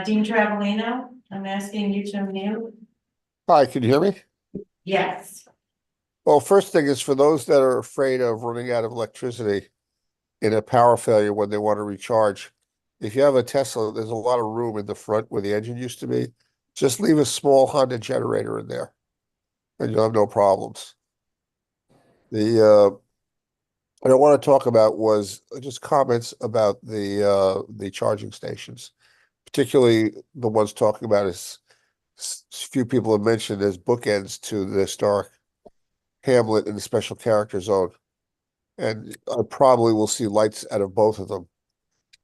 Dean Travelino, I'm asking you to unmute. Hi, can you hear me? Yes. Well, first thing is for those that are afraid of running out of electricity in a power failure when they want to recharge, if you have a Tesla, there's a lot of room in the front where the engine used to be. Just leave a small Honda generator in there and you'll have no problems. What I want to talk about was just comments about the charging stations, particularly the ones talking about as few people have mentioned as bookends to the historic hamlet and the special character zone. And I probably will see lights out of both of them.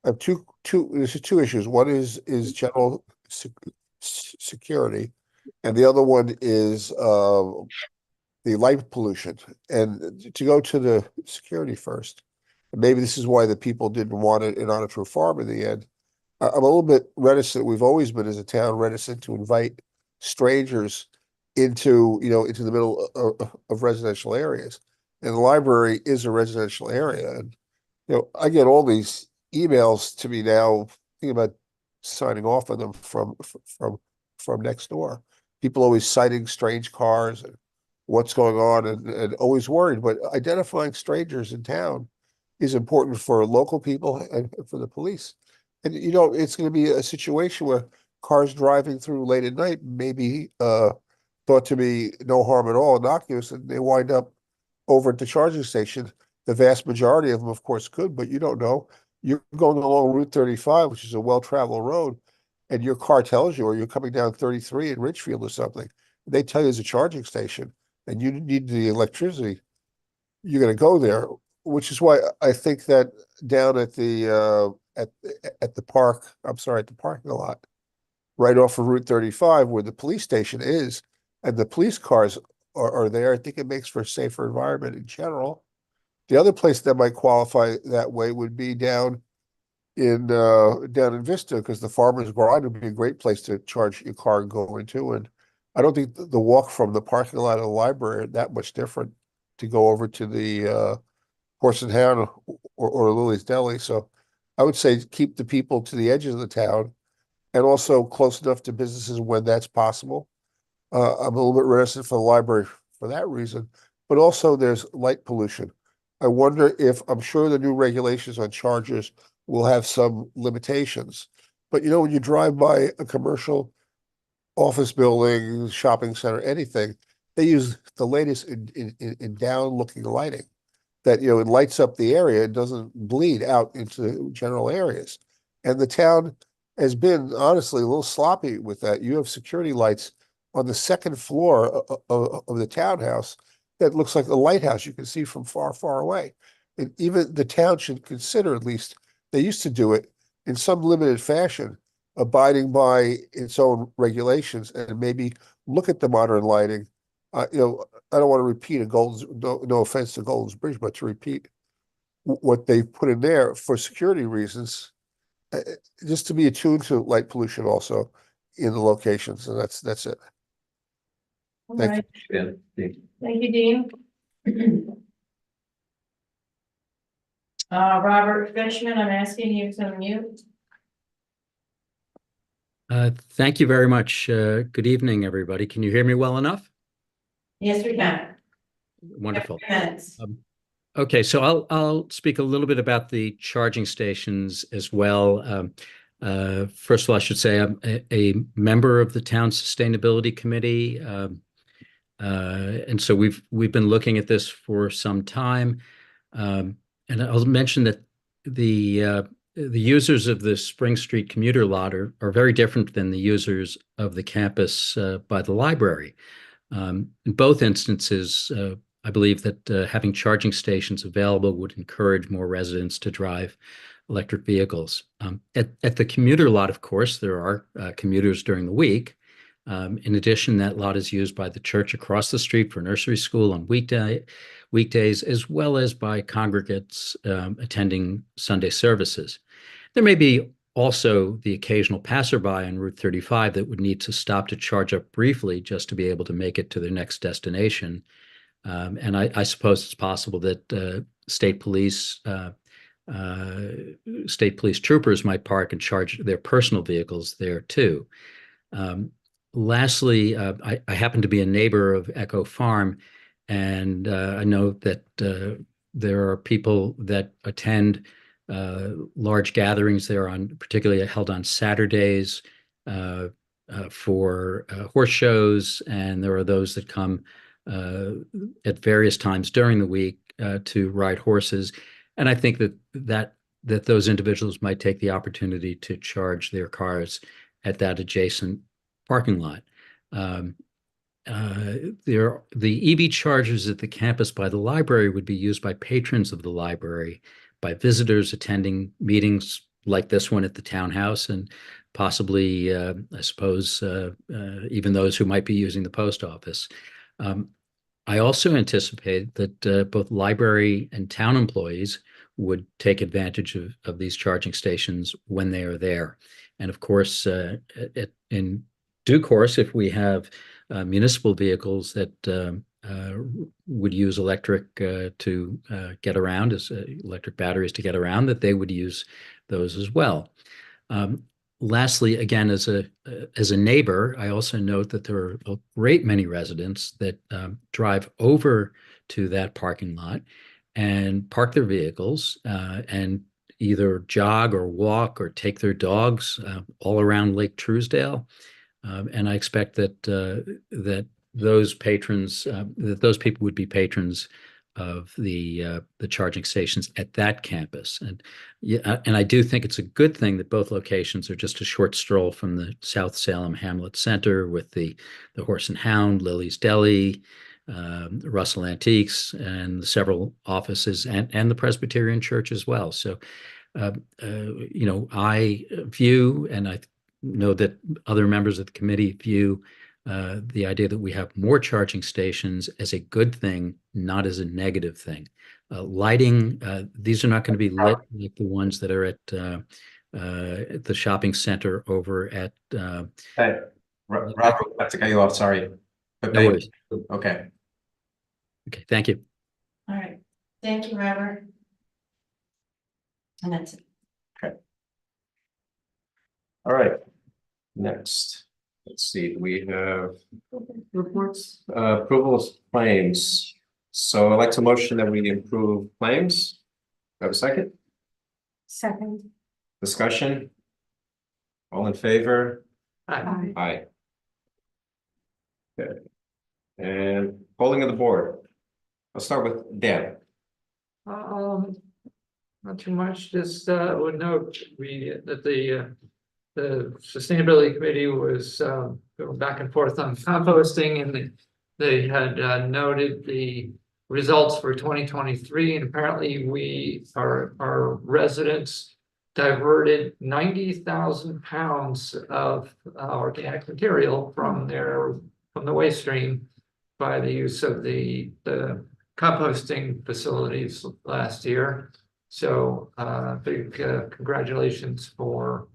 I have there's two issues. One is general security, and the other one is the light pollution. And to go to the security first, maybe this is why the people didn't want it in Otter Farm in the end. I'm a little bit reticent. We've always been as a town reticent to invite strangers into the middle of residential areas. And the library is a residential area. And I get all these emails to me now thinking about signing off on them from next door. People always citing strange cars and what's going on and always worried. But identifying strangers in town is important for local people and for the police. And it's going to be a situation where cars driving through late at night may be thought to be no harm at all, innocuous, and they wind up over at the charging station. The vast majority of them, of course, could, but you don't know. You're going along Route 35, which is a well-traveled road, and your car tells you, or you're coming down 33 in Richfield or something, they tell you there's a charging station, and you need the electricity. You're going to go there, which is why I think that down at the at the park, I'm sorry, at the parking lot, right off of Route 35, where the police station is, and the police cars are there. I think it makes for a safer environment in general. The other place that might qualify that way would be down in Vista, because the Farmer's Grind would be a great place to charge your car and go into. And I don't think the walk from the parking lot of the library are that much different to go over to the Horse and Hound or Lily's Deli. So I would say keep the people to the edges of the town and also close enough to businesses when that's possible. I'm a little bit reticent for the library for that reason, but also there's light pollution. I wonder if, I'm sure the new regulations on chargers will have some limitations, but when you drive by a commercial office building, shopping center, anything, they use the latest in down looking lighting that, it lights up the area. It doesn't bleed out into general areas. And the town has been honestly a little sloppy with that. You have security lights on the second floor of the townhouse that looks like a lighthouse you can see from far, far away. And even the town should consider, at least, they used to do it in some limited fashion, abiding by its own regulations and maybe look at the modern lighting. You know, I don't want to repeat no offense to Golden's Bridge, but to repeat what they put in there for security reasons, just to be attuned to light pollution also in the locations, and that's it. All Thank right. Yeah. Thank you, Dean. Robert Fishman, I'm asking you to mute. Thank you very much. Good evening, everybody. Can you hear me well enough? Yes, we can. Wonderful. Minutes. Okay, so I'll speak a little bit about the charging stations as well. First of all, I should say I'm a member of the town sustainability committee, and so we've been looking at this for some time. And I'll mention that the users of the Spring Street commuter lot are very different than the users of the campus by the library. In both instances, I believe that having charging stations available would encourage more residents to drive electric vehicles. At the commuter lot, of course, there are commuters during the week. In addition, that lot is used by the church across the street for nursery school on weekdays, as well as by congregants attending Sunday services. There may be also the occasional passerby on Route 35 that would need to stop to charge up briefly just to be able to make it to their next destination. And I suppose it's possible that state police troopers might park and charge their personal vehicles there too. Lastly, I happen to be a neighbor of Echo Farm, and I know that there are people that attend large gatherings there, particularly held on Saturdays for horse shows, and there are those that come at various times during the week to ride horses. And I think that those individuals might take the opportunity to charge their cars at that adjacent parking lot. The EV chargers at the campus by the library would be used by patrons of the library, by visitors attending meetings like this one at the townhouse, and possibly, I suppose, even those who might be using the post office. I also anticipate that both library and town employees would take advantage of these charging stations when they are there. And of course, in due course, if we have municipal vehicles that would use electric to get around, as electric batteries to get around, that they would use those as well. Lastly, again, as a neighbor, I also note that there are a great many residents that drive over to that parking lot and park their vehicles and either jog or walk or take their dogs all around Lake Truesdale. And I expect that those patrons, that those people would be patrons of the charging stations at that campus. And I do think it's a good thing that both locations are just a short stroll from the South Salem Hamlet Center with the Horse and Hound, Lily's Deli, Russell Antiques, and the several offices and the Presbyterian Church as well. So, I view, and I know that other members of the committee view the idea that we have more charging stations as a good thing, not as a negative thing. Lighting, these are not going to be lit like the ones that are at the shopping center over at. Hey, Robert, I have to cut you off, sorry. But No worries. Okay. Okay, thank you. All right, thank you, Robert. And that's it. Okay. All right. Next, let's see, we have Reports. approval of claims. So I'd like to motion that we approve claims. Do I have a second? Second. Discussion? All in favor? Aye. Aye. Okay. And polling of the board. I'll start with Dan. Not too much, just would note that the sustainability committee was going back and forth on composting, and they had noted the results for 2023, and apparently our residents diverted 90,000 pounds of organic material from the waste stream by the use of the composting facilities last year. So big congratulations for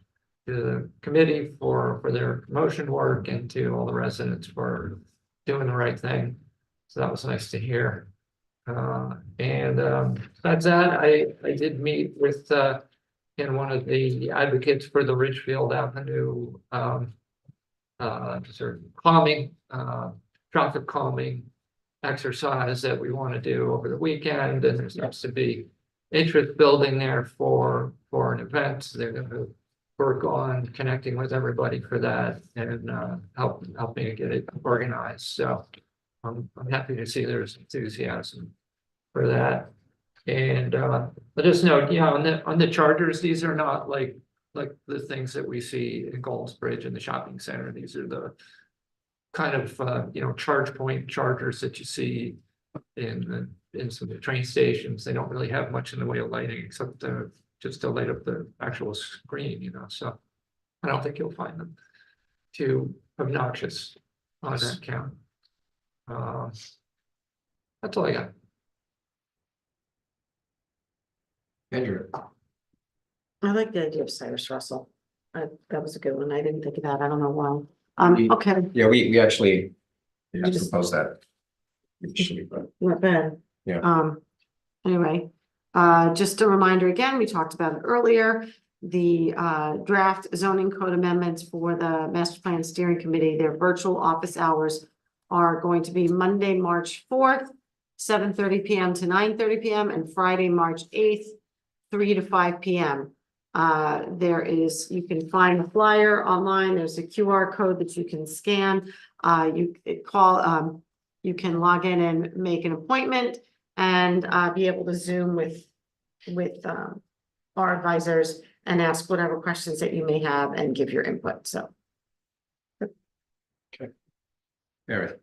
the committee for their promotion work, and to all the residents for doing the right thing. So that was nice to hear. That's that. I did meet with one of the advocates for the Ridgefield Avenue sort of calming, traffic calming exercise that we want to do over the weekend, and there seems to be interest building there for an event. They're going to work on connecting with everybody for that, and helping to get it organized. So I'm happy to see there's enthusiasm for that. And I just note, on the chargers, these are not like the things that we see in Goldsbridge in the shopping center. These are the kind of charge point chargers that you see in some of the train stations. They don't really have much in the way of lighting, except just to light up the actual screen, so I don't think you'll find them too obnoxious on that count. That's all I got. Andrew. I like the idea of Cyrus Russell. That was a good one. I didn't think of that. I don't know why. Okay. Yeah, we actually just- proposed that initially, but Not bad. yeah. Anyway, just a reminder again, we talked about it earlier. The draft zoning code amendments for the master plan steering committee, their virtual office hours are going to be Monday, March 4th, 7:30 PM to 9:30 PM, and Friday, March 8th, 3 to 5 PM. You can find a flyer online. There's a QR code that you can scan. You can log in and make an appointment and be able to Zoom with our advisors and ask whatever questions that you may have and give your input. So. Okay. Mary.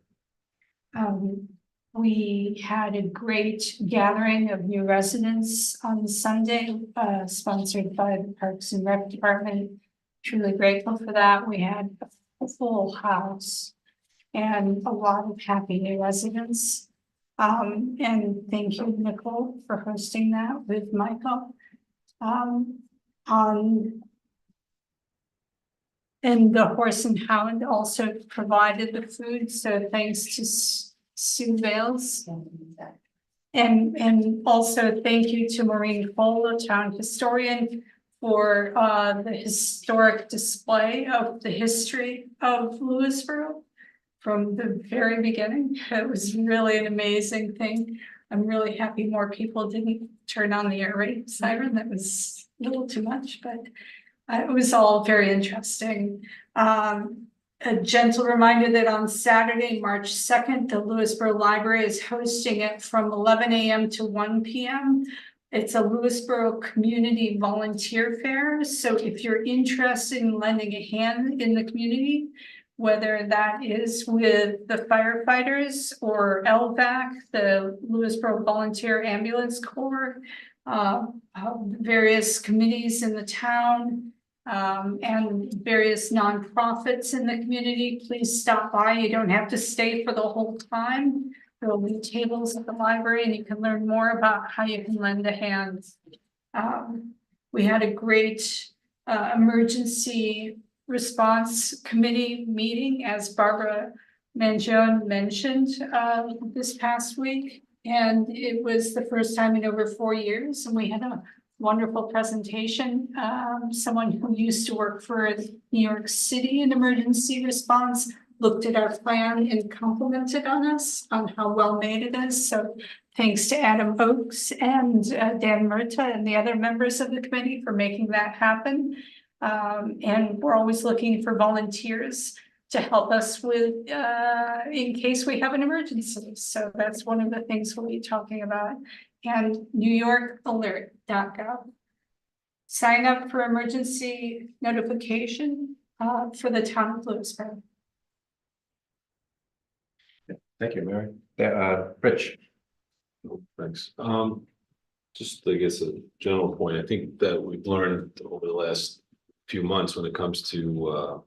We had a great gathering of new residents on Sunday, sponsored by the Parks and Rec Department. Truly grateful for that. We had a full house and a lot of happy new residents. And thank you, Nicole, for hosting that with Michael. And the Horse and Hound also provided the food, so thanks to Sue Vales. And also thank you to Maureen Cole, the town historian, for the historic display of the history of Lewisboro from the very beginning. It was really an amazing thing. I'm really happy more people didn't turn on the air raid siren. That was a little too much, but it was all very interesting. A gentle reminder that on Saturday, March 2nd, the Lewisboro Library is hosting it from 11 AM to 1 PM. It's a Lewisboro Community Volunteer Fair. So if you're interested in lending a hand in the community, whether that is with the firefighters or LVAC, the Lewisboro Volunteer Ambulance Corps, various committees in the town, and various nonprofits in the community, please stop by. You don't have to stay for the whole time. There will be tables at the library and you can learn more about how you can lend a hand. We had a great emergency response committee meeting, as Barbara Mangione mentioned this past week. And it was the first time in over 4 years, and we had a wonderful presentation. Someone who used to work for New York City in emergency response looked at our plan and complimented on us on how well made it is. So thanks to Adam Oakes and Dan Murta and the other members of the committee for making that happen. And we're always looking for volunteers to help us with in case we have an emergency. So that's one of the things we'll be talking about. And NewYorkAlert.gov. Sign up for emergency notification for the town of Lewisboro. Thank you, Mary. Rich. Thanks. Just, I guess, a general point, I think that we've learned over the last few months when it comes to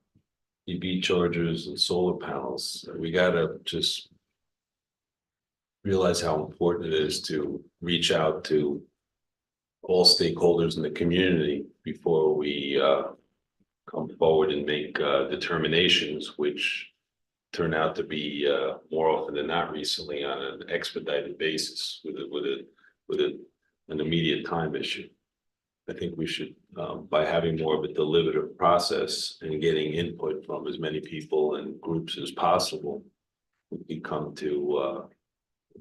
EV chargers and solar panels, we gotta just realize how important it is to reach out to all stakeholders in the community before we come forward and make determinations, which turn out to be more often than not recently on an expedited basis with an immediate time issue. I think we should, by having more of a deliberative process and getting input from as many people and groups as possible, we can come to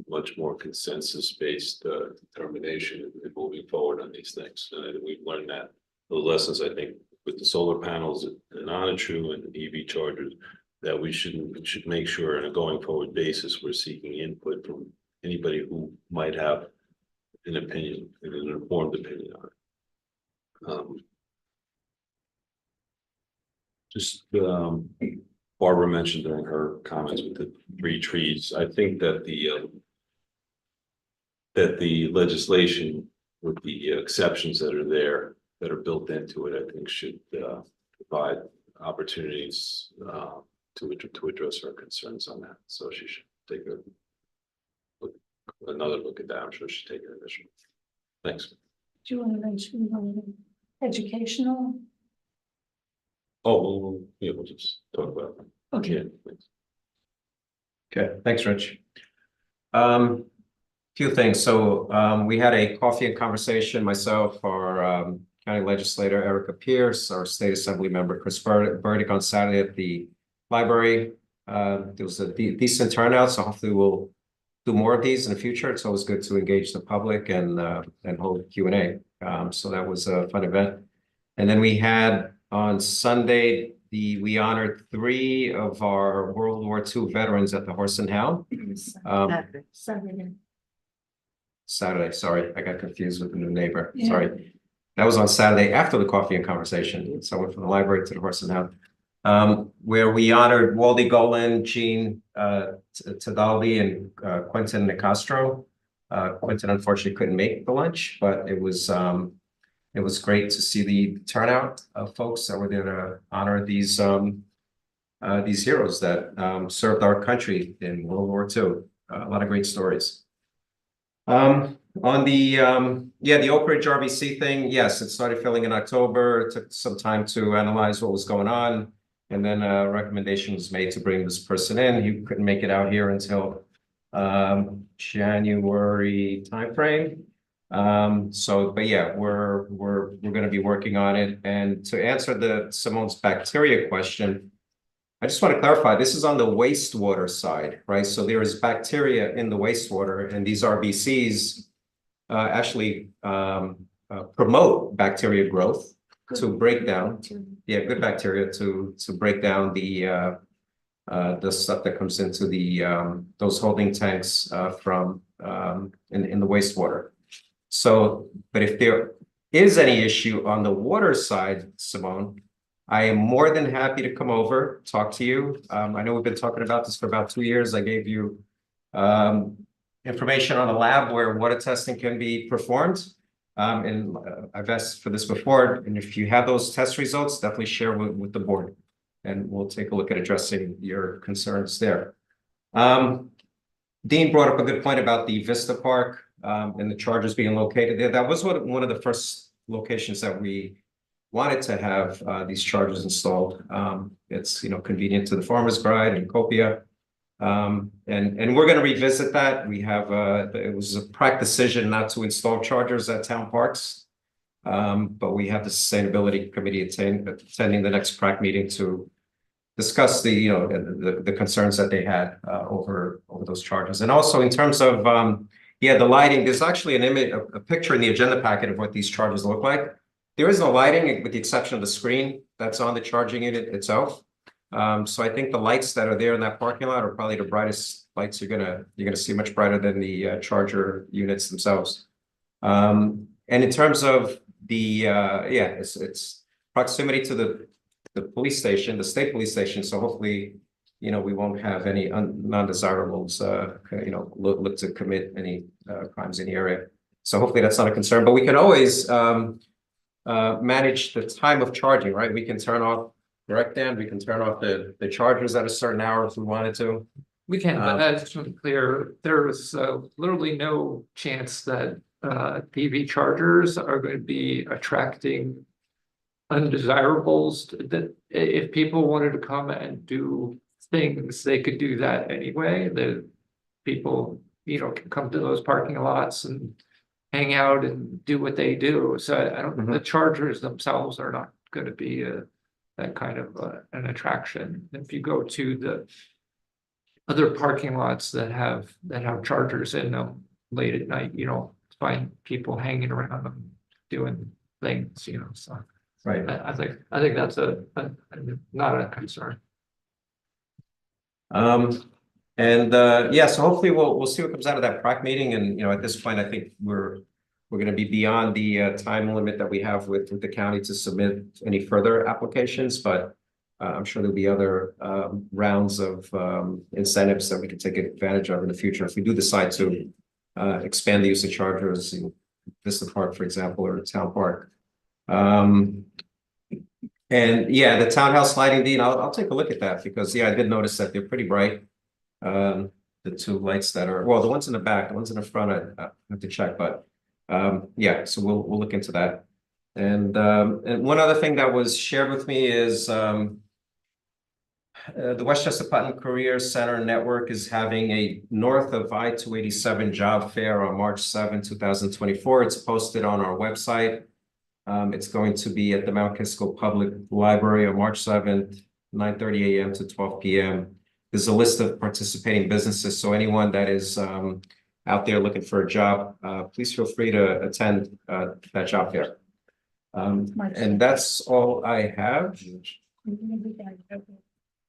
much more consensus-based determination in moving forward on these things. And we've learned that the lessons, I think, with the solar panels and Onitru and EV chargers, that we should make sure on a going forward basis, we're seeking input from anybody who might have an opinion, an informed opinion on it. Barbara mentioned during her comments with the 3 trees. I think that the legislation with the exceptions that are there that are built into it, I think should provide opportunities to address our concerns on that. So she should take another look at that. I'm sure she'll take it initially. Thanks. Do you want to mention educational? Oh, yeah, we'll just talk about it. Okay. Yeah, thanks. Okay, thanks, Rich. Few things. So we had a coffee and conversation, myself, our county legislator, Erica Pierce, our state assembly member, Chris Burdick, on Saturday at the library. There was a decent turnout, so hopefully we'll do more of these in the future. It's always good to engage the public and hold Q&A. So that was a fun event. And then we had on Sunday, we honored 3 of our World War II veterans at the Horse and Hound. Saturday, sorry, I got confused with the new neighbor. Yeah. Sorry. That was on Saturday after the coffee and conversation. So I went from the library to the Horse and Hound, where we honored Wally Golan, Gene Tadaldi, and Quentin Nicastro. Quentin unfortunately couldn't make the lunch, but it was great to see the turnout of folks that were there to honor these heroes that served our country in World War II. A lot of great stories. On the Oak Ridge RBC thing, yes, it started filling in October. It took some time to analyze what was going on, and then a recommendation was made to bring this person in. He couldn't make it out here until January timeframe. But yeah, we're going to be working on it. And to answer Simone's bacteria question, I just want to clarify, this is on the wastewater side, right? So there is bacteria in the wastewater, and these RBCs actually promote bacteria growth to break down. Yeah, good bacteria to break down the stuff that comes into those holding tanks from in the wastewater. So, but if there is any issue on the water side, Simone, I am more than happy to come over, talk to you. I know we've been talking about this for about 2 years. I gave you information on a lab where water testing can be performed. And I've asked for this before. And if you have those test results, definitely share with the board. And we'll take a look at addressing your concerns there. Dean brought up a good point about the Vista Park and the chargers being located there. That was one of the first locations that we wanted to have these chargers installed. It's convenient to the farmer's bride and Copia. And we're going to revisit that. We have it was a practice decision not to install chargers at town parks. But we have the sustainability committee attending the next PrAC meeting to discuss the concerns that they had over those chargers. And also in terms of the lighting, there's actually an image, a picture in the agenda packet of what these chargers look like. There is no lighting with the exception of the screen that's on the charging unit itself. So I think the lights that are there in that parking lot are probably the brightest lights you're gonna see, much brighter than the charger units themselves. And in terms of it's proximity to the police station, the state police station. So hopefully we won't have any non-desirables, look to commit any crimes in the area. So hopefully that's not a concern, but we can always manage the time of charging, right? We can turn off, correct, Dan? We can turn off the chargers at a certain hour if we wanted to. We can, but that's clear, there is literally no chance that EV chargers are going to be attracting undesirables. That if people wanted to come and do things, they could do that anyway. The people, can come to those parking lots and hang out and do what they do. So I don't, the chargers themselves are not going to be that kind of an attraction. If you go to the other parking lots that have chargers in them late at night, find people hanging around them doing things, so. Right. I think that's not a concern. So hopefully we'll see what comes out of that PRAC meeting, and at this point I think we're going to be beyond the time limit that we have with the county to submit any further applications, but I'm sure there'll be other rounds of incentives that we can take advantage of in the future if we do decide to expand the use of chargers in Vista Park, for example, or Town Park. And yeah, the townhouse lighting, Dean, I'll take a look at that because I did notice that they're pretty bright. The two lights that are, well, the ones in the back, the ones in the front, I have to check, but yeah, so we'll look into that. And one other thing that was shared with me is the Westchester Putnam Career Center Network is having a North of I-287 job fair on March 7, 2024. It's posted on our website. It's going to be at the Mount Kisco Public Library on March 7th, 9:30 a.m. to 12 p.m. There's a list of participating businesses, so anyone that is out there looking for a job, please feel free to attend that job fair. And that's all I have.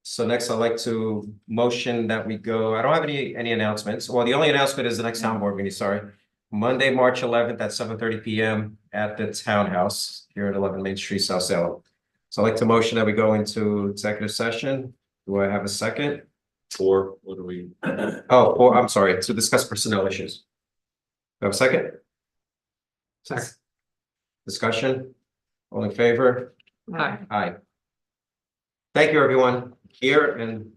So next, I'd like to motion that we go. I don't have any announcements. Well, the only announcement is the next town board meeting, sorry. Monday, March 11th at 7:30 p.m. at the Townhouse here at 11 Main Street, South Salem. So I'd like to motion that we go into executive session. Do I have a second? Or what do we? I'm sorry, to discuss personnel issues. Do I have a second? Second. Discussion? All in favor? Aye. Aye. Thank you, everyone here and